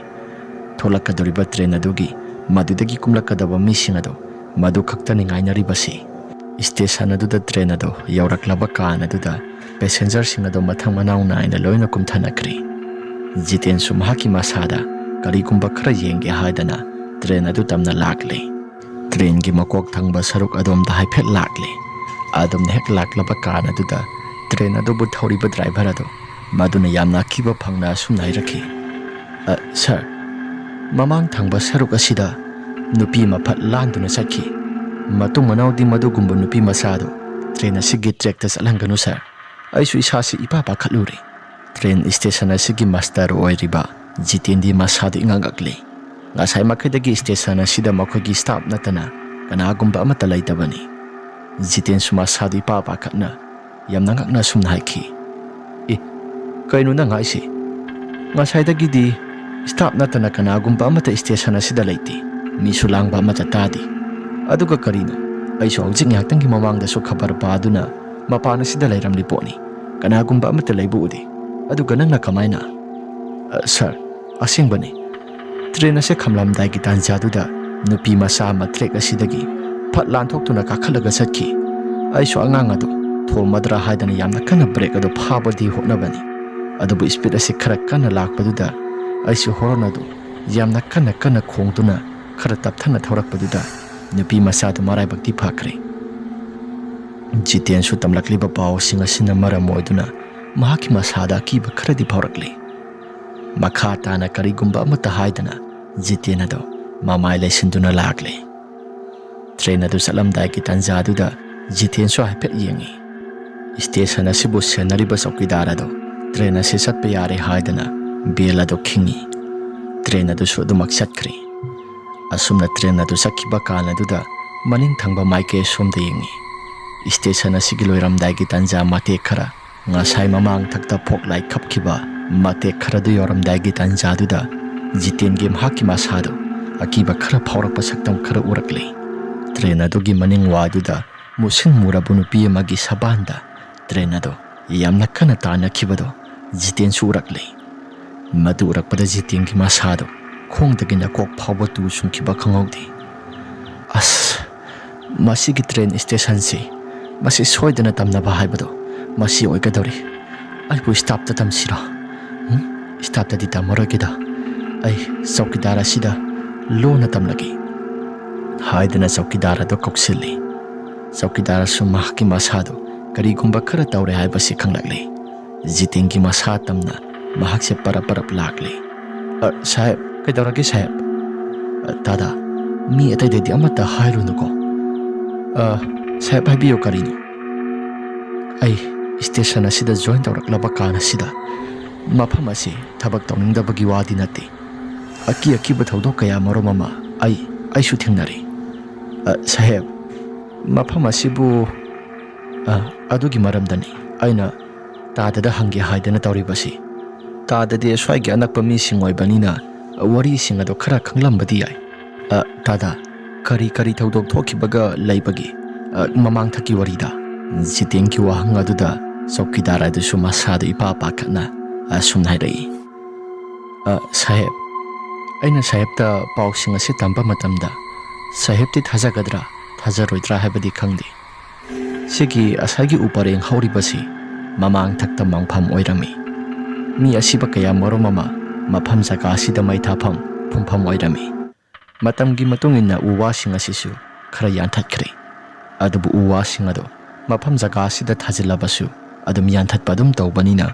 Tholakadoriba train adugi madudagi kumlakadaba mising ado madu khaktani ngainaribasi. Station aduda train ado yauraklaba kan aduda passenger sing ado mathang manaw naina loina kumthanakri. Jiten su mahaki masada karigumba khara yenge haidana train adu tamna lakle. Train gi makok thangba saruk adom da haiphet lakle. Adom hek laklaba kan aduda train adu bu thoriba driver ado maduna yamna kiba phangna sumnai rakhi. Sir, mamang thangba saruk asida nupi maphat landuna sakhi. Matung manaudi madugumba nupi masado train asigi track ta salanganu sir. Aisu isasi ipa pakhaluri. Train station asigi master oiriba jitendi masado ingangakle. Ngasai makaidagi station asida makogi staff natana kanagumba amata laitabani. Jiten su masado ipa pakhatna yamna ngakna sumna haiki. Kainu na nga isi. Ngasaidagi di staff natana kanagumba amata station asida laiti. Misu langba amata tadi. Aduga karino aisu hojik ngaktangi mamangda su khabar paduna mapana sida lairam liponi kanagumba amata laibu udi aduga nangna kamaina. Sir, asingbani train ase khamlamdai gi tanjaduda nupi masa matrek asidagi phat lanthok tuna kakhalaga satki. Aisu angang adu thomadra haidana yamna kana break adu phabadi hotnabani. Adubu speed ase khara kana lakpaduda aisu horona du yamna kana khongtuna khara tapthana thorakpaduda nupi masadu marai bakti phakre. Jiten su tamlakliba paw singa sina maram oiduna mahaki masada kiba kharadi phaurakle. Makha tana karigumba amata haidana jiten ado mamai leisinduna lakle. Train adu salamdai ki tanjaduda jiten su haipet yengi. Station asibu senariba saukidar ado train ase satpa yare haidana bel ado khingi. Train adu su adu maksatkre. Asumna train adu sakiba kan aduda maning thangba maike somda yengi. Station asigi loiramdai gi tanja mate khara ngasai mamang thakta phoklai khapkiba mate khara du yoramdai gi tanja aduda jiten ge mahaki masado akiba khara phaurakpa saktam khara urakle. Train adugi maning waduda musin murabunu pi magi sabanda train ado yamna kana tana khibado jiten su urakle. Madu urakpada jiten gi masado khongdagina kok phawba tu sungkiba khangaudi. Masigi train station se masi soidana tamnaba haibado masi oigadori. Aibu stop ta tamsira. Stop ta di tamaragida. Ai saukidara sida lona tamlagi. Haidana saukidara do koksili. Saukidara su mahki masado karigumba khara tawre haibasi khanglakle. Jitengi masa tamna mahakse parap lakle. Sahib, kaidaurage sahib? Tada, mi atai dedi amata hairunuko. Sahib haibiyo karino. Ai station asida join tawraklaba kan asida mafam ase thabak tawningdabagi wadi nate. Akiba thodok kaya maromama ai su thingnare. Sahib, mafam asibu adugi maramdani aina tadada hangi haidana tawribasi. ꯇꯥꯗꯗꯤ ꯑꯁ꯭ꯋꯥꯏꯒꯤ ꯑꯅꯛꯄ ꯃꯤꯁꯤꯡ ꯑꯣꯏꯕꯅꯤꯅ ꯋꯥꯔꯤꯁꯤꯡ ꯑꯗꯨ ꯈꯔ ꯈꯪꯂꯝꯕꯗꯤ ꯌꯥꯏ꯫ ꯇꯥꯗ, ꯀꯔꯤ ꯊꯧꯗꯣꯛ ꯊꯣꯛꯈꯤꯕꯒ ꯂꯩꯕꯒꯦ ꯃꯃꯥꯡꯊꯛꯀꯤ ꯋꯥꯔꯤꯗ? ꯖꯤꯇꯦꯟꯒꯤ ꯋꯥꯍꯪ ꯑꯗꯨꯗ ꯆꯧꯀꯤꯗꯥꯔ ꯑꯗꯨꯁꯨ ꯃꯁꯥꯗ ꯏꯄꯥ ꯄꯥꯈꯠꯅ ꯑꯁꯨꯝꯅ ꯍꯥꯏꯔꯛꯏ꯫ ꯁꯥꯍꯦꯕ, ꯑꯩꯅ ꯁꯥꯍꯦꯕꯇ ꯄꯥꯎꯁꯤꯡ ꯑꯁꯤ ꯇꯝꯕ ꯃꯇꯝꯗ ꯁꯥꯍꯦꯕꯇꯤ ꯊꯥꯖꯒꯗ꯭ꯔꯥ ꯊꯥꯖꯔꯣꯏꯗ꯭ꯔꯥ ꯍꯥꯏꯕꯗꯤ ꯈꯪꯗꯦ꯫ ꯁꯤꯒꯤ ꯑꯁꯥꯏꯒꯤ ꯎ ꯄꯔꯦꯡ ꯍꯧꯔꯤꯕꯁꯤ ꯃꯃꯥꯡꯊꯛꯇ ꯃꯪꯐꯝ ꯑꯣꯏꯔꯝꯃꯤ꯫ ꯃꯤ ꯑꯁꯤꯕ ꯀꯌꯥ ꯃꯔꯨꯝ ꯑꯃ ꯃꯐꯝ ꯖꯒꯥ ꯑꯁꯤꯗ ꯃꯩ ꯊꯥꯐꯝ ꯐꯨꯝꯐꯝ ꯑꯣꯏꯔꯝꯃꯤ꯫ ꯃꯇꯝꯒꯤ ꯃꯇꯨꯡ ꯏꯟꯅ ꯎ ꯋꯥꯁꯤꯡ ꯑꯁꯤꯁꯨ ꯈꯔ ꯌꯥꯟꯊꯠꯈ꯭ꯔꯦ꯫ ꯑꯗꯨꯕꯨ ꯎ ꯋꯥꯁꯤꯡ ꯑꯗꯨ ꯃꯐꯝ ꯖꯒꯥ ꯑꯁꯤꯗ ꯊꯥꯖꯤꯜꯂꯕꯁꯨ ꯑꯗꯨꯝ ꯌꯥꯟꯊꯠꯄ ꯑꯗꯨꯝ ꯇꯧꯕꯅꯤꯅ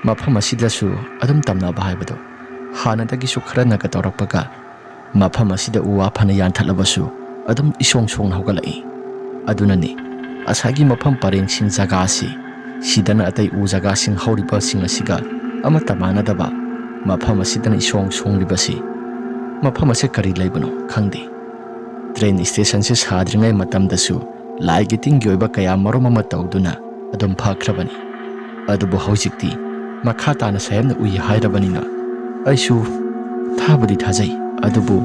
ꯃꯐꯝ ꯑꯁꯤꯗꯁꯨ ꯑꯗꯨꯝ ꯇꯝꯅꯕ ꯍꯥꯏꯕꯗꯣ ꯍꯥꯟꯅꯗꯒꯤꯁꯨ ꯈꯔꯅꯒ ꯇꯧꯔꯛꯄꯒ ꯃꯐꯝ ꯑꯁꯤꯗ ꯎ ꯋꯥ ꯐꯅ ꯌꯥꯟꯊꯠꯂꯕꯁꯨ ꯑꯗꯨꯝ ꯏꯁꯣꯡ ꯁꯣꯡꯅ ꯍꯧꯒꯠꯂꯛꯏ꯫ ꯑꯗꯨꯅꯅꯤ ꯑꯁꯥꯏꯒꯤ ꯃꯐꯝ ꯄꯔꯦꯡꯁꯤꯡ ꯖꯒꯥ ꯑꯁꯤ ꯁꯤꯗꯅ ꯑꯇꯩ ꯎ ꯖꯒꯥꯁꯤꯡ ꯍꯧꯔꯤꯕꯁꯤꯡ ꯑꯁꯤꯒ ꯑꯃꯠꯇ ꯃꯥꯟꯅꯗꯕ ꯃꯐꯝ ꯑꯁꯤꯗꯅ ꯏꯁꯣꯡ ꯁꯣꯡꯂꯤꯕꯁꯤ꯫ ꯃꯐꯝ ꯑꯁꯤ ꯀꯔꯤ ꯂꯩꯕꯅꯣ ꯈꯪꯗꯦ꯫ ꯇ꯭ꯔꯦꯟ ꯁ꯭ꯇꯦꯁꯟꯁꯤ ꯁꯥꯗ꯭ꯔꯤꯉꯩ ꯃꯇꯝꯗꯁꯨ ꯂꯥꯏꯒꯤ ꯇꯤꯟꯒꯤ ꯑꯣꯏꯕ ꯀꯌꯥ ꯃꯔꯨꯝ ꯑꯃ ꯇꯧꯗꯨꯅ ꯑꯗꯨꯝ ꯐꯈ꯭ꯔꯕꯅꯤ꯫ ꯑꯗꯨꯕꯨ ꯍꯧꯖꯤꯛꯇꯤ ꯃꯈꯥ ꯇꯥꯅ ꯁꯥꯍꯦꯕꯅ ꯎꯏ ꯍꯥꯏꯔꯕꯅꯤꯅ ꯑꯩꯁꯨ ꯊꯥꯕꯨꯗꯤ ꯊꯥꯖꯩ, ꯑꯗꯨꯕꯨ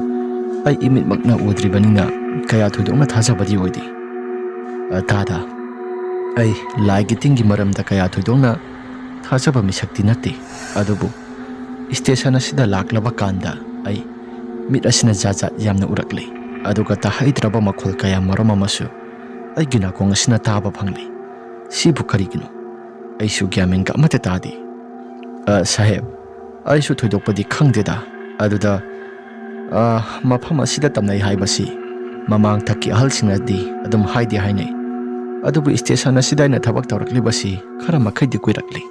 ꯑꯩ ꯏꯃꯤꯠꯃꯛꯅ ꯎꯗ꯭ꯔꯤꯕꯅꯤꯅ ꯀꯌꯥ ꯊꯣꯏꯗꯣꯛꯅ ꯊꯥꯖꯕꯗꯤ ꯑꯣꯏꯗꯦ꯫ ꯇꯥꯗ, ꯑꯩ ꯂꯥꯏꯒꯤ ꯇꯤꯟꯒꯤ ꯃꯔꯝꯗ ꯀꯌꯥ ꯊꯣꯏꯗꯣꯛꯅ ꯊꯥꯖꯕ ꯃꯤꯁꯛꯇꯤ ꯅꯠꯇꯦ, ꯑꯗꯨꯕꯨ ꯁ꯭ꯇꯦꯁꯟ ꯑꯁꯤꯗ ꯂꯥꯛꯂꯕ ꯀꯥꯟꯗ ꯑꯩ ꯃꯤꯠ ꯑꯁꯤꯅ ꯖꯥꯠ ꯖꯥꯠ ꯌꯥꯝꯅ ꯎꯔꯛꯂꯤ꯫ ꯑꯗꯨꯒ ꯇꯥꯍꯩꯗ꯭ꯔꯕ ꯃꯈꯣꯜ ꯀꯌꯥ ꯃꯔꯨꯝ ꯑꯃꯁꯨ ꯑꯩꯒꯤ ꯅꯥꯀꯣꯡ ꯑꯁꯤꯅ ꯇꯥꯕ ꯐꯪꯂꯤ꯫ ꯁꯤꯕꯨ ꯀꯔꯤꯒꯤꯅꯣ? ꯑꯩꯁꯨ ꯒ꯭ꯌꯥꯟ ꯃꯦꯟꯒ ꯑꯃꯠꯇ ꯇꯥꯗꯦ꯫ ꯁꯥꯍꯦꯕ, ꯑꯩꯁꯨ ꯊꯣꯏꯗꯣꯛꯄꯗꯤ ꯈꯪꯗꯦꯗ꯫ ꯑꯗꯨꯗ ꯃꯐꯝ ꯑꯁꯤꯗ ꯇꯝꯅꯩ ꯍꯥꯏꯕꯁꯤ ꯃꯃꯥꯡꯊꯛꯀꯤ ꯑꯍꯜꯁꯤꯡꯅꯗꯤ ꯑꯗꯨꯝ ꯍꯥꯏꯗꯤ ꯍꯥꯏꯅꯩ, ꯑꯗꯨꯕꯨ ꯁ꯭ꯇꯦꯁꯟ ꯑꯁꯤꯗ ꯑꯩꯅ ꯊꯕꯛ ꯇꯧꯔꯛꯂꯤꯕꯁꯤ ꯈꯔ ꯃꯈꯩꯗꯤ ꯀꯨꯏꯔꯛꯂꯤ꯫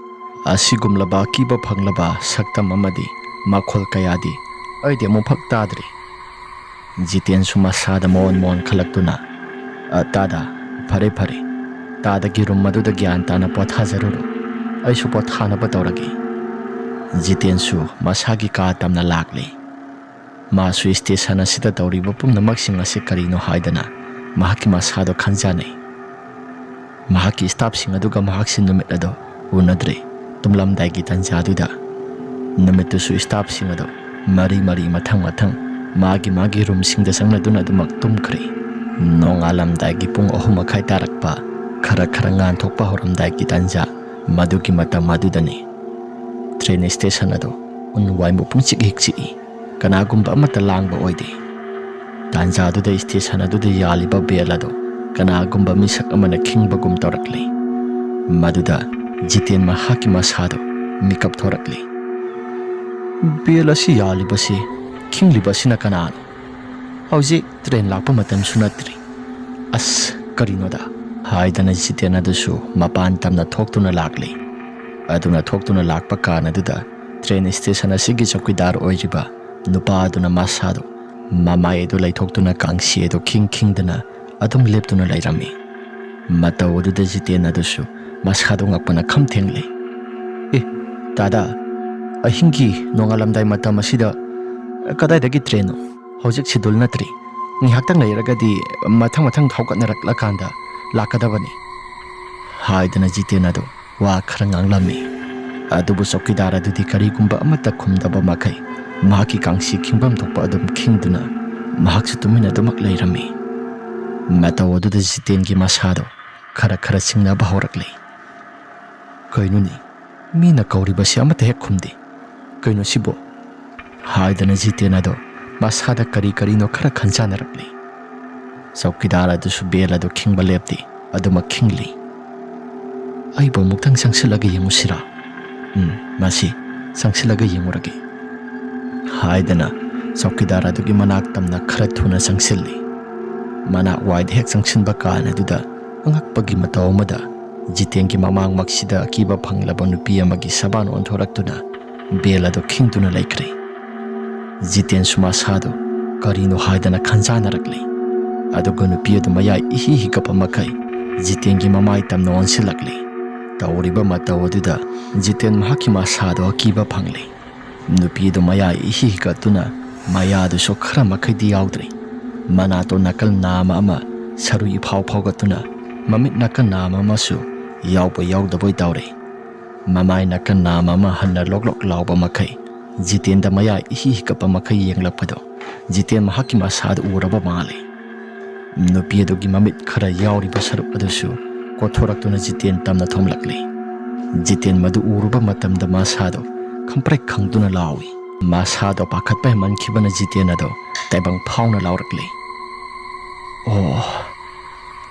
ꯑꯁꯤꯒꯨꯝꯂꯕ ꯑꯀꯤꯕ ꯐꯪꯂꯕ ꯁꯛꯇꯝ ꯑꯃꯗꯤ ꯃꯈꯣꯜ ꯀꯌꯥꯗꯤ ꯑꯩꯗꯤ ꯑꯃꯨꯛꯐꯛ ꯇꯥꯗ꯭ꯔꯤ꯫ ꯖꯤꯇꯦꯟꯁꯨ ꯃꯁꯥꯗ ꯃꯑꯣꯟ ꯈꯜꯂꯛꯇꯨꯅ ꯇꯥꯗ, ꯐꯔꯦ ꯐꯔꯦ, ꯇꯥꯗꯒꯤ ꯔꯨꯝ ꯑꯗꯨꯗ ꯒ꯭ꯌꯥꯟ ꯇꯥꯅ ꯄꯣꯊꯥꯖꯔꯨꯔꯣ, ꯑꯩꯁꯨ ꯄꯣꯊꯥꯅꯕ ꯇꯧꯔꯒꯦ꯫ ꯖꯤꯇꯦꯟꯁꯨ ꯃꯁꯥꯒꯤ ꯀꯥ ꯇꯝꯅ ꯂꯥꯛꯂꯤ꯫ ꯃꯥꯁꯨ ꯁ꯭ꯇꯦꯁꯟ ꯑꯁꯤꯗ ꯇꯧꯔꯤꯕ ꯄꯨꯝꯅꯃꯛꯁꯤꯡ ꯑꯁꯤ ꯀꯔꯤꯅꯣ ꯍꯥꯏꯗꯅ ꯃꯍꯥꯛꯀꯤ ꯃꯁꯥꯗꯣ ꯈꯟꯖꯥꯟꯅꯩ꯫ ꯃꯍꯥꯛꯀꯤ ꯁ꯭ꯇꯥꯐꯁꯤꯡ ꯑꯗꯨꯒ ꯃꯍꯥꯛꯁꯤ ꯅꯨꯃꯤꯠ ꯑꯗꯣ ꯎꯅꯗ꯭ꯔꯦ꯫ ꯇꯨꯝꯂꯝꯗꯥꯏꯒꯤ ꯇꯥꯟꯖꯥꯗꯨꯗ ꯅꯨꯃꯤꯠꯇꯨꯁꯨ ꯁ꯭ꯇꯥꯐꯁꯤꯡ ꯑꯗꯣ ꯃꯔꯤ ꯃꯊꯪ ꯃꯥꯒꯤ ꯔꯨꯝꯁꯤꯡꯗ ꯆꯪꯂꯗꯨꯅ ꯑꯗꯨꯃꯛ ꯇꯨꯝꯈ꯭ꯔꯦ꯫ ꯅꯣꯡꯉꯥꯜꯂꯝꯗꯥꯏꯒꯤ ꯄꯨꯡ 3:30 ꯇꯥꯔꯛꯄ, ꯈꯔ ꯉꯥꯟꯊꯣꯛꯄ ꯍꯧꯔꯝꯗꯥꯏꯒꯤ ꯇꯥꯟꯖꯥ ꯃꯗꯨꯒꯤ ꯃꯇꯝ ꯑꯗꯨꯗꯅꯤ ꯇ꯭ꯔꯦꯟ ꯁ꯭ꯇꯦꯁꯟ ꯑꯗꯣ ꯎꯟꯋꯥꯏꯃꯨꯛ ꯄꯨꯡꯆꯤꯛ ꯍꯦꯛ ꯆꯤꯛꯏ꯫ ꯀꯅꯥꯒꯨꯝꯕ ꯑꯃꯠꯇ ꯂꯥꯡꯕ ꯑꯣꯏꯗꯦ꯫ ꯇꯥꯟꯖꯥꯗꯨꯗ ꯁ꯭ꯇꯦꯁꯟ ꯑꯗꯨꯗ ꯌꯥꯜꯂꯤꯕ ꯕꯦꯜ ꯑꯗꯣ ꯀꯅꯥꯒꯨꯝꯕ ꯃꯤꯁꯛ ꯑꯃꯅ ꯈꯤꯡꯕꯒꯨꯝ ꯇꯧꯔꯛꯂꯤ꯫ ꯃꯗꯨꯗ ꯖꯤꯇꯦꯟ ꯃꯍꯥꯛꯀꯤ ꯃꯁꯥꯗꯣ ꯃꯤꯀꯞ ꯊꯣꯔꯛꯂꯤ꯫ ꯕꯦꯜ ꯑꯁꯤ ꯌꯥꯜꯂꯤꯕꯁꯤ, ꯈꯤꯡꯂꯤꯕꯁꯤꯅ ꯀꯅꯥꯅꯣ? ꯍꯧꯖꯤꯛ ꯇ꯭ꯔꯦꯟ ꯂꯥꯛꯄ ꯃꯇꯝꯁꯨ ꯅꯠꯇ꯭ꯔꯤ꯫ ꯑꯁ, ꯀꯔꯤꯅꯣꯗ ꯍꯥꯏꯗꯅ ꯖꯤꯇꯦꯟ ꯑꯗꯨꯁꯨ ꯃꯄꯥꯟ ꯇꯝꯅ ꯊꯣꯛꯇꯨꯅ ꯂꯥꯛꯂꯤ꯫ ꯑꯗꯨꯅ ꯊꯣꯛꯇꯨꯅ ꯂꯥꯛꯄ ꯀꯥꯟ ꯑꯗꯨꯗ ꯇ꯭ꯔꯦꯟ ꯁ꯭ꯇꯦꯁꯟ ꯑꯁꯤꯒꯤ ꯆꯧꯀꯤꯗꯥꯔ ꯑꯣꯏꯔꯤꯕ ꯅꯨꯄꯥ ꯑꯗꯨꯅ ꯃꯁꯥꯗꯣ ꯃꯃꯥꯏ ꯑꯗꯨ ꯂꯩꯊꯣꯛꯇꯨꯅ ꯀꯥꯡꯁꯤ ꯑꯗꯨ ꯈꯤꯡꯗꯅ ꯑꯗꯨꯝ ꯂꯦꯞꯇꯨꯅ ꯂꯩꯔꯝꯃꯤ꯫ ꯃꯇꯧ ꯑꯗꯨꯗ ꯖꯤꯇꯦꯟ ꯑꯗꯨꯁꯨ ꯃꯁꯥꯗꯣ ꯉꯛꯄꯅ ꯈꯝ ꯊꯦꯡꯂꯤ꯫ ꯇꯥꯗ, ꯑꯍꯤꯡꯒꯤ ꯅꯣꯡꯉꯥꯜꯂꯝꯗꯥꯏ ꯃꯇꯝ ꯑꯁꯤꯗ ꯀꯗꯥꯏꯗꯒꯤ ꯇ꯭ꯔꯦꯟꯅꯣ? ꯍꯧꯖꯤꯛ ꯁꯤꯗꯨꯜ ꯅꯠꯇ꯭ꯔꯤ꯫ ꯉꯥꯏꯍꯥꯛꯇꯪ ꯂꯩꯔꯒꯗꯤ ꯃꯊꯪ ꯍꯧꯒꯠꯅꯔꯛꯂꯀꯥꯟꯗ ꯂꯥꯛꯀꯗꯕꯅꯤ ꯍꯥꯏꯗꯅ ꯖꯤꯇꯦꯟ ꯑꯗꯨ ꯋꯥ ꯈꯔ ꯉꯥꯡꯂꯝꯃꯤ꯫ ꯑꯗꯨꯕꯨ ꯆꯧꯀꯤꯗꯥꯔ ꯑꯗꯨꯗꯤ ꯀꯔꯤꯒꯨꯝꯕ ꯑꯃꯠꯇ ꯈꯨꯝꯗꯕ ꯃꯈꯩ ꯃꯍꯥꯛꯀꯤ ꯀꯥꯡꯁꯤ ꯈꯤꯡꯐꯝ ꯊꯣꯛꯄ ꯑꯗꯨꯝ ꯈꯤꯡꯗꯨꯅ ꯃꯍꯥꯛꯁꯨ ꯇꯨꯃꯤꯟꯅ ꯑꯗꯨꯃꯛ ꯂꯩꯔꯝꯃꯤ꯫ ꯃꯇꯧ ꯑꯗꯨꯗ ꯖꯤꯇꯦꯟꯒꯤ ꯃꯁꯥꯗꯣ ꯈꯔ ꯆꯤꯡꯅꯕ ꯍꯧꯔꯛꯂꯤ꯫ ꯀꯩꯅꯣꯅꯤ, ꯃꯤꯅ ꯀꯧꯔꯤꯕꯁꯤ ꯑꯃꯠꯇ ꯍꯦꯛ ꯈꯨꯝꯗꯦ, ꯀꯩꯅꯣ ꯁꯤꯕꯣ? ꯍꯥꯏꯗꯅ ꯖꯤꯇꯦꯟ ꯑꯗꯣ ꯃꯁꯥꯗ ꯀꯔꯤꯅꯣ ꯈꯔ ꯈꯟꯖꯥꯟꯅꯔꯛꯂꯤ꯫ ꯆꯧꯀꯤꯗꯥꯔ ꯑꯗꯨꯁꯨ ꯕꯦꯜ ꯑꯗꯨ ꯈꯤꯡꯕ ꯂꯦꯞꯇꯦ, ꯑꯗꯨꯃꯛ ꯈꯤꯡꯂꯤ꯫ ꯑꯩꯕꯨ ꯑꯃꯨꯛꯇꯪ ꯆꯪꯁꯤꯜꯂꯒ ꯌꯦꯡꯉꯨꯁꯤꯔꯥ? ꯃꯁꯤ ꯆꯪꯁꯤꯜꯂꯒ ꯌꯦꯡꯉꯨꯔꯒꯦ ꯍꯥꯏꯗꯅ ꯆꯧꯀꯤꯗꯥꯔ ꯑꯗꯨꯒꯤ ꯃꯅꯥꯛ ꯇꯝꯅ ꯈꯔ ꯊꯨꯅ ꯆꯪꯁꯤꯜꯂꯤ꯫ ꯃꯅꯥꯛ ꯋꯥꯏꯗ ꯍꯦꯛ ꯆꯪꯁꯤꯟꯕ ꯀꯥꯟ ꯑꯗꯨꯗ ꯑꯉꯛꯄꯒꯤ ꯃꯇꯧ ꯑꯃꯗ ꯖꯤꯇꯦꯟꯒꯤ ꯃꯃꯥꯡꯃꯛꯁꯤꯗ ꯑꯀꯤꯕ ꯐꯪꯂꯕ ꯅꯨꯄꯤ ꯑꯃꯒꯤ ꯁꯕꯥꯟ ꯑꯣꯟꯊꯣꯔꯛꯇꯨꯅ ꯕꯦꯜ ꯑꯗꯨ ꯈꯤꯡꯗꯨꯅ ꯂꯩꯈ꯭ꯔꯦ꯫ ꯖꯤꯇꯦꯟꯁꯨ ꯃꯁꯥꯗꯣ ꯀꯔꯤꯅꯣ ꯍꯥꯏꯗꯅ ꯈꯟꯖꯥꯟꯅꯔꯛꯂꯤ꯫ ꯑꯗꯨꯒ ꯅꯨꯄꯤ ꯑꯗꯨ ꯃꯌꯥꯏ ꯏꯍꯤ ꯍꯤꯒꯠꯄ ꯃꯈꯩ ꯖꯤꯇꯦꯟꯒꯤ ꯃꯃꯥꯏ ꯇꯝꯅ ꯑꯣꯟꯁꯤꯜꯂꯛꯂꯤ꯫ ꯇꯧꯔꯤꯕ ꯃꯇꯧ ꯑꯗꯨꯗ ꯖꯤꯇꯦꯟ ꯃꯍꯥꯛꯀꯤ ꯃꯁꯥꯗꯣ ꯑꯀꯤꯕ ꯐꯪꯂꯤ꯫ ꯅꯨꯄꯤ ꯑꯗꯨ ꯃꯌꯥꯏ ꯏꯍꯤ ꯍꯤꯒꯠꯇꯨꯅ ꯃꯌꯥꯗꯨꯁꯨ ꯈꯔ ꯃꯈꯩꯗꯤ ꯌꯥꯎꯗ꯭ꯔꯤ꯫ ꯃꯅꯥꯇꯣꯟ ꯅꯥꯀꯜ ꯅꯥꯝꯃ ꯑꯃ ꯁꯔꯨ ꯏꯐꯥꯎ ꯐꯥꯎꯒꯠꯇꯨꯅ ꯃꯃꯤꯠ ꯅꯥꯀꯜ ꯅꯥꯝꯃ ꯑꯃꯁꯨ ꯌꯥꯎꯕꯣꯏ ꯌꯥꯎꯗꯕꯣꯏ ꯇꯧꯔꯤ꯫ Mamay na kana mama hana loklok lauba makai. Jiten da maya ihi kapa makai yenglakpado. Jiten mahaki masada uraba male. Nupi adugi mamit khara yauriba saruk adusu kothoraktuna Jiten tamna thomlakli. Jiten madu uruba matamda masado kamprek khangtuna lawi. Masado pakhatpa mankibana Jiten ado taibang phauna laurakli. Oh,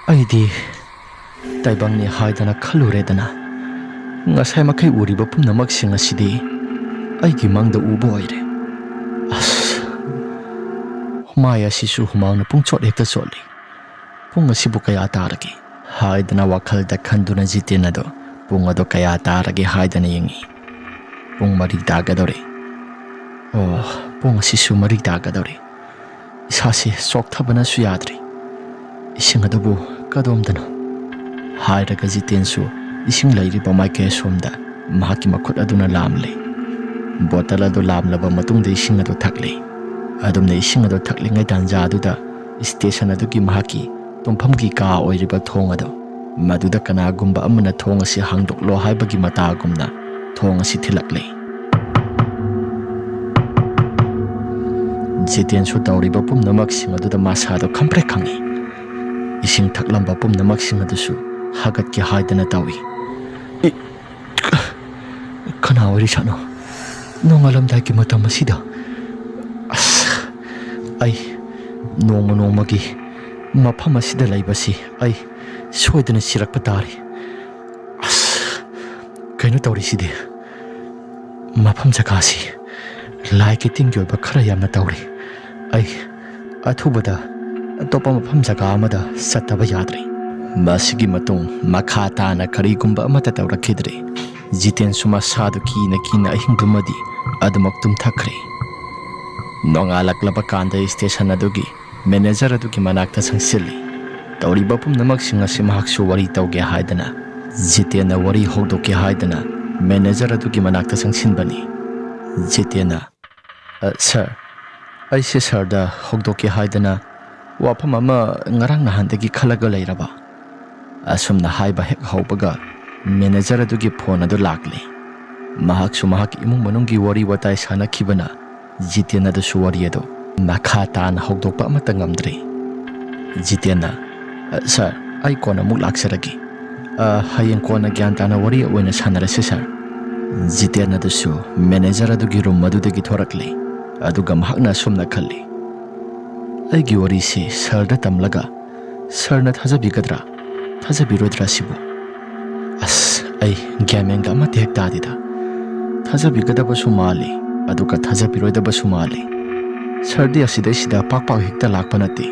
aidi taibang ni haidana khaluredana. Ngasai makai uriba pumnamak sing asidi aigi mangda ubo oire. As maya sisu humang na pungchot hekta chotli. Pung asibu kaya ataragi. Haidana wakhalda khanduna Jiten ado pung ado kaya ataragi haidana yengi. Pung marig dagadore. Oh, pung asisu marig dagadore. Isasi sok thabana su yadri. Ising adabu kadomdana. Hairaga Jiten su ising lairiba maike somda mahaki makhut aduna lamle. Bottle ado lamlaba matungda ising ado thakle. Adumna ising ado thakle ngai tanja aduda station adugi mahaki tumphamgi ka oiriba thong ado maduda kanagumba amana thong asi hangdoklo haibagi matagumna thong asi thilakle. Jiten su tawriba pumnamak sing aduda masado kamprek khangi. Ising thaklamba pumnamak sing adusu hagat ki haidana tawi. Kana oiri chano nongalamdai ki matam asida as ai nongmagi mafam asida laibasi ai soidana sirakpa tari. As kaino tawri sidi mafam jakasi lai ki tingyo ba khara yamna tawri ai athubada atopa mafam jaka amada sataba yadre. Masigi matung makha tana karigumba amata tawrakhidre. Jiten suma sadu kina ahingdumadi adumak tumthakre. Nongalak kanda station adugi manager adugi manakta sangsilli. Tawriba pumnamak sing asi mahaksu wari tawge haidana. Jiten na wari hogdoke haidana manager adugi manakta sangsinbani. Jiten sir, ai se sir da hogdoke haidana wafam ama ngarang nahandagi khalaga leiraba. Asumna haiba hek haubaga manager adugi phone adu lakle. Mahaksu mahak imung manunggi wari watai sana kibana Jiten adu su wari adu makha tana hogdokpa amata ngamdre. Jiten sir, ai kona muk laksaragi. Hayeng kona gyan tana wari oina sanarase sir. Jiten adu su manager adugi room madudagi thorakle. Aduga mahakna sumna khalli. Aigi wari si sir da tamlaga sir na thajabigadra thajabirodra sibu. As ai gyamenga amate hek tadida thajabigadaba su mali aduga thajabirodaba su mali. Sardi asida sida pakpak hekta lakpa nate.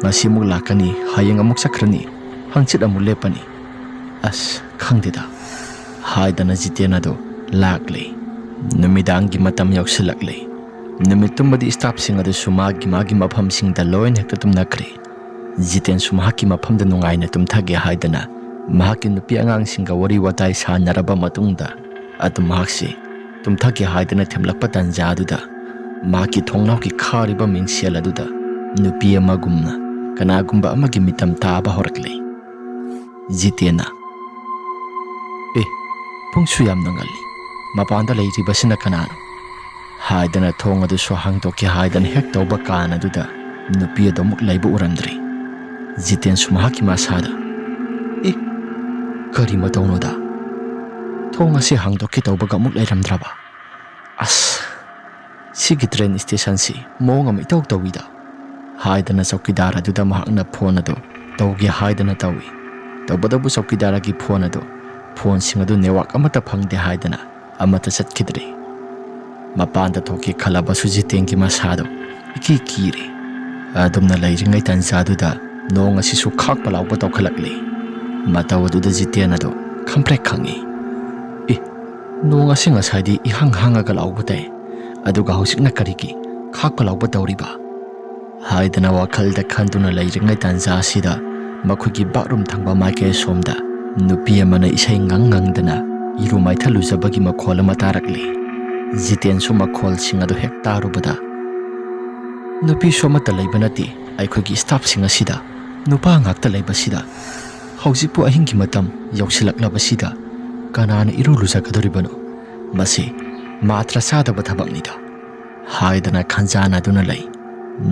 Masi muk lakani hayeng amuk sakrani hangchit amuk lepani. As khangdida haidana Jiten ado lakle. Numidangi matam yausilakle. Numitumadi staff sing adu sumagi magi mafam sing da loin hekta tumnakre. Jiten sumahaki mafam da nungaina tumthage haidana mahaki nupi angang singa wari watai sanaraba matungda adu mahakse tumthage haidana themlakpa tanja aduda mahaki thongnau ki khariba mingsial aduda nupi amagumna kanagumba amagi mitam taba horakle. Jitena pungsu yam nangali mapanda leiribasina kanano haidana thong adu so hangtoki haidana hek tawba kana aduda nupi adu muk laiba uramdre. Jiten sumahaki masada kari mataunoda thong asi hangdoki tawbaga muk lairamdraba. As sigi train station si mongam itaw tawida haidana chowkidar aduda mahakna phone ado tawge haidana tawi. Tawbadabu chowkidar gi phone ado phone sing adu network amata phangde haidana amata chatkidre. Mapanda thoki khalaba su Jiten ki masado iki kire. Adumna lairingai tanja aduda nong asi su khakpa lawba tawkhalakle. Mataw aduda Jiten ado kamprek khangi. Nong asi ngasadi ihang hangaga lawba tai aduga hausikna kariki khakpa lawba tawriba. Haidana wakhalda khanduna lairingai tanja asida makhugi bathroom thangba maike somda nupi amana isai ngangdana iru maithalujabagi makhol ama tarakle. Jiten su makhol sing adu hek tarubada nupi somata leiba nati aikhogi staff sing asida nupa ngakta leiba sida haujipu ahinggi matam yausilaklaba sida ꯀꯅꯥꯅ ꯏꯔꯨ ꯂꯨꯖꯒꯗꯧꯔꯤꯕꯅꯣ? ꯃꯁꯤ ꯃꯥꯇ꯭ꯔ ꯆꯥꯗꯕ ꯊꯕꯛꯅꯤꯗ ꯍꯥꯏꯗꯅ ꯈꯟꯖꯥꯟꯅꯗꯨꯅ ꯂꯩ꯫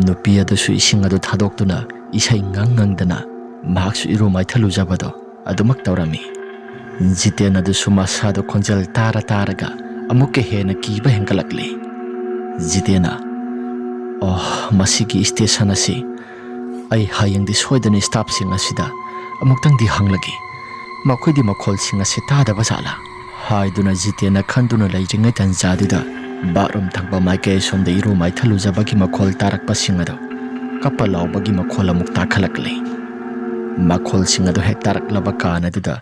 ꯅꯨꯄꯤ ꯑꯗꯨꯁꯨ ꯏꯁꯤꯡ ꯑꯗꯨ ꯊꯥꯗꯣꯛꯇꯨꯅ ꯏꯁꯩ ꯉꯪꯗꯅ ꯃꯍꯥꯛꯁꯨ ꯏꯔꯨ ꯃꯥꯏꯊꯜꯂꯨꯖꯕꯗꯣ ꯑꯗꯨꯃꯛ ꯇꯧꯔꯝꯃꯤ꯫ ꯖꯤꯇꯦꯟ ꯑꯗꯨꯁꯨ ꯃꯁꯥꯗꯣ ꯈꯣꯟꯖꯦꯜ ꯇꯥꯔꯒ ꯑꯃꯨꯛꯀ ꯍꯦꯟꯅ ꯀꯤꯕ ꯍꯦꯟꯒꯠꯂꯛꯂꯤ꯫ ꯖꯤꯇꯦꯟꯅ ꯃꯁꯤꯒꯤ ꯁ꯭ꯇꯦꯁꯟ ꯑꯁꯤ ꯑꯩ ꯍꯌꯦꯡꯗꯤ ꯁꯣꯏꯗꯅ ꯁ꯭ꯇꯥꯐꯁꯤꯡ ꯑꯁꯤꯗ ꯑꯃꯨꯛꯇꯪꯗꯤ ꯍꯪꯂꯒꯦ, ꯃꯈꯣꯏꯗꯤ ꯃꯈꯣꯜꯁꯤꯡ ꯑꯁꯤ ꯇꯥꯗꯕ ꯖꯥꯠꯂꯥ ꯍꯥꯏꯗꯨꯅ ꯖꯤꯇꯦꯟꯅ ꯈꯟꯗꯨꯅ ꯂꯩꯔꯤꯉꯩ ꯇꯥꯟꯖꯥꯗꯨꯗ ꯕꯥꯠꯔꯨꯝ ꯊꯪꯕ ꯃꯥꯏꯀꯩ ꯑꯁꯣꯝꯗ ꯏꯔꯨ ꯃꯥꯏꯊꯜꯂꯨꯖꯕꯒꯤ ꯃꯈꯣꯜ ꯇꯥꯔꯛꯄꯁꯤꯡ ꯑꯗꯨ ꯀꯞꯄ ꯂꯥꯎꯕꯒꯤ ꯃꯈꯣꯜ ꯑꯃꯨꯛ ꯇꯥꯈꯠꯂꯛꯂꯤ꯫ ꯃꯈꯣꯜꯁꯤꯡ ꯑꯗꯨ ꯍꯦꯛ ꯇꯥꯔꯛꯂꯕ ꯀꯥꯟ ꯑꯗꯨꯗ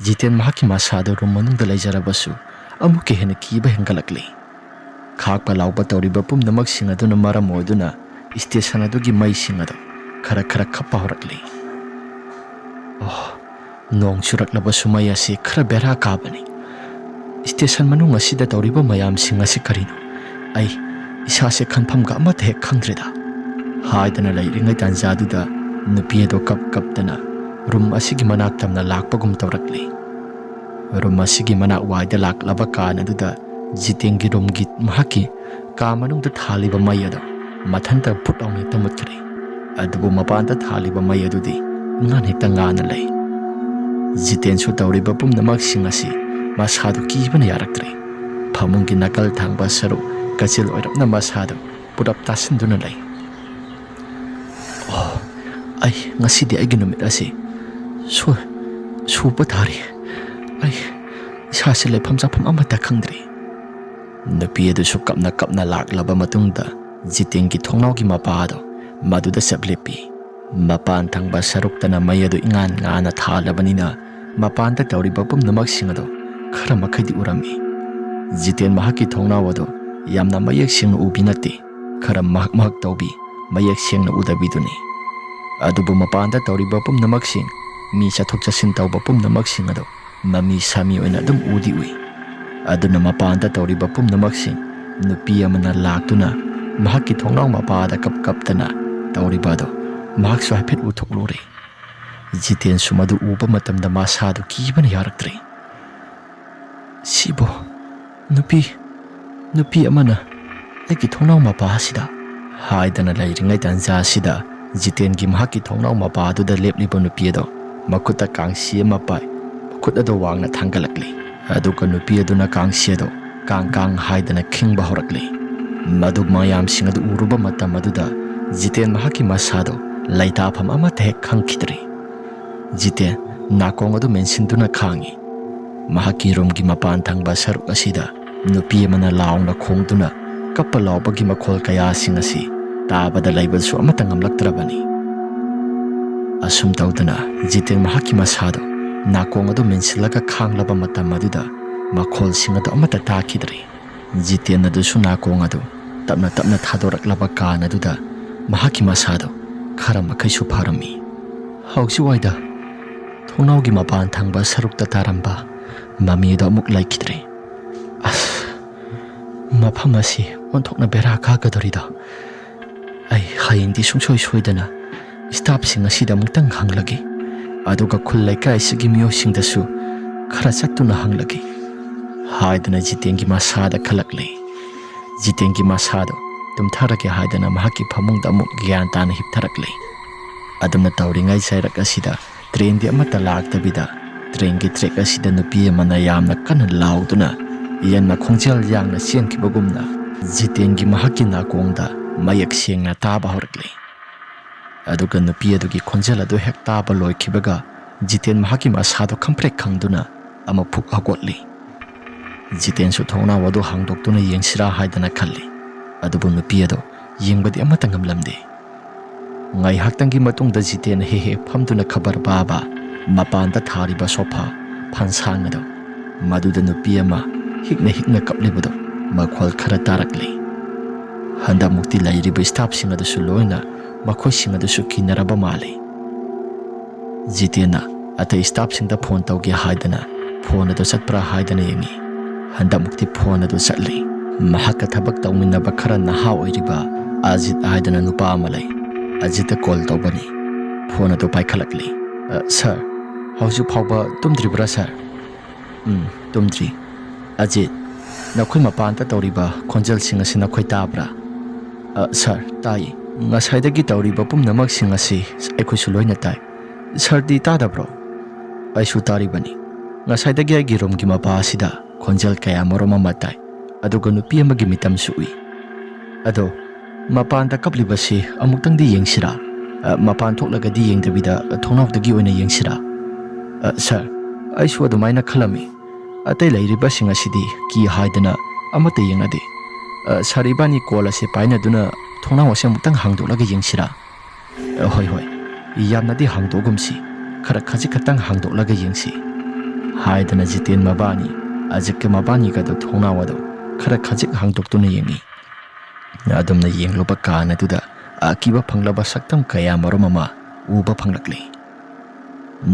ꯖꯤꯇꯦꯟ ꯃꯍꯥꯛꯀꯤ ꯃꯁꯥꯗꯨ ꯔꯨꯝ ꯃꯅꯨꯡꯗ ꯂꯩꯖꯔꯕꯁꯨ ꯑꯃꯨꯛꯀ ꯍꯦꯟꯅ ꯀꯤꯕ ꯍꯦꯟꯒꯠꯂꯛꯂꯤ꯫ ꯈꯥꯛꯄ ꯂꯥꯎꯕ ꯇꯧꯔꯤꯕ ꯄꯨꯝꯅꯃꯛꯁꯤꯡ ꯑꯗꯨꯅ ꯃꯔꯝ ꯑꯣꯏꯗꯨꯅ ꯁ꯭ꯇꯦꯁꯟ ꯑꯗꯨꯒꯤ ꯃꯩꯁꯤꯡ ꯑꯗꯨ ꯈꯔ ꯈꯞꯄ ꯍꯧꯔꯛꯂꯤ꯫ ꯅꯣꯡ ꯆꯨꯔꯛꯂꯕꯁꯨ ꯃꯩ ꯑꯁꯤ ꯈꯔ ꯕꯦꯔꯥ ꯀꯥꯕꯅꯤ꯫ ꯁ꯭ꯇꯦꯁꯟ ꯃꯅꯨꯡ ꯑꯁꯤꯗ ꯇꯧꯔꯤꯕ ꯃꯌꯥꯝꯁꯤꯡ ꯑꯁꯤ ꯀꯔꯤꯅꯣ? ꯑꯩ ꯏꯁꯥꯁꯦ ꯈꯟꯐꯝꯒ ꯑꯃꯠꯇ ꯍꯦꯛ ꯈꯪꯗ꯭ꯔꯦꯗ ꯍꯥꯏꯗꯅ ꯂꯩꯔꯤꯉꯩ ꯇꯥꯟꯖꯥꯗꯨꯗ ꯅꯨꯄꯤ ꯑꯗꯨ ꯀꯞꯇꯅ ꯔꯨꯝ ꯑꯁꯤꯒꯤ ꯃꯅꯥꯛ ꯇꯝꯅ ꯂꯥꯛꯄꯒꯨꯝ ꯇꯧꯔꯛꯂꯤ꯫ ꯔꯨꯝ ꯑꯁꯤꯒꯤ ꯃꯅꯥꯛ ꯋꯥꯏꯗ ꯂꯥꯛꯂꯕ ꯀꯥꯟ ꯑꯗꯨꯗ ꯖꯤꯇꯦꯟꯒꯤ ꯔꯨꯝꯒꯤ ꯃꯍꯥꯛꯀꯤ ꯀꯥ ꯃꯅꯨꯡꯗ ꯊꯥꯜꯂꯤꯕ ꯃꯩ ꯑꯗꯨ ꯃꯊꯟꯇ ꯐꯨꯠ ꯂꯥꯎꯅ ꯍꯦꯛꯇ ꯃꯨꯠꯈ꯭ꯔꯦ꯫ ꯑꯗꯨꯕꯨ ꯃꯄꯥꯟꯗ ꯊꯥꯜꯂꯤꯕ ꯃꯩ ꯑꯗꯨꯗꯤ ꯉꯥꯟ ꯍꯦꯛꯇ ꯉꯥꯟꯅ ꯂꯩ꯫ ꯖꯤꯇꯦꯟꯁꯨ ꯇꯧꯔꯤꯕ ꯄꯨꯝꯅꯃꯛꯁꯤꯡ ꯑꯁꯤ ꯃꯁꯥꯗꯨ ꯀꯤꯕꯅ ꯌꯥꯔꯛꯇ꯭ꯔꯦ꯫ ꯐꯃꯨꯡꯒꯤ ꯅꯥꯀꯜ ꯊꯪꯕ ꯁꯔꯨꯛ ꯀꯥꯆꯤꯜ ꯑꯣꯏꯔꯞꯅ ꯃꯁꯥꯗꯨ ꯄꯨꯂꯞ ꯇꯥꯁꯤꯟꯗꯨꯅ ꯂꯩ꯫ ꯑꯩ ꯉꯁꯤꯗꯤ ꯑꯩꯒꯤ ꯅꯨꯃꯤꯠ ꯑꯁꯤ ꯁꯨꯕ ꯇꯥꯔꯤ꯫ ꯑꯩ ꯏꯁꯥꯁꯦ ꯂꯩꯐꯝ ꯆꯥꯐꯝ ꯑꯃꯠꯇ ꯈꯪꯗ꯭ꯔꯤ꯫ ꯅꯨꯄꯤ ꯑꯗꯨꯁꯨ ꯀꯞꯅ ꯂꯥꯛꯂꯕ ꯃꯇꯨꯡꯗ ꯖꯤꯇꯦꯟꯒꯤ ꯊꯣꯡꯅꯥꯎꯒꯤ ꯃꯄꯥ ꯑꯗꯨ ꯃꯗꯨꯗ ꯆꯞ ꯂꯦꯞꯄꯤ꯫ ꯃꯄꯥꯟ ꯊꯪꯕ ꯁꯔꯨꯛꯇꯅ ꯃꯩ ꯑꯗꯨ ꯏꯉꯥꯟ ꯉꯥꯟꯅ ꯊꯥꯜꯂꯕꯅꯤꯅ ꯃꯄꯥꯟꯗ ꯇꯧꯔꯤꯕ ꯄꯨꯝꯅꯃꯛꯁꯤꯡ ꯑꯗꯨ ꯈꯔ ꯃꯈꯩꯗꯤ ꯎꯔꯝꯃꯤ꯫ ꯖꯤꯇꯦꯟ ꯃꯍꯥꯛꯀꯤ ꯊꯣꯡꯅꯥꯎ ꯑꯗꯨ ꯌꯥꯝꯅ ꯃꯌꯦꯛ ꯁꯦꯡꯅ ꯎꯕꯤ ꯅꯠꯇꯦ, ꯈꯔ ꯃꯍꯛ ꯇꯧꯕꯤ ꯃꯌꯦꯛ ꯁꯦꯡꯅ ꯎꯗꯕꯤꯗꯨꯅꯤ꯫ ꯑꯗꯨꯕꯨ ꯃꯄꯥꯟꯗ ꯇꯧꯔꯤꯕ ꯄꯨꯝꯅꯃꯛꯁꯤꯡ, ꯃꯤ ꯆꯠꯊꯣꯛ ꯆꯠꯁꯤꯟ ꯇꯧꯕ ꯄꯨꯝꯅꯃꯛꯁꯤꯡ ꯑꯗꯨ ꯃꯃꯤ ꯁꯥꯃꯤ ꯑꯣꯏꯅ ꯑꯗꯨꯝ ꯎꯗꯤ ꯎꯏ꯫ ꯑꯗꯨꯅ ꯃꯄꯥꯟꯗ ꯇꯧꯔꯤꯕ ꯄꯨꯝꯅꯃꯛꯁꯤꯡ, ꯅꯨꯄꯤ ꯑꯃꯅ ꯂꯥꯛꯇꯨꯅ ꯃꯍꯥꯛꯀꯤ ꯊꯣꯡꯅꯥꯎ ꯃꯄꯥꯗ ꯀꯞꯇꯅ ꯇꯧꯔꯤꯕ ꯑꯗꯨ ꯃꯍꯥꯛꯁꯨ ꯍꯥꯏꯐꯦꯠ ꯎꯊꯣꯛꯂꯨꯔꯦ꯫ ꯖꯤꯇꯦꯟꯁꯨ ꯃꯗꯨ ꯎꯕ ꯃꯇꯝꯗ ꯃꯁꯥꯗꯨ ꯀꯤꯕꯅ ꯌꯥꯔꯛꯇ꯭ꯔꯦ꯫ ꯁꯤꯕꯨ ꯅꯨꯄꯤ ꯑꯃꯅ ꯑꯩꯒꯤ ꯊꯣꯡꯅꯥꯎ ꯃꯄꯥ ꯑꯁꯤꯗ ꯍꯥꯏꯗꯅ ꯂꯩꯔꯤꯉꯩ ꯇꯥꯟꯖꯥ ꯑꯁꯤꯗ ꯖꯤꯇꯦꯟꯒꯤ ꯃꯍꯥꯛꯀꯤ ꯊꯣꯡꯅꯥꯎ ꯃꯄꯥ ꯑꯗꯨꯗ ꯂꯦꯞꯂꯤꯕ ꯅꯨꯄꯤ ꯑꯗꯨ ꯃꯈꯨꯠꯇ ꯀꯥꯡꯁꯤ ꯑꯃ ꯄꯥꯏ, ꯃꯈꯨꯠ ꯑꯗꯨ ꯋꯥꯡꯅ ꯊꯥꯡꯒꯠꯂꯛꯂꯤ꯫ ꯑꯗꯨꯒ ꯅꯨꯄꯤ ꯑꯗꯨꯅ ꯀꯥꯡꯁꯤ ꯑꯗꯨ ꯀꯥꯡ ꯍꯥꯏꯗꯅ ꯈꯤꯡꯕ ꯍꯧꯔꯛꯂꯤ꯫ ꯃꯗු ꯃꯌꯥꯝꯁꯤꯡ ꯑꯗꯨ ꯎꯔꯨꯕ ꯃꯇꯝ ꯑꯗꯨꯗ ꯖꯤꯇꯦꯟ ꯃꯍꯥꯛꯀꯤ ꯃꯁꯥꯗꯨ ꯂꯩꯇꯥꯐꯝ ꯑꯃꯠꯇ ꯍꯦꯛ ꯈꯪꯈꯤꯗ꯭ꯔꯦ꯫ ꯖꯤꯇꯦꯟ ꯅꯥꯀꯣꯡ ꯑꯗꯨ ꯃꯦꯟꯁꯤꯟꯗꯨꯅ ꯈꯥꯡꯉꯤ꯫ ꯃꯍꯥꯛꯀꯤ ꯔꯨꯝꯒꯤ ꯃꯄꯥꯟ ꯊꯪꯕ ꯁꯔꯨꯛ ꯑꯁꯤꯗ ꯅꯨꯄꯤ ꯑꯃꯅ ꯂꯥꯎꯅ ꯈꯣꯡꯗꯨꯅ ꯀꯞꯄ ꯂꯥꯎꯕꯒꯤ ꯃꯈꯣꯜ ꯀꯌꯥꯁꯤꯡ ꯑꯁꯤ ꯇꯥꯕꯗ ꯂꯩꯕꯁꯨ ꯑꯃꯠꯇ ꯉꯝꯂꯛꯇ꯭ꯔꯕꯅꯤ꯫ ꯑꯁꯨꯝ ꯇꯧꯗꯅ ꯖꯤꯇꯦꯟ ꯃꯍꯥꯛꯀꯤ ꯃꯁꯥꯗꯨ ꯅꯥꯀꯣꯡ ꯑꯗꯨ ꯃꯦꯟꯁꯤꯜꯂꯒ ꯈꯥꯡꯂꯕ ꯃꯇꯝ ꯑꯗꯨꯗ ꯃꯈꯣꯜꯁꯤꯡ ꯑꯗꯨ ꯑꯃꯠꯇ ꯇꯥꯈꯤꯗ꯭ꯔꯦ꯫ ꯖꯤꯇꯦꯟ ꯑꯗꯨꯁꯨ ꯅꯥꯀꯣꯡ ꯑꯗꯨ ꯇꯞꯅ ꯊꯥꯗꯣꯔꯛꯂꯕ ꯀꯥꯟ ꯑꯗꯨꯗ ꯃꯍꯥꯛꯀꯤ ꯃꯁꯥꯗꯨ ꯈꯔ ꯃꯈꯩꯁꯨ ꯐꯔꯝꯃꯤ꯫ ꯍꯧꯖꯤꯛꯋꯥꯏꯗ ꯊꯣꯡꯅꯥꯎꯒꯤ ꯃꯄꯥꯟ ꯊꯪꯕ ꯁꯔꯨꯛꯇ ꯇꯥꯔꯝꯕ ꯃꯃꯤ ꯑꯗꯨ ꯑꯃꯨꯛ ꯂꯩꯈꯤꯗ꯭ꯔꯦ꯫ ꯃꯐꯝ ꯑꯁꯤ ꯑꯣꯟꯊꯣꯛꯅ ꯕꯦꯔꯥ ꯀꯥꯒꯗꯧꯔꯤꯗ꯫ ꯑꯩ ꯍꯌꯦꯡꯗꯤ ꯁꯨꯡꯁꯣꯏ ꯁꯣꯏꯗꯅ ꯁ꯭ꯇꯥꯐꯁꯤꯡ ꯑꯁꯤꯗ ꯑꯃꯨꯛꯇꯪ ꯍꯪꯂꯒꯦ, ꯑꯗꯨꯒ ꯈꯨꯜ ꯂꯩꯀꯥꯏꯁꯤꯒꯤ ꯃꯤꯑꯣꯏꯁꯤꯡꯗꯁꯨ ꯈꯔ ꯆꯠꯇꯨꯅ ꯍꯪꯂꯒꯦ ꯍꯥꯏꯗꯅ ꯖꯤꯇꯦꯟꯒꯤ ꯃꯁꯥꯗ ꯈꯜꯂꯛꯂꯤ꯫ ꯖꯤꯇꯦꯟꯒꯤ ꯃꯁꯥꯗꯨ ꯇꯨꯝꯊꯔꯒꯦ ꯍꯥꯏꯗꯅ ꯃꯍꯥꯛꯀꯤ ꯐꯃꯨꯡꯗ ꯑꯃꯨꯛ ꯒ꯭ꯌꯥꯟ ꯇꯥꯅ ꯍꯤꯞꯊꯔꯛꯂꯤ꯫ ꯑꯗꯨꯝꯅ ꯇꯧꯔꯤꯉꯩ ꯆꯩꯔꯛ ꯑꯁꯤꯗ ꯇ꯭ꯔꯦꯟꯗꯤ ꯑꯃꯠꯇ ꯂꯥꯛꯇꯕꯤꯗ ꯇ꯭ꯔꯦꯟꯒꯤ ꯇ꯭ꯔꯦꯛ ꯑꯁꯤꯗ ꯅꯨꯄꯤ ꯑꯃꯅ ꯌꯥꯝꯅ ꯀꯟꯅ ꯂꯥꯎꯗꯨꯅ ꯌꯦꯟꯅ ꯈꯣꯡꯖꯦꯜ ꯌꯥꯡꯅ ꯆꯦꯟꯈꯤꯕꯒꯨꯝꯅ ꯖꯤꯇꯦꯟꯒꯤ ꯃꯍꯥꯛꯀꯤ ꯅꯥꯀꯣꯡꯗ ꯃꯌꯦꯛ ꯁꯦꯡꯅ ꯇꯥꯕ ꯍꯧꯔꯛꯂꯤ꯫ ꯑꯗꯨꯒ ꯅꯨꯄꯤ ꯑꯗꯨꯒꯤ ꯈꯣꯟꯖꯦꯜ ꯑꯗꯨ ꯍꯦꯛ ꯇꯥꯕ ꯂꯣꯏꯈꯤꯕꯒ ꯖꯤꯇꯦꯟ ꯃꯍꯥꯛꯀꯤ ꯃꯁꯥꯗꯨ ꯈꯪꯄ꯭ꯔꯦꯛ ꯈꯪꯗꯨꯅ ꯑꯃꯨꯛ ꯐꯨꯛ ꯍꯧꯒꯠꯂꯤ꯫ ꯖꯤꯇꯦꯟꯁꯨ ꯊꯣꯡꯅꯥꯎ ꯑꯗꯨ ꯍꯥꯡꯗꯣꯛꯇꯨꯅ ꯌꯦꯡꯁꯤꯔꯥ ꯍꯥꯏꯗꯅ ꯈꯜꯂꯤ꯫ ꯑꯗꯨꯕꯨ ꯅꯨꯄꯤ ꯑꯗꯨ ꯌꯦꯡꯕꯗꯤ ꯑꯃꯠꯇ ꯉꯝꯂꯝꯗꯦ꯫ ꯉꯥꯏꯍꯥꯛꯇꯪꯒꯤ ꯃꯇꯨꯡꯗ ꯖꯤꯇꯦꯟꯅ ꯍꯦꯛ ꯐꯝꯗꯨꯅ ꯈꯕꯔ ꯄꯥꯕ ꯃꯄꯥꯟꯗ ꯊꯥꯔꯤꯕ ꯁꯣꯐꯥ ꯐꯥꯟꯁꯥꯡ ꯑꯗꯨ ꯃꯗꯨꯗ ꯅꯨꯄꯤ ꯑꯃ ꯍꯤꯛꯅ ꯀꯞꯂꯤꯕꯗꯨ ꯃꯈꯣꯜ ꯈꯔ ꯇꯥꯔꯛꯂꯤ꯫ ꯍꯟꯗꯛꯃꯨꯛꯇꯤ ꯂꯩꯔꯤꯕ ꯁ꯭ꯇꯥꯐꯁꯤꯡ ꯑꯗꯨꯁꯨ ꯂꯣꯏꯅ ꯃꯈꯣꯏꯁꯤꯡ ꯑꯗꯨꯁꯨ ꯀꯤꯅꯔꯕ ꯃꯥꯜꯂꯤ꯫ ꯖꯤꯇꯦꯟꯅ ꯑꯇꯩ ꯁ꯭ꯇꯥꯐꯁꯤꯡꯗ ꯐꯣꯟ ꯇꯧꯒꯦ ꯍꯥꯏꯗꯅ ꯐꯣꯟ ꯑꯗꯨ ꯆꯠꯄ꯭ꯔꯥ ꯍꯥꯏꯗꯅ ꯌꯦꯡꯉꯤ꯫ ꯍꯟꯗꯛꯃꯨꯛꯇꯤ ꯐꯣꯟ ꯑꯗꯨ ꯆꯠꯂꯤ꯫ ꯃꯍꯥꯛꯀ ꯊꯕꯛ ꯇꯧꯃꯤꯟꯅꯕ ꯈꯔ ꯅꯍꯥ ꯑꯣꯏꯔꯤꯕ ꯑꯖꯤꯠ ꯍꯥꯏꯗꯅ ꯅꯨꯄꯥ ꯑꯃ ꯂꯩ꯫ ꯑꯖꯤꯠꯇ ꯀꯣꯜ ꯇꯧꯕꯅꯤ꯫ ꯐꯣꯟ ꯑꯗꯨ ꯄꯥꯏꯈꯠꯂꯛꯂꯤ꯫ ꯁꯥꯔ, ꯍꯧꯖꯤꯛ ꯐꯥꯎꯕ ꯇꯨꯝꯗ꯭ꯔꯤꯕ꯭ꯔꯥ ꯁꯥꯔ? ꯇꯨꯝꯗ꯭ꯔꯤ ꯑꯖꯤꯠ ꯅꯈꯣꯏ ꯃꯄꯥꯟꯗ ꯇꯧꯔꯤꯕ ꯈꯣꯟꯖꯦꯜꯁꯤꯡ ꯑꯁꯤ ꯅꯈꯣꯏ ꯇꯥꯕ꯭ꯔꯥ ꯁꯥꯔ ꯇꯥꯏ ꯉꯁꯥꯏꯗꯒꯤ ꯇꯧꯔꯤꯕ ꯄꯨꯝꯅꯃꯛꯁꯤꯡ ꯑꯁꯤ ꯑꯩꯈꯣꯏꯁꯨ ꯂꯣꯏꯅ ꯇꯥꯏ ꯁꯥꯔꯗꯤ ꯇꯥꯗꯕ꯭ꯔꯣ ꯑꯩꯁꯨ ꯇꯥꯔꯤꯕꯅꯤ ꯉꯁꯥꯏꯗꯒꯤ ꯑꯩꯒꯤ ꯔꯨꯝꯒꯤ ꯃꯄꯥ ꯑꯁꯤꯗ ꯈꯣꯟꯖꯦꯜ ꯀꯌꯥ ꯃꯔꯨꯝ ꯑꯃ ꯇꯥꯏ ꯑꯗꯨꯒ ꯅꯨꯄꯤ ꯑꯃꯒꯤ ꯃꯤꯇꯝꯁꯨ ꯎꯏ ꯑꯗꯣ ꯃꯄꯥꯟꯗ ꯀꯞꯂꯤꯕꯁꯤ ꯑꯃꯨꯛꯇꯪꯗꯤ ꯌꯦꯡꯁꯤꯔꯥ ꯃꯄꯥꯟ ꯊꯣꯛꯂꯒꯗꯤ ꯌꯦꯡꯗꯕꯤꯗ ꯊꯣꯡꯅꯥꯎꯗꯒꯤ ꯑꯣꯏꯅ ꯌꯦꯡꯁꯤꯔꯥ ꯁꯥꯔ ꯑꯩꯁꯨ ꯑꯗꯨꯃꯥꯏꯅ ꯈꯜꯂꯝꯃꯤ ꯑꯇꯩ ꯂꯩꯔꯤꯕꯁꯤꯡ ꯑꯁꯤꯗꯤ ꯀꯤ ꯍꯥꯏꯗꯅ ꯑꯃꯠꯇ ꯌꯦꯡꯅꯗꯦ ꯁꯥꯔ ꯏꯕꯥꯅꯤ ꯀꯣꯜ ꯑꯁꯤ ꯄꯥꯏꯅꯗꯨꯅ ꯊꯣꯡꯅꯥꯎ ꯑꯁꯤ ꯑꯃꯨꯛꯇꯪ ꯍꯥꯡꯗꯣꯛꯂꯒ ꯌꯦꯡꯁꯤꯔꯥ ꯍꯣꯏ ꯍꯣꯏ ꯌꯥꯝꯅꯗꯤ ꯍꯥꯡꯗꯣꯛꯒꯨꯝꯁꯤ ꯈꯔ ꯈꯖꯤꯛ ꯈꯛꯇꯪ ꯍꯥꯡꯗꯣꯛꯂꯒ ꯌꯦꯡꯁꯤ ꯍꯥꯏꯗꯅ ꯖꯤꯇꯦꯟ ꯃꯕꯥꯅꯤ ꯑꯖꯤꯠꯀ ꯃꯕꯥꯅꯤꯒꯗꯣ ꯊꯣꯡꯅꯥꯎ ꯑꯗꯨ ꯈꯔ ꯈꯖꯤꯛ ꯍꯥꯡꯗꯣꯛꯇꯨꯅ ꯌꯦꯡꯉꯤ ꯑꯗꯨꯝꯅ ꯌꯦꯡꯂꯨꯕ ꯀꯥꯟ ꯑꯗꯨꯗ ꯑꯀꯤꯕ ꯐꯪꯂꯕ ꯁꯛꯇꯝ ꯀꯌꯥ ꯃꯔꯨꯝ ꯑꯃ ꯎꯕ ꯐꯪꯂꯛꯂꯤ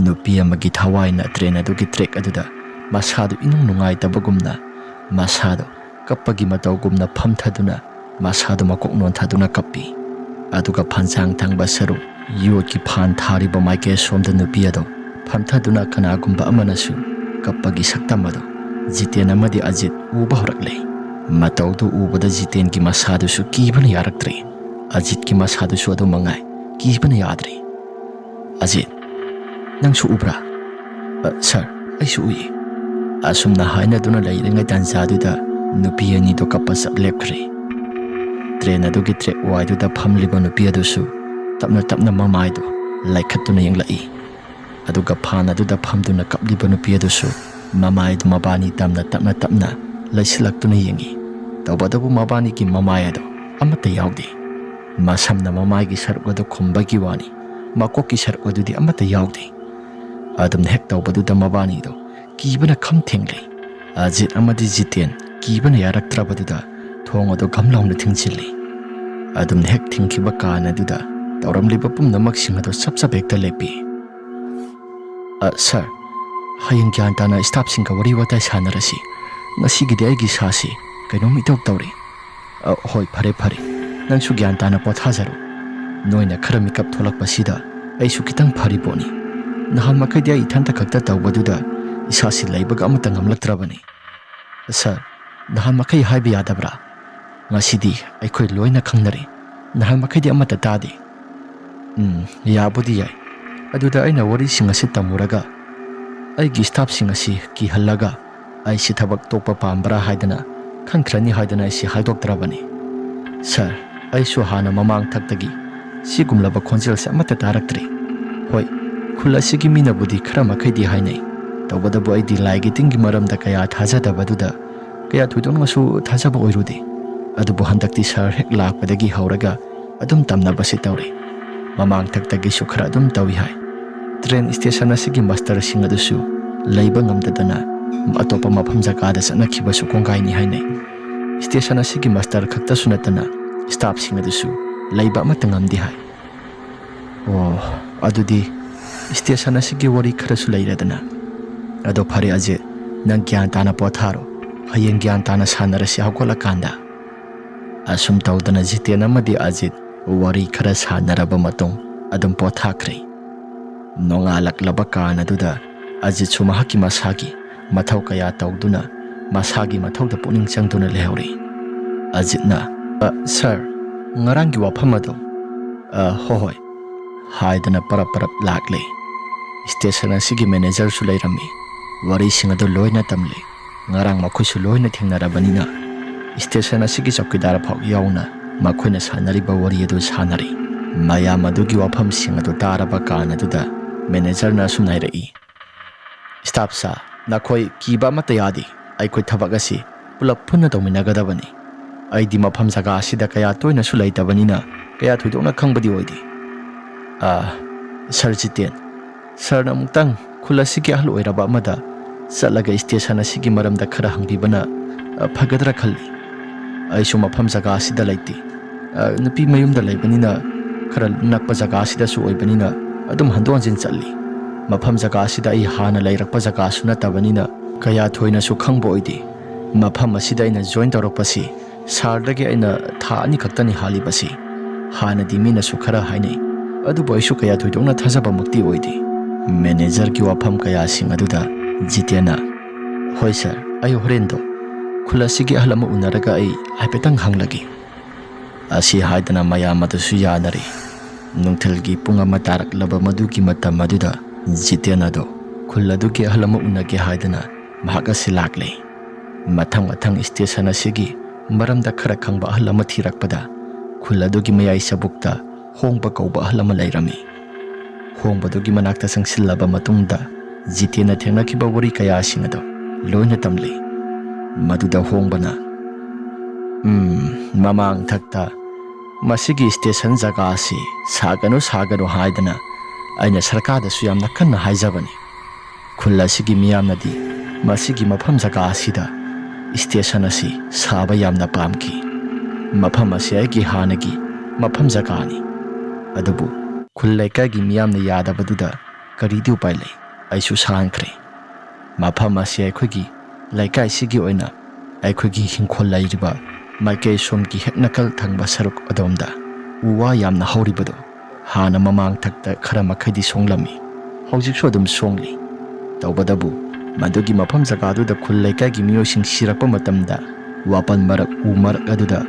ꯅꯨꯄꯤ ꯑꯃꯒꯤ ꯊꯋꯥꯏꯅ ꯇ꯭ꯔꯦꯟ ꯑꯗꯨꯒꯤ ꯇ꯭ꯔꯦꯛ ꯑꯗꯨꯗ ꯃꯁꯥꯗꯨ ꯏꯅꯨꯡ ꯅꯨꯡꯉꯥꯏꯇꯕꯒꯨꯝꯅ ꯃꯁꯥꯗꯣ ꯀꯞꯄꯒꯤ ꯃꯇꯧꯒꯨꯝꯅ ꯐꯝꯊꯗꯨꯅ ꯃꯁꯥꯗꯨ ꯃꯀꯣꯛ ꯅꯣꯟꯊꯗꯨꯅ ꯀꯞꯄꯤ ꯑꯗꯨꯒ ꯐꯟꯁꯥꯡ ꯊꯪꯕ ꯁꯔꯨꯛ ꯌꯣꯠꯀꯤ ꯐꯥꯟ ꯊꯥꯔꯤꯕ ꯃꯥꯏꯀꯩ ꯁꯣꯝꯗ ꯅꯨꯄꯤ ꯑꯗꯣ ꯐꯝꯊꯗꯨꯅ ꯀꯅꯥꯒꯨꯝꯕ ꯑꯃꯅꯁꯨ ꯀꯞꯄꯒꯤ ꯁꯛꯇꯝ ꯑꯗꯣ ꯖꯤꯇꯦꯟ ꯑꯃꯗꯤ ꯑꯖꯤꯠ ꯎꯕ ꯍꯧꯔꯛꯂꯦ ꯃꯇꯧꯗꯨ ꯎꯕꯗ ꯖꯤꯇꯦꯟꯒꯤ ꯃꯁꯥꯗꯨꯁꯨ ꯀꯤꯕꯅ ꯌꯥꯔꯛꯇ꯭ꯔꯦ ꯑꯖꯤꯠꯀꯤ ꯃꯁꯥꯗꯨꯁꯨ ꯑꯗꯨꯝ ꯃꯉꯥꯏ ꯀꯤꯕꯅ ꯌꯥꯗ꯭ꯔꯦ ꯑꯖꯤꯠ ꯅꯪꯁꯨ ꯎꯕ꯭ꯔꯥ ꯁꯥꯔ ꯑꯩꯁꯨ ꯎꯏ ꯑꯁꯨꯝꯅ ꯍꯥꯏꯅꯗꯨꯅ ꯂꯩꯔꯤꯉꯩ ꯇꯥꯟꯖꯥꯗꯨꯗ ꯅꯨꯄꯤ ꯑꯅꯤꯗꯣ ꯀꯞꯄ ꯆꯞ ꯂꯦꯞꯈ꯭ꯔꯦ ꯇ꯭ꯔꯦꯟ ꯑꯗꯨꯒꯤ ꯇ꯭ꯔꯦꯛ ꯋꯥꯏꯗꯨꯗ ꯐꯝꯂꯤꯕ ꯅꯨꯄꯤ ꯑꯗꯨꯁꯨ ꯇꯞꯅ ꯇꯞꯅ ꯃꯃꯥꯏꯗꯣ ꯂꯩꯈꯠꯇꯨꯅ ꯌꯦꯡꯂꯛꯏ ꯑꯗꯨꯒ ꯐꯥꯟ ꯑꯗꯨꯗ ꯐꯝꯗꯨꯅ ꯀꯞꯂꯤꯕ ꯅꯨꯄꯤ ꯑꯗꯨꯁꯨ ꯃꯃꯥꯏꯗꯨ ꯃꯕꯥꯅꯤ ꯇꯞꯅ ꯇꯞꯅ ꯂꯩꯁꯤꯜꯂꯛꯇꯨꯅ ꯌꯦꯡꯉꯤ ꯇꯧꯕꯇꯕꯨ ꯃꯕꯥꯅꯤꯒꯤ ꯃꯃꯥꯏ ꯑꯗꯣ ꯑꯃꯠꯇ ꯌꯥꯎꯗꯦ ꯃꯁꯝꯅ ꯃꯃꯥꯏꯒꯤ ꯁꯔꯨꯛ ꯑꯗꯨ ꯈꯨꯝꯕꯒꯤ ꯋꯥꯅꯤ ꯃꯀꯣꯛꯀꯤ ꯁꯔꯨꯛ ꯑꯗꯨꯗꯤ ꯑꯃꯠꯇ ꯌꯥꯎꯗꯦ ꯑꯗꯨꯝ ꯍꯦꯛ ꯇꯧꯕꯗꯨꯗ ꯃꯕꯥꯅꯤꯗꯣ ꯀꯤꯕꯅ ꯈꯝ ꯊꯦꯡꯂꯦ ꯑꯖꯤꯠ ꯑꯃꯗꯤ ꯖꯤꯇꯦꯟ ꯀꯤꯕꯅ ꯌꯥꯔꯛꯇ꯭ꯔꯕꯗꯨꯗ ꯊꯣꯡ ꯑꯗꯨ ꯒꯝ ꯂꯥꯎꯅ ꯊꯤꯡꯖꯤꯜꯂꯤ ꯑꯗꯨꯝ ꯍꯦꯛ ꯊꯤꯡꯈꯤꯕ ꯀꯥꯟ ꯑꯗꯨꯗ ꯇꯧꯔꯝꯂꯤꯕ ꯄꯨꯝꯅꯃꯛꯁꯤꯡ ꯑꯗꯨ ꯆꯞ ꯆꯞ ꯍꯦꯛꯇ ꯂꯦꯞꯄꯤ ꯁꯥꯔ ꯍꯌꯦꯡ ꯒ꯭ꯌꯥꯟ ꯇꯥꯅ ꯁ꯭ꯇꯥꯐꯁꯤꯡꯒ ꯋꯥꯔꯤ ꯋꯥꯇꯥꯏ ꯁꯥꯟꯅꯔꯁꯤ ꯉꯁꯤꯒꯤꯗꯤ ꯑꯩꯒꯤ ꯏꯁꯥꯁꯤ ꯀꯩꯅꯣꯝ ꯏꯇꯧ ꯇꯧꯔꯤ ꯍꯣꯏ ꯐꯔꯦ ꯅꯪꯁꯨ ꯒ꯭ꯌꯥꯟ ꯇꯥꯅ ꯄꯣꯊꯥꯖꯔꯣ ꯅꯣꯏꯅ ꯈꯔ ꯃꯤꯀꯞ ꯊꯣꯛꯂꯛꯄꯁꯤꯗ ꯑꯩꯁꯨ ꯈꯤꯇꯪ ꯐꯔꯤꯄꯣꯠꯅꯤ ꯅꯍꯥꯟ ꯃꯈꯩꯗꯤ ꯑꯩ ꯏꯊꯟꯇ ꯈꯛꯇ ꯇꯧꯕꯗꯨꯗ ꯏꯁꯥꯁꯤ ꯂꯩꯕꯒ ꯑꯃꯠꯇ ꯉꯝꯂꯛꯇ꯭ꯔꯕꯅꯤ ꯁꯥꯔ ꯅꯍꯥꯟ ꯃꯈꯩ ꯍꯥꯏꯕ ꯌꯥꯗꯕ꯭ꯔꯥ ꯉꯁꯤꯗꯤ ꯑꯩꯈꯣꯏ ꯂꯣꯏꯅ ꯈꯪꯅꯔꯤ ꯅꯍꯥꯟ ꯃꯈꯩꯗꯤ ꯑꯃꯠꯇ ꯇꯥꯗꯦ ꯌꯥꯕꯨꯗꯤ ꯌꯥꯏ ꯑꯗꯨꯗ ꯑꯩꯅ ꯋꯥꯔꯤꯁꯤꯡ ꯑꯁꯤ ꯇꯝꯃꯨꯔꯒ ꯑꯩꯒꯤ ꯁ꯭ꯇꯥꯐꯁꯤꯡ ꯑꯁꯤ ꯀꯤꯍꯜꯂꯒ ꯑꯩꯁꯤ ꯊꯕꯛ ꯇꯣꯛꯄ ꯄꯥꯝꯕ꯭ꯔꯥ ꯍꯥꯏꯗꯅ ꯈꯟꯈ꯭ꯔꯅꯤ ꯍꯥꯏꯗꯅ ꯑꯩꯁꯤ ꯍꯥꯏꯗꯣꯛꯇ꯭ꯔꯕꯅꯤ ꯁꯥꯔ ꯑꯩꯁꯨ ꯍꯥꯟꯅ ꯃꯃꯥꯡ ꯊꯛꯇꯒꯤ ꯁꯤꯒꯨꯝꯂꯕ ꯈꯣꯟꯖꯦꯜꯁꯦ ꯑꯃꯠꯇ ꯇꯥꯔꯛꯇ꯭ꯔꯤ ꯍꯣꯏ ꯈꯨꯜ ꯑꯁꯤꯒꯤ ꯃꯤꯅꯕꯨꯗꯤ ꯈꯔ ꯃꯈꯩꯗꯤ ꯍꯥꯏꯅꯩ ꯇꯧꯕꯇꯕꯨ ꯑꯩꯗꯤ ꯂꯥꯏꯒꯤ ꯇꯤꯟꯒꯤ ꯃꯔꯝꯗ ꯀꯌꯥ ꯊꯥꯖꯗꯕꯗꯨꯗ ꯀꯌా ꯊꯣꯏꯗꯣꯛꯅꯁꯨ ꯊꯥꯖꯕ ꯑꯣꯏꯔꯨꯗꯦ ꯑꯗꯨꯕꯨ ꯍꯟꯗꯛꯇꯤ ꯁꯥꯔ ꯍꯦꯛ ꯂꯥꯛꯄꯗꯒꯤ ꯍꯧꯔꯒ ꯑꯗꯨꯝ ꯇꯝꯅꯕꯁꯤ ꯇꯧꯔꯤ ꯃꯃꯥꯡ ꯊꯛꯇꯒꯤꯁꯨ ꯈꯔ ꯑꯗꯨꯝ ꯇꯧꯏ ꯍꯥꯏ ꯇ꯭ꯔꯦꯟ ꯁ꯭ꯇꯦꯁꯟ ꯑꯁꯤꯒꯤ ꯃꯁꯇꯔꯁꯤꯡ ꯑꯗꯨꯁꯨ ꯂꯩꯕ ꯉꯝꯗꯗꯅ ꯑꯇꯣꯞꯄ ꯃꯐꯝ ꯖꯒꯥꯗ ꯆꯠꯅꯈꯤꯕꯁꯨ ꯀꯣꯡꯒꯥꯏꯅꯤ ꯍꯥꯏꯅꯩ ꯁ꯭ꯇꯦꯁꯟ ꯑꯁꯤꯒꯤ ꯃꯁꯇꯔ ꯈꯛꯇꯁꯨ ꯅꯠꯇꯅ ꯁ꯭ꯇꯥꯐꯁꯤꯡ ꯑꯗꯨꯁꯨ ꯂꯩꯕ ꯑꯃꯠꯇ ꯉꯝꯗꯦ ꯍꯥꯏ ꯑꯗꯨꯗꯤ ꯁ꯭ꯇꯦꯁꯟ ꯑꯁꯤꯒꯤ ꯋꯥꯔꯤ ꯈꯔꯁꯨ ꯂꯩꯔꯗꯅ ꯑꯗꯣ ꯐꯔꯦ ꯑꯖꯤꯠ ꯅꯪ ꯒ꯭ꯌꯥꯟ ꯇꯥꯅ ꯄꯣꯊꯥꯔꯣ ꯍꯌꯦꯡ ꯒ꯭ꯌꯥꯟ ꯇꯥꯅ ꯁꯥꯟꯅꯔꯁꯤ ꯍꯧꯒꯠꯂꯀꯥꯟꯗ ꯑꯁꯨꯝ ꯇꯧꯗꯅ ꯖꯤꯇꯦꯟ ꯑꯃꯗꯤ ꯑꯖꯤꯠ ꯋꯥꯔꯤ ꯈꯔ ꯁꯥꯟꯅꯔꯕ ꯃꯇꯨꯡ ꯑꯗꯨꯝ ꯄꯣꯊꯥꯈ꯭ꯔꯦ ꯅꯣꯡꯉꯥꯜꯂꯛꯂꯕ ꯀꯥꯟ ꯑꯗꯨꯗ ꯑꯖꯤꯠꯁꯨ ꯃꯍꯥꯛꯀꯤ ꯃꯁꯥꯒꯤ ꯃꯊꯧ ꯀꯌꯥ ꯇꯧꯗꯨꯅ ꯃꯁꯥꯒꯤ ꯃꯊꯧꯗ ꯄꯨꯛꯅꯤꯡ ꯆꯪꯗꯨꯅ ꯂꯩꯍꯧꯔꯤ ꯑꯖꯤꯠꯅ ꯁꯥꯔ ꯉꯔꯥꯡꯒꯤ ꯋꯥꯐꯝ ꯑꯗꯣ ꯍꯣꯏ ꯍꯥꯏꯗꯅ ꯄꯔꯞ ꯂꯥꯛꯂꯦ ꯁ꯭ꯇꯦꯁꯟ ꯑꯁꯤꯒꯤ ꯃꯦꯅꯦꯖꯔꯁꯨ ꯂꯩꯔꯝꯃꯤ ꯋꯥꯔꯤꯁꯤꯡ ꯑꯗꯨ ꯂꯣꯏꯅ ꯇꯝꯂꯤ ꯉꯔꯥꯡ ꯃꯈꯣꯏꯁꯨ ꯂꯣꯏꯅ ꯊꯦꯡꯅꯔꯕꯅꯤꯅ ꯁ꯭ꯇꯦꯁꯟ ꯑꯁꯤꯒꯤ ꯆꯧꯀꯤꯗꯥꯔ ꯐꯥꯎ ꯌꯥꯎꯅ ꯃꯈꯣꯏꯅ ꯁꯥꯟꯅꯔꯤꯕ ꯋꯥꯔꯤ ꯑꯗꯨ ꯁꯥꯟꯅꯔꯤ ꯃꯌꯥꯝ ꯑꯗꯨꯒꯤ ꯋꯥꯐꯝꯁꯤꯡ ꯑꯗꯨ ꯇꯥꯔꯕ ꯀꯥꯟ ꯑꯗꯨꯗ ꯃꯦꯅꯦꯖꯔꯅ ꯑꯁꯨꯝꯅ ꯍꯥꯏꯔꯛꯏ ꯁ꯭ꯇꯥꯐ ꯁꯥ ꯅꯈꯣꯏ ꯀꯤꯕ ꯑꯃꯠꯇ ꯌꯥꯗꯦ ꯑꯩꯈꯣꯏ ꯊꯕꯛ ꯑꯁꯤ ꯄꯨꯂꯞ ꯄꯨꯟꯅ ꯇꯧꯃꯤꯟꯅꯒꯗꯕꯅꯤ ꯑꯩꯗꯤ ꯃꯐꯝ ꯖꯒꯥ ꯑꯁꯤꯗ ꯀꯌꯥ ꯇꯣꯏꯅꯁꯨ ꯂꯩꯇꯕꯅꯤꯅ ꯀꯌꯥ ꯊꯣꯏꯗꯣꯛꯅ ꯈꯪꯕꯗꯤ ꯑꯣꯏꯗꯦ ꯁꯥꯔ ꯖꯤꯇꯦꯟ ꯁꯥꯔꯅ ꯑꯃꯨꯛꯇꯪ ꯈꯨꯜ ꯑꯁꯤꯒꯤ ꯑꯍꯜ ꯑꯣꯏꯔꯕ ꯑꯃꯗ ꯆꯠꯂꯒ ꯁ꯭ꯇꯦꯁꯟ ꯑꯁꯤꯒꯤ ꯃꯔꯝꯗ ꯈꯔ ꯍꯪꯕꯤꯕꯅ ꯐꯒꯗ꯭ꯔꯥ ꯈꯜꯂꯤ ꯑꯩꯁꯨ ꯃꯐꯝ ꯖꯒꯥ ꯑꯁꯤꯗ ꯂꯩꯇꯦ ꯅꯨꯄꯤ ꯃꯌꯨꯝꯗ ꯂꯩꯕꯅꯤꯅ ꯈꯔ ꯅꯛꯄ ꯖꯒꯥ ꯑꯁꯤꯗꯁꯨ ꯑꯣꯏꯕꯅꯤꯅ ꯑꯗꯨꯝ ꯍꯟꯗꯣꯛ ꯍꯟꯖꯤꯟ ꯆꯠꯂꯤ ꯃꯐꯝ ꯖꯒꯥ ꯑꯁꯤꯗ ꯑꯩ ꯍꯥꯟꯅ ꯂꯩꯔꯛꯄ ꯖꯒꯥꯁꯨ ꯅꯠꯇꯕꯅꯤna kaya thoinasु khangbo oidi mafam asida ina join tawrokpasi sardagi aina tha ani khaktani halibasi hanadi minasu khara hainai adubu aisu kaya thoidongna thajaba mukti oidi manager ki wafam kaya sing aduda jitena ꯍꯣꯏ ꯁꯥꯔ, ꯑꯩ ꯍꯣꯔꯦꯟꯗꯣ ꯈꯨꯜ ꯑꯁꯤꯒꯤ ꯑꯍꯜ ꯑꯃ ꯎꯅꯔꯒ ꯑꯩ ꯍꯥꯏꯐꯦꯠꯇꯪ ꯍꯪꯂꯒꯦ꯫ ꯑꯁꯤ ꯍꯥꯏꯗꯅ ꯃꯌꯥꯝ ꯑꯗꯨꯁꯨ ꯌꯥꯅꯔꯦ꯫ ꯅꯨꯡꯊꯤꯜꯒꯤ ꯄꯨꯡ 1 ꯇꯥꯔꯛꯂꯕ ꯃꯗꯨꯒꯤ ꯃꯇꯝ ꯑꯗꯨꯗ ꯖꯤꯇꯦꯟ ꯑꯗꯣ ꯈꯨꯜ ꯑꯗꯨꯒꯤ ꯑꯍꯜ ꯑꯃ ꯎꯅꯒꯦ ꯍꯥꯏꯗꯅ ꯃꯍꯥꯛ ꯑꯁꯤ ꯂꯥꯛꯂꯦ꯫ ꯃꯊꯪ ꯁ꯭ꯇꯦꯁꯟ ꯑꯁꯤꯒꯤ ꯃꯔꯝꯗ ꯈꯔ ꯈꯪꯕ ꯑꯍꯜ ꯑꯃ ꯊꯤꯔꯛꯄꯗ ꯈꯨꯜ ꯑꯗꯨꯒꯤ ꯃꯌꯥꯏ ꯆꯕꯨꯛꯇ ꯍꯣꯡꯕ ꯀꯧꯕ ꯑꯍꯜ ꯑꯃ ꯂꯩꯔꯝꯃꯤ꯫ ꯍꯣꯡꯕꯗꯨꯒꯤ ꯃꯅꯥꯛꯇ ꯆꯪꯁꯤꯜꯂꯕ ꯃꯇꯨꯡꯗ ꯖꯤꯇꯦꯟꯅ ꯊꯦꯡꯅꯈꯤꯕ ꯋꯥꯔꯤ ꯀꯌꯥꯁꯤꯡ ꯑꯗꯣ ꯂꯣꯏꯅ ꯇꯝꯂꯤ꯫ ꯃꯗꯨꯗ ꯍꯣꯡꯕꯅ ꯃꯃꯥꯡ ꯊꯛꯇ ꯃꯁꯤꯒꯤ ꯁ꯭ꯇꯦꯁꯟ ꯖꯒꯥ ꯑꯁꯤ ꯁꯥꯒꯅꯨ ꯍꯥꯏꯗꯅ ꯑꯩꯅ ꯁꯔꯀꯥꯔꯗꯁꯨ ꯌꯥꯝꯅ ꯀꯟꯅ ꯍꯥꯏꯖꯕꯅꯤ꯫ ꯈꯨꯜ ꯑꯁꯤꯒꯤ ꯃꯤꯌꯥꯝꯅꯗꯤ ꯃꯁꯤꯒꯤ ꯃꯐꯝ ꯖꯒꯥ ꯑꯁꯤꯗ ꯁ꯭ꯇꯦꯁꯟ ꯑꯁꯤ ꯁꯥꯕ ꯌꯥꯝꯅ ꯄꯥꯝꯈꯤ꯫ ꯃꯐꯝ ꯑꯁꯤ ꯑꯩꯒꯤ ꯍꯥꯟꯅꯒꯤ ꯃꯐꯝ ꯖꯒꯥꯅꯤ꯫ ꯑꯗꯨꯕꯨ ꯈꯨꯜ ꯂꯩꯀꯥꯏꯒꯤ ꯃꯤꯌꯥꯝꯅ ꯌꯥꯗꯕꯗꯨꯗ ꯀꯔꯤꯗꯤ ꯎꯄꯥꯏ ꯂꯩ, ꯑꯩꯁꯨ ꯁꯥꯍꯟꯈ꯭ꯔꯦ꯫ ꯃꯐꯝ ꯑꯁꯤ ꯑꯩꯈꯣꯏꯒꯤ ꯂꯩꯀꯥꯏꯁꯤꯒꯤ ꯑꯣꯏꯅ ꯑꯩꯈꯣꯏꯒꯤ ꯍꯤꯡꯈꯣꯜ ꯂꯩꯔꯤꯕ ꯃꯥꯏꯀꯩ ꯁꯣꯝꯒꯤ ꯍꯦꯛ ꯅꯥꯀꯜ ꯊꯪꯕ ꯁꯔꯨꯛ ꯑꯗꯣꯝꯗ ꯎ ꯋꯥ ꯌꯥꯝꯅ ꯍꯧꯔꯤꯕꯗꯣ ꯍꯥꯟꯅ ꯃꯃꯥꯡ ꯊꯛꯇ ꯈꯔ ꯃꯈꯩꯗꯤ ꯁꯣꯡꯂꯝꯃꯤ, ꯍꯧꯖꯤꯛꯁꯨ ꯑꯗꯨꯝ ꯁꯣꯡꯂꯤ꯫ ꯇꯧꯕꯗꯕꯨ ꯃꯗꯨꯒꯤ ꯃꯐꯝ ꯖꯒꯥꯗꯨꯗ ꯈꯨꯜ ꯂꯩꯀꯥꯏꯒꯤ ꯃꯤꯑꯣꯏꯁꯤꯡ ꯁꯤꯔꯛꯄ ꯃꯇꯝꯗ ꯋꯥꯄꯜ ꯃꯔꯛ ꯎ ꯃꯔꯛ ꯑꯗꯨꯗ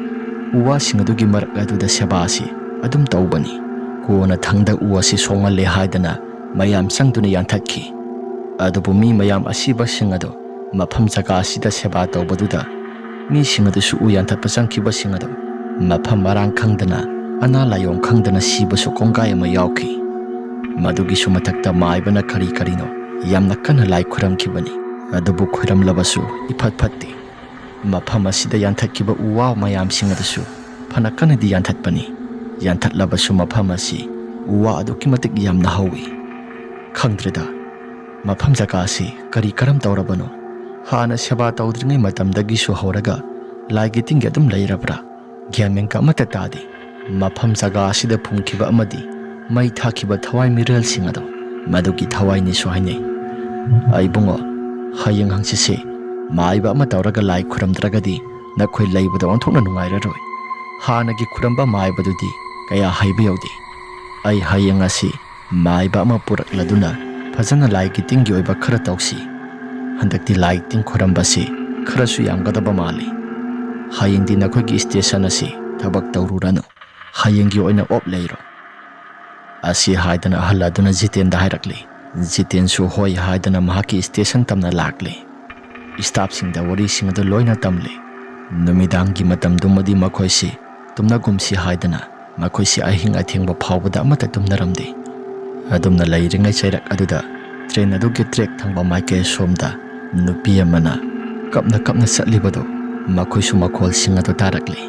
ꯎ ꯋꯥꯁꯤꯡ ꯑꯗꯨꯒꯤ ꯃꯔꯛ ꯑꯗꯨꯗ ꯁꯦꯕꯥ ꯑꯁꯤ ꯑꯗꯨꯝ ꯇꯧꯕꯅꯤ꯫ ꯀꯣꯟꯅ ꯊꯪꯗ ꯎ ꯑꯁꯤ ꯁꯣꯡꯍꯜꯂꯦ ꯍꯥꯏꯗꯅ ꯃꯌꯥꯝ ꯆꯪꯗꯨꯅ ꯌꯥꯟꯊꯠꯈꯤ꯫ ꯑꯗꯨꯕꯨ ꯃꯤ ꯃꯌꯥꯝ ꯑꯁꯤꯕꯁꯤꯡ ꯑꯗꯣ ꯃꯐꯝ ꯖꯒꯥ ꯑꯁꯤꯗ ꯁꯦꯕꯥ ꯇꯧꯕꯗꯨꯗ ꯃꯤꯁꯤꯡ ꯑꯗꯨꯁꯨ ꯎ ꯌꯥꯟꯊꯠꯄ ꯆꯪꯈꯤꯕꯁꯤꯡ ꯑꯗꯣ ꯃꯐꯝ ꯃꯔꯥꯡ ꯈꯪꯗꯅ ꯑꯅꯥ ꯂꯥꯏꯑꯣꯡ ꯈꯪꯗꯅ ꯁꯤꯕꯁꯨ ꯀꯣꯡꯒꯥꯏ ꯑꯃ ꯌꯥꯎꯈꯤ꯫ ꯃꯗꯨꯒꯤꯁꯨ ꯃꯊꯛꯇ ꯃꯥꯏꯕꯅ ꯀꯔꯤꯅꯣ ꯌꯥꯝꯅ ꯀꯟꯅ ꯂꯥꯏ ꯈꯨꯔꯝꯈꯤꯕꯅꯤ꯫ ꯑꯗꯨꯕꯨ ꯈꯨꯔꯝꯂꯕꯁꯨ ꯏꯐꯠ ꯐꯠꯇꯦ꯫ ꯃꯐꯝ ꯑꯁꯤꯗ ꯌꯥꯟꯊꯠꯈꯤꯕ ꯎ ꯋꯥ ꯃꯌꯥꯝꯁꯤꯡ ꯑꯗꯨꯁꯨ ꯐꯅ ꯀꯟꯅꯗꯤ ꯌꯥꯟꯊꯠꯄꯅꯤ꯫ ꯌꯥꯟꯊꯠꯂꯕꯁꯨ ꯃꯐꯝ ꯑꯁꯤ ꯎ ꯋꯥ ꯑꯗꯨꯛꯀꯤ ꯃꯇꯤꯛ ꯌꯥꯝꯅ ꯍꯧꯏ꯫ ꯈꯪꯗ꯭ꯔꯦꯗ ꯃꯐꯝ ꯖꯒꯥ ꯑꯁꯤ ꯀꯔꯝ ꯇꯧꯔꯕꯅꯣ? ꯍꯥꯟꯅ ꯁꯦꯕꯥ ꯇꯧꯗ꯭ꯔꯤꯉꯩ ꯃꯇꯝꯗꯒꯤꯁꯨ ꯍꯧꯔꯒ ꯂꯥꯏꯒꯤ ꯇꯤꯟꯒꯤ ꯑꯗꯨꯝ ꯂꯩꯔꯕ꯭ꯔꯥ? ꯒ꯭ꯌꯥꯟ ꯃꯦꯟ ꯑꯃꯠꯇ ꯇꯥꯗꯦ꯫ ꯃꯐꯝ ꯖꯒꯥ ꯑꯁꯤꯗ ꯐꯨꯝꯈꯤꯕ ꯑꯃꯗꯤ ꯃꯩ ꯊꯥꯈꯤꯕ ꯊꯋꯥꯏ ꯃꯤꯔꯦꯜꯁꯤꯡ ꯑꯗꯣ ꯃꯗꯨꯒꯤ ꯊꯋꯥꯏꯅꯤꯁꯨ ꯍꯥꯏꯅꯩ꯫ ꯑꯩꯕꯨꯡꯉꯣ, ꯍꯌꯦꯡ ꯍꯪꯆꯤꯠꯁꯦ ꯃꯥꯏꯕ ꯑꯃ ꯇꯧꯔꯒ ꯂꯥꯏ ꯈꯨꯔꯝꯗ꯭ꯔꯒꯗꯤ ꯅꯈꯣꯏ ꯂꯩꯕꯗ ꯑꯣꯟꯊꯣꯛꯅ ꯅꯨꯡꯉꯥꯏꯔꯔꯣꯏ꯫ ꯍꯥꯟꯅꯒꯤ ꯈꯨꯔꯝꯕ ꯃꯥꯏꯕꯗꯨꯗꯤ ꯀꯌꯥ ꯍꯩꯕ ꯌꯧꯗꯦ꯫ ꯑꯩ ꯍꯌꯦꯡ ꯑꯁꯤ ꯃꯥꯏꯕ ꯑꯃ ꯄꯨꯔꯛꯂꯗꯨꯅ ꯐꯖꯅ ꯂꯥꯏꯒꯤ ꯇꯤꯟꯒꯤ ꯑꯣꯏꯕ ꯈꯔ ꯇꯧꯁꯤ꯫ ꯍꯟꯗꯛꯇꯤ ꯂꯥꯏ ꯇꯤꯟ ꯈꯨꯔꯝꯕꯁꯤ ꯈꯔꯁꯨ ꯌꯥꯝꯒꯗꯕ ꯃꯥꯜꯂꯤ꯫ ꯍꯌꯦꯡꯗꯤ ꯅꯈꯣꯏꯒꯤ ꯁ꯭ꯇꯦꯁꯟ ꯑꯁꯤ ꯊꯕꯛ ꯇꯧꯔꯨꯔꯅꯨ, ꯍꯌꯦꯡꯒꯤ ꯑꯣꯏꯅ ꯑꯣꯞ ꯂꯩꯔꯣ꯫ ꯑꯁꯤ ꯍꯥꯏꯗꯅ ꯑꯍꯜ ꯑꯗꯨꯅ ꯖꯤꯇꯦꯟꯗ ꯍꯥꯏꯔꯛꯂꯤ꯫ ꯖꯤꯇꯦꯟꯁꯨ ꯍꯣꯏ ꯍꯥꯏꯗꯅ ꯃꯍꯥꯛꯀꯤ ꯁ꯭ꯇꯦꯁꯟ ꯇꯝꯅ ꯂꯥꯛꯂꯦ꯫ ꯁ꯭ꯇꯥꯐꯁꯤꯡꯗ ꯋꯥꯔꯤꯁꯤꯡ ꯑꯗꯨ ꯂꯣꯏꯅ ꯇꯝꯂꯦ꯫ ꯅꯨꯃꯤꯗꯥꯡꯒꯤ ꯃꯇꯝꯗꯨꯃꯗꯤ ꯃꯈꯣꯏꯁꯤ ꯇꯨꯝꯅꯒꯨꯝꯁꯤ ꯍꯥꯏꯗꯅ ꯃꯈꯣꯏꯁꯤ ꯑꯍꯤꯡ ꯑꯊꯦꯡꯕ ꯐꯥꯎꯕꯗ ꯑꯃꯠꯇ ꯇꯨꯝꯅꯔꯝꯗꯦ꯫ ꯑꯗꯨꯝꯅ ꯂꯩꯔꯤꯉꯩ ꯆꯩꯔꯛ ꯑꯗꯨꯗ ꯇ꯭ꯔꯦꯟ ꯑꯗꯨꯒꯤ ꯇ꯭ꯔꯦꯛ ꯊꯪꯕ ꯃꯥꯏꯀꯩ ꯁꯣꯝꯗ ꯅꯨꯄꯤ ꯑꯃꯅ ꯀꯞꯅ ꯆꯠꯂꯤꯕꯗꯣ ꯃꯈꯣꯏꯁꯨ ꯃꯈꯣꯜꯁꯤꯡ ꯑꯗꯨ ꯇꯥꯔꯛꯂꯤ꯫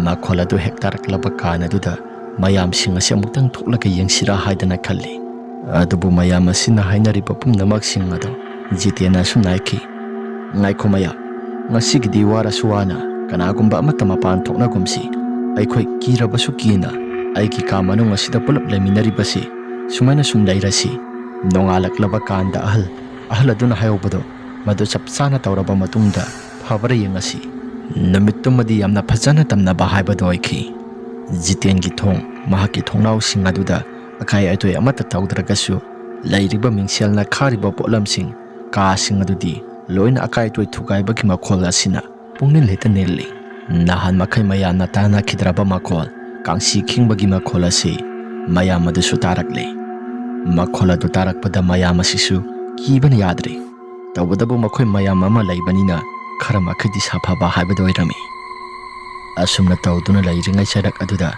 ꯃꯈꯣꯜ ꯑꯗꯨ ꯍꯦꯛ ꯇꯥꯔꯛꯂꯕ ꯀꯥꯟ ꯑꯗꯨꯗ ꯃꯌꯥꯝꯁꯤꯡ ꯑꯁꯤ ꯑꯃꯨꯛꯇꯪ ꯊꯣꯛꯂꯒ ꯌꯦꯡꯁꯤꯔꯥ ꯍꯥꯏꯗꯅ ꯈꯜꯂꯤ꯫ ꯑꯗꯨꯕꯨ ꯃꯌꯥꯝ ꯑꯁꯤꯅ ꯍꯥꯏꯅꯔꯤꯕ ꯄꯨꯝꯅꯃꯛꯁꯤꯡ ꯑꯗꯣ ꯖꯤꯇꯦꯟꯅ ꯑꯁꯨꯝ ꯍꯥꯏꯈꯤ, ꯉꯥꯏꯈꯣ ꯃꯌꯥꯝ, ꯉꯁꯤꯒꯤꯗꯤ ꯋꯥꯔꯁꯨ ꯋꯥꯅ ꯀꯅꯥꯒꯨꯝꯕ ꯑꯃꯠꯇ ꯃꯄꯥꯟ ꯊꯣꯛꯅꯒꯨꯝꯁꯤ꯫ ꯑꯩꯈꯣꯏ ꯀꯤꯔꯕꯁꯨ ꯀꯤꯅ ꯑꯩꯒꯤ ꯀꯥ ꯃꯅꯨꯡ ꯑꯁꯤꯗ ꯄꯨꯂꯞ ꯂꯩꯃꯤꯟꯅꯔꯤꯕꯁꯤ ꯁꯨꯃꯥꯏꯅ ꯁꯨꯝ ꯂꯩꯔꯁꯤ꯫ ꯅꯣꯡꯉꯥꯜꯂꯛꯂꯕ ꯀꯥꯟꯗ ꯑꯍꯜ ꯑꯗꯨꯅ ꯍꯥꯏꯍꯧꯕꯗꯣ ꯃꯗꯨ ꯆꯞ ꯆꯥꯅ ꯇꯧꯔꯕ ꯃꯇꯨꯡꯗ ꯐꯕꯔ ꯌꯦꯡꯉꯁꯤ꯫ ꯅꯨꯃꯤꯠꯇꯨꯃꯗꯤ ꯌꯥꯝꯅ ꯐꯖꯅ ꯇꯝꯅꯕ ꯍꯥꯏꯕꯗꯣ ꯑꯣꯏꯈꯤ꯫ ꯖꯤꯇꯦꯟꯒꯤ ꯃꯍꯥꯛꯀꯤ ꯊꯣꯡꯅꯥꯎꯁꯤꯡ ꯑꯗꯨꯗ ꯑꯀꯥꯏ ꯑꯇꯣꯏ ꯑꯃꯠꯇ ꯇꯧꯗ꯭ꯔꯒꯁꯨ ꯂꯩꯔꯤꯕ ꯃꯤꯡꯁꯦꯜꯅ ꯈꯥꯔꯤꯕ ꯄꯣꯠꯂꯝꯁꯤꯡ ꯀꯥꯁꯤꯡ ꯑꯗꯨꯗꯤ ꯂꯣꯏꯅ ꯑꯀꯥꯏ ꯑꯇꯣꯏ ꯊꯨꯒꯥꯏꯕꯒꯤ ꯃꯈꯣꯜ ꯑꯁꯤꯅ ꯄꯨꯡꯅꯤꯜ ꯍꯦꯛꯇ ꯅꯤꯜꯂꯤ꯫ ꯅꯍꯥꯟ ꯃꯈꯩ ꯃꯌꯥꯝꯅ ꯇꯥꯅꯈꯤꯗ꯭ꯔꯕ ꯃꯈꯣꯜ, ꯀꯥꯡꯁꯤ ꯈꯤꯡꯕꯒꯤ ꯃꯈꯣꯜ ꯑꯁꯤ ꯃꯌꯥꯝ ꯑꯗꯨꯁꯨ ꯇꯥꯔꯛꯂꯦ꯫ ꯃꯈꯣꯜ ꯑꯗꯨ ꯇꯥꯔꯛꯄꯗ ꯃꯌꯥꯝ ꯑꯁꯤꯁꯨ ꯀꯤꯕꯅ ꯌꯥꯗ꯭ꯔꯦ꯫ ꯇꯧꯕꯗꯕꯨ ꯃꯈꯣꯏ ꯃꯌꯥꯝ ꯑꯃ ꯂꯩꯕꯅꯤꯅ ꯈꯔ ꯃꯈꯩꯗꯤ ꯁꯥꯐꯕ ꯍꯥꯏꯕꯗꯨ ꯑꯣꯏꯔꯝꯃꯤ꯫ ꯑꯁꯨꯝꯅ ꯇꯧꯗꯨꯅ ꯂꯩꯔꯤꯉꯩ ꯆꯩꯔꯛ ꯑꯗꯨꯗ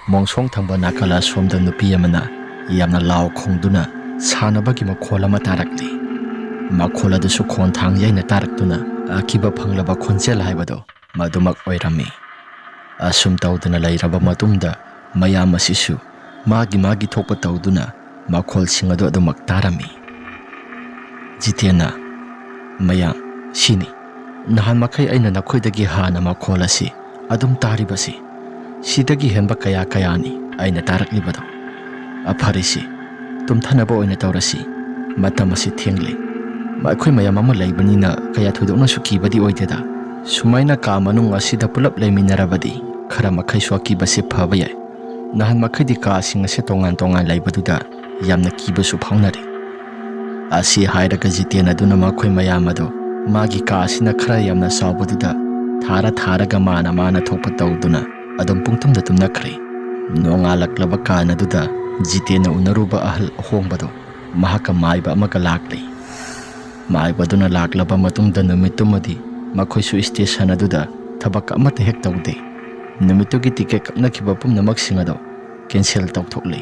ꯃꯣꯡꯁꯣꯡ ꯊꯪꯕ ꯅꯥꯀꯜ ꯑꯁꯣꯝꯗ ꯅꯨꯄꯤ ꯑꯃꯅ ꯌꯥꯝꯅ ꯂꯥꯎ ꯈꯣꯡꯗꯨꯅ ꯁꯥꯟꯅꯕꯒꯤ ꯃꯈꯣꯜ ꯑꯃ ꯇꯥꯔꯛꯂꯤ꯫ ꯃꯈꯣꯜ ꯑꯗꯨꯁꯨ ꯈꯣꯟꯊꯥꯡ ꯌꯩꯅ ꯇꯥꯔꯛꯇꯨꯅ ꯑꯀꯤꯕ ꯐꯪꯂꯕ ꯈꯣꯟꯖꯦꯜ ꯍꯥꯏꯕꯗꯣ ꯃꯗꯨꯃꯛ ꯑꯣꯏꯔꯝꯃꯤ꯫ ꯑꯁꯨꯝ ꯇꯧꯗꯨꯅ ꯂꯩꯔꯕ ꯃꯇꯨꯡꯗ ꯃꯌꯥꯝ ꯑꯁꯤꯁꯨ ꯃꯥꯒꯤ ꯊꯣꯛꯄ ꯇꯧꯗꯨꯅ ꯃꯈꯣꯜꯁꯤꯡ ꯑꯗꯨ ꯑꯗꯨꯃꯛ ꯇꯥꯔꯝꯃꯤ꯫ ꯖꯤꯇꯦꯟꯅ, ꯃꯌꯥꯝ, ꯁꯤꯅꯤ ꯅꯍꯥꯟ ꯃꯈꯩ ꯑꯩꯅ ꯅꯈꯣꯏꯗꯒꯤ ꯍꯥꯟꯅ ꯃꯈꯣꯜ ꯑꯁꯤ ꯑꯗꯨꯝ ꯇꯥꯔꯤꯕꯁꯤ꯫ ꯁꯤꯗꯒꯤ ꯍꯦꯟꯕ ꯀꯌꯥꯅꯤ ꯑꯩꯅ ꯇꯥꯔꯛꯂꯤꯕꯗꯣ꯫ ꯐꯔꯦꯁꯤ, ꯇꯨꯝꯊꯅꯕ ꯑꯣꯏꯅ ꯇꯧꯔꯁꯤ꯫ ꯃꯇꯝ ꯑꯁꯤ ꯊꯦꯡꯂꯦ꯫ ꯑꯩꯈꯣꯏ ꯃꯌꯥꯝ ꯑꯃ ꯂꯩꯕꯅꯤꯅ ꯀꯌꯥ ꯊꯣꯏꯗꯣꯛꯅꯁꯨ ꯀꯤꯕꯗꯤ ꯑꯣꯏꯗꯦꯗ꯫ ꯁꯨꯃꯥꯏꯅ ꯀꯥ ꯃꯅꯨꯡ ꯑꯁꯤꯗ ꯄꯨꯂꯞ ꯂꯩꯃꯤꯟꯅꯔꯕꯗꯤ ꯈꯔ ꯃꯈꯩꯁꯨ ꯑꯀꯤꯕꯁꯤ ꯐꯕ ꯌꯥꯏ꯫ ꯅꯍꯥꯟ ꯃꯈꯩꯗꯤ ꯀꯥꯁꯤꯡ ꯑꯁꯤ ꯇꯣꯉꯥꯟ ꯂꯩꯕꯗꯨꯗ ꯌꯥꯝꯅ ꯀꯤꯕꯁꯨ ꯐꯥꯎꯅꯔꯦ꯫ ꯑꯁꯤ ꯍꯥꯏꯔꯒ ꯖꯤꯇꯦꯟ ꯑꯗꯨꯅ ꯃꯈꯣꯏ ꯃꯌꯥꯝ ꯑꯗꯣ Magi ka asina khara yamna sawbaduda tharaga mana thokpa tawduna adum pungtumda tumnakhre. Nongalak laba kana duda Jitena unaruba ahal ahongbado mahaka maiba amaka lakle. Maibaduna laklaba matungda numitumadi makhoisu station aduda thabak amata hek tawde. Numitugi ticket kapnakiba pumnamak ado cancel tawthokle.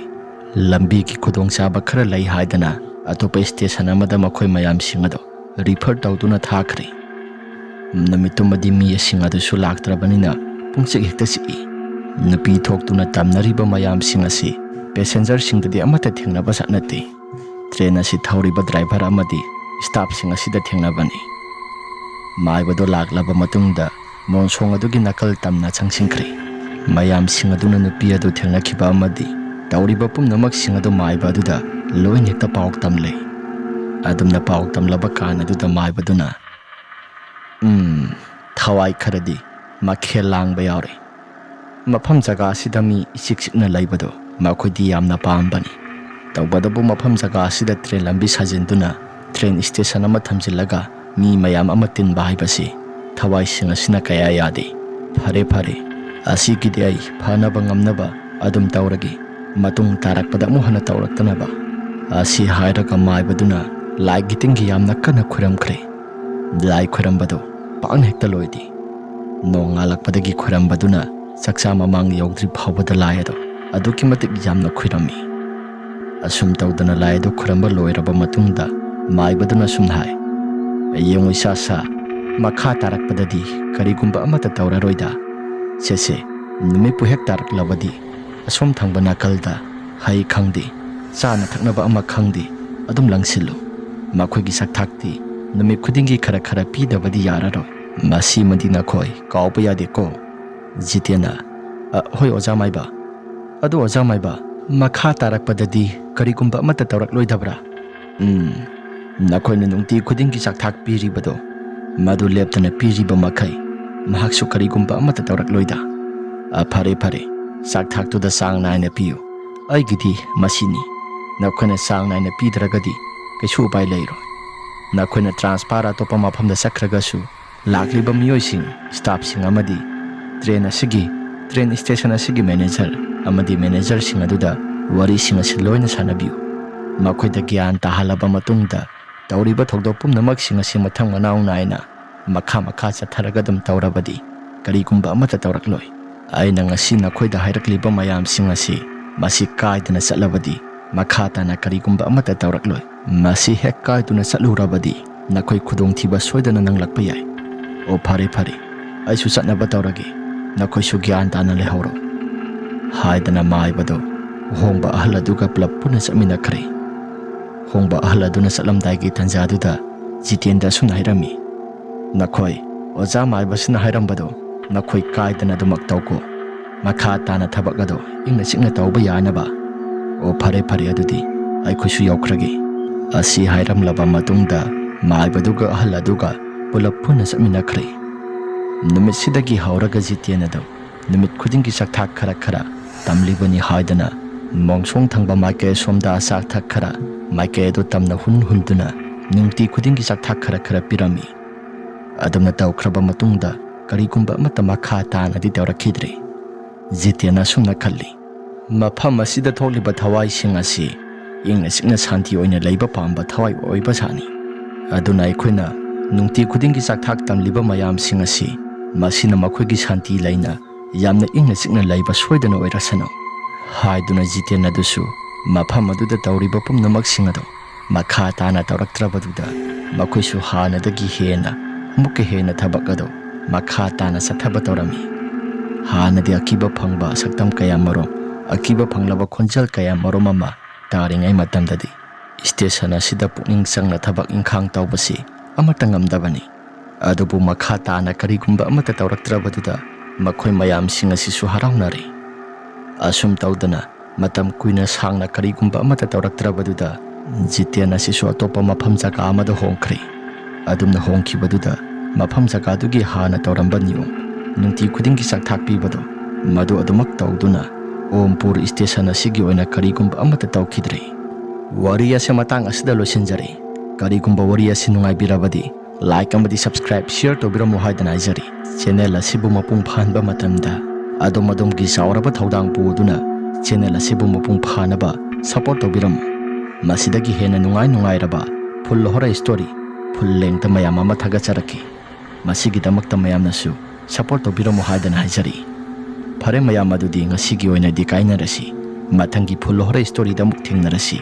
Lambi ki khudongchaba khara lai haidana atopa station amada makhoi mayam singado refer tawduna thakre. Numitumadi mi asingadusu laktrabanina pungsik hekta si nupi thoktuna tamnariba mayam singasi passenger singdadi amata thengnaba satnate. Train asi thauriba driver amadi staff singasida thengnabani. Maibado laklaba matungda monsong adugi nakal tamna changsingkhre. Mayam singaduna nupi adu thengnakhiba amadi tauriba pumnamak singado maiba aduda loin hekta pauk tamle. Adumna pauk tamlaba kana aduda maibaduna thawai kharadi makhel langba yaure. Mafam jaga asida mi isiksikna laibado makhodi yamna paambani. Tawbadabu mafam jaga asida train lambi sajenduna train station ama thamjilaga mi mayam ama tinba haibasi thawai singa sina kaya yade. Phare asigidi ai phanaba ngamnaba adum tawragi matung tarakpada mu hana tawraktanaba. Asi hairaga maibaduna lai gitingi yamna kana khuramkhre. Lai khurambado paang hekta loidi. Nongalakpadagi khurambaduna saksa mamang yogdri phawbada lai ado aduki matik yamna khurami. Asum tawdana lai ado khuramba loiraba matungda maibaduna sumhai yengoi sa makha tarakpadadi karigumba amata tawraroida. Sese numipu hek taraklabadi asom thangba nakalda hai khangdi chana thaknaba ama khangdi adum langsilu. Makhoigi sakthakti numip khudingi khara pidabadi yararo. Masi madina khoi kaupa yade ko. Jitena hoi oja maiba adu oja maiba makha tarakpadadi karigumba amata tawrakloidabra. Nakhoina nungti khudingi sakthak piribado madu leptana piriba makhai mahaksu karigumba amata tawrakloida. Phare sakthaktuda sang naina piyu aigidi masini. Nakhoina sang naina pidragadi kaisu upai leiro. Nakhoina transfer atopa mafamda sakragasu lakliba miyoising staff sing amadi train station asigi manager amadi manager sing aduda wari sing asi loina sanabiu. Makhoida gyan tahalaba matungda tawriba thokdok pumnamak sing asi mathang manau naina makha chatharaga dum tawrabadi karigumba amata tawrakloi. Aina ngasi nakhoida hairakliba mayam sing asi masi kaidana chatlabadi makha tana karigumba amata tawrakloi. Masi hek kaiduna chatlurabadi nakhoi khudongthiba soidana nanglakpa yai. O phare aisu chatnaba tawrage nakhoisu gyan tana lehoro haidana maibado hongba ahal aduga plap puna chaminakhre. Hongba ahal aduna chatlamdaigi tanjaduda Jitenda sumna hairami nakhoi oja maibasina hairambado nakhoi kaidana dumak tawko makha tana thabak ado ingna sikna tawba yanaba. O phare adudi aikhoisu yaukrage. Asi hairamlaba matungda maibaduga ahal aduga pulap puna chaminakhre. Numit sidagi hauraga Jitena do numit khudingi sakthak khara tamlibani haidana mongsong thangba maike somda sakthak khara maike do tamna hunduna nungti khudingi sakthak khara pirami. Adamna tawkraba matungda karigumba amata makha tanadi tawrakhidre. Jitena sumna khalli mafam asida tholiba thawai sing asi ingna sikna santi oina leiba pamba thawai oiba sani. Aduna aikhoina nungti khudingi sakthak tamliba mayam sing asi masina makhoigi shanti laina yamna ingna sikna laiba soidana oirasano haiduna Jitena dusu mafam aduda tawriba pumnamak singado makha tana tawraktrabaduda makhoisu hanadagi hena mukke hena thabak ado makha tana sathaba tawrami. Hanadi akiba phangba saktam kaya marom akiba phanglaba khonjal kaya marom ama taringai matamdadi station asida pukning sangna thabak ingkhang tawbasi amata ngamdabani. Adubu makha tana karigumba amata tawraktrabaduda makhoi mayam sing asisu haraunare. Asum tawdana matam kuina sangna karigumba amata tawraktrabaduda Jitena asisu atopa mafam jaga amada hongkhre. Adumna hongkhibaduda mafam jaga dugi hana tawramba niyom nungti khudingi sakthak pibado madu adumak tawduna Ompur station asigi oina karigumba amata tawkhidre. Wari ase matang asida losinjare. Karigumba wari ase nungai birabadi like amadi subscribe share tobiramu haidana haizari channel asibu mapung phanba matamda adom adom gi sauraba thodang puduna channel asibu mapung phanaba support tobiramu masidagi hena nungai raba full horror story full length mayam ama thagacharaki masigi damakta mayamnasu support tobiramu haidana haizari phare mayam adudi ngasigi oina di kainarasi mathangi full horror story da muk thingnarasi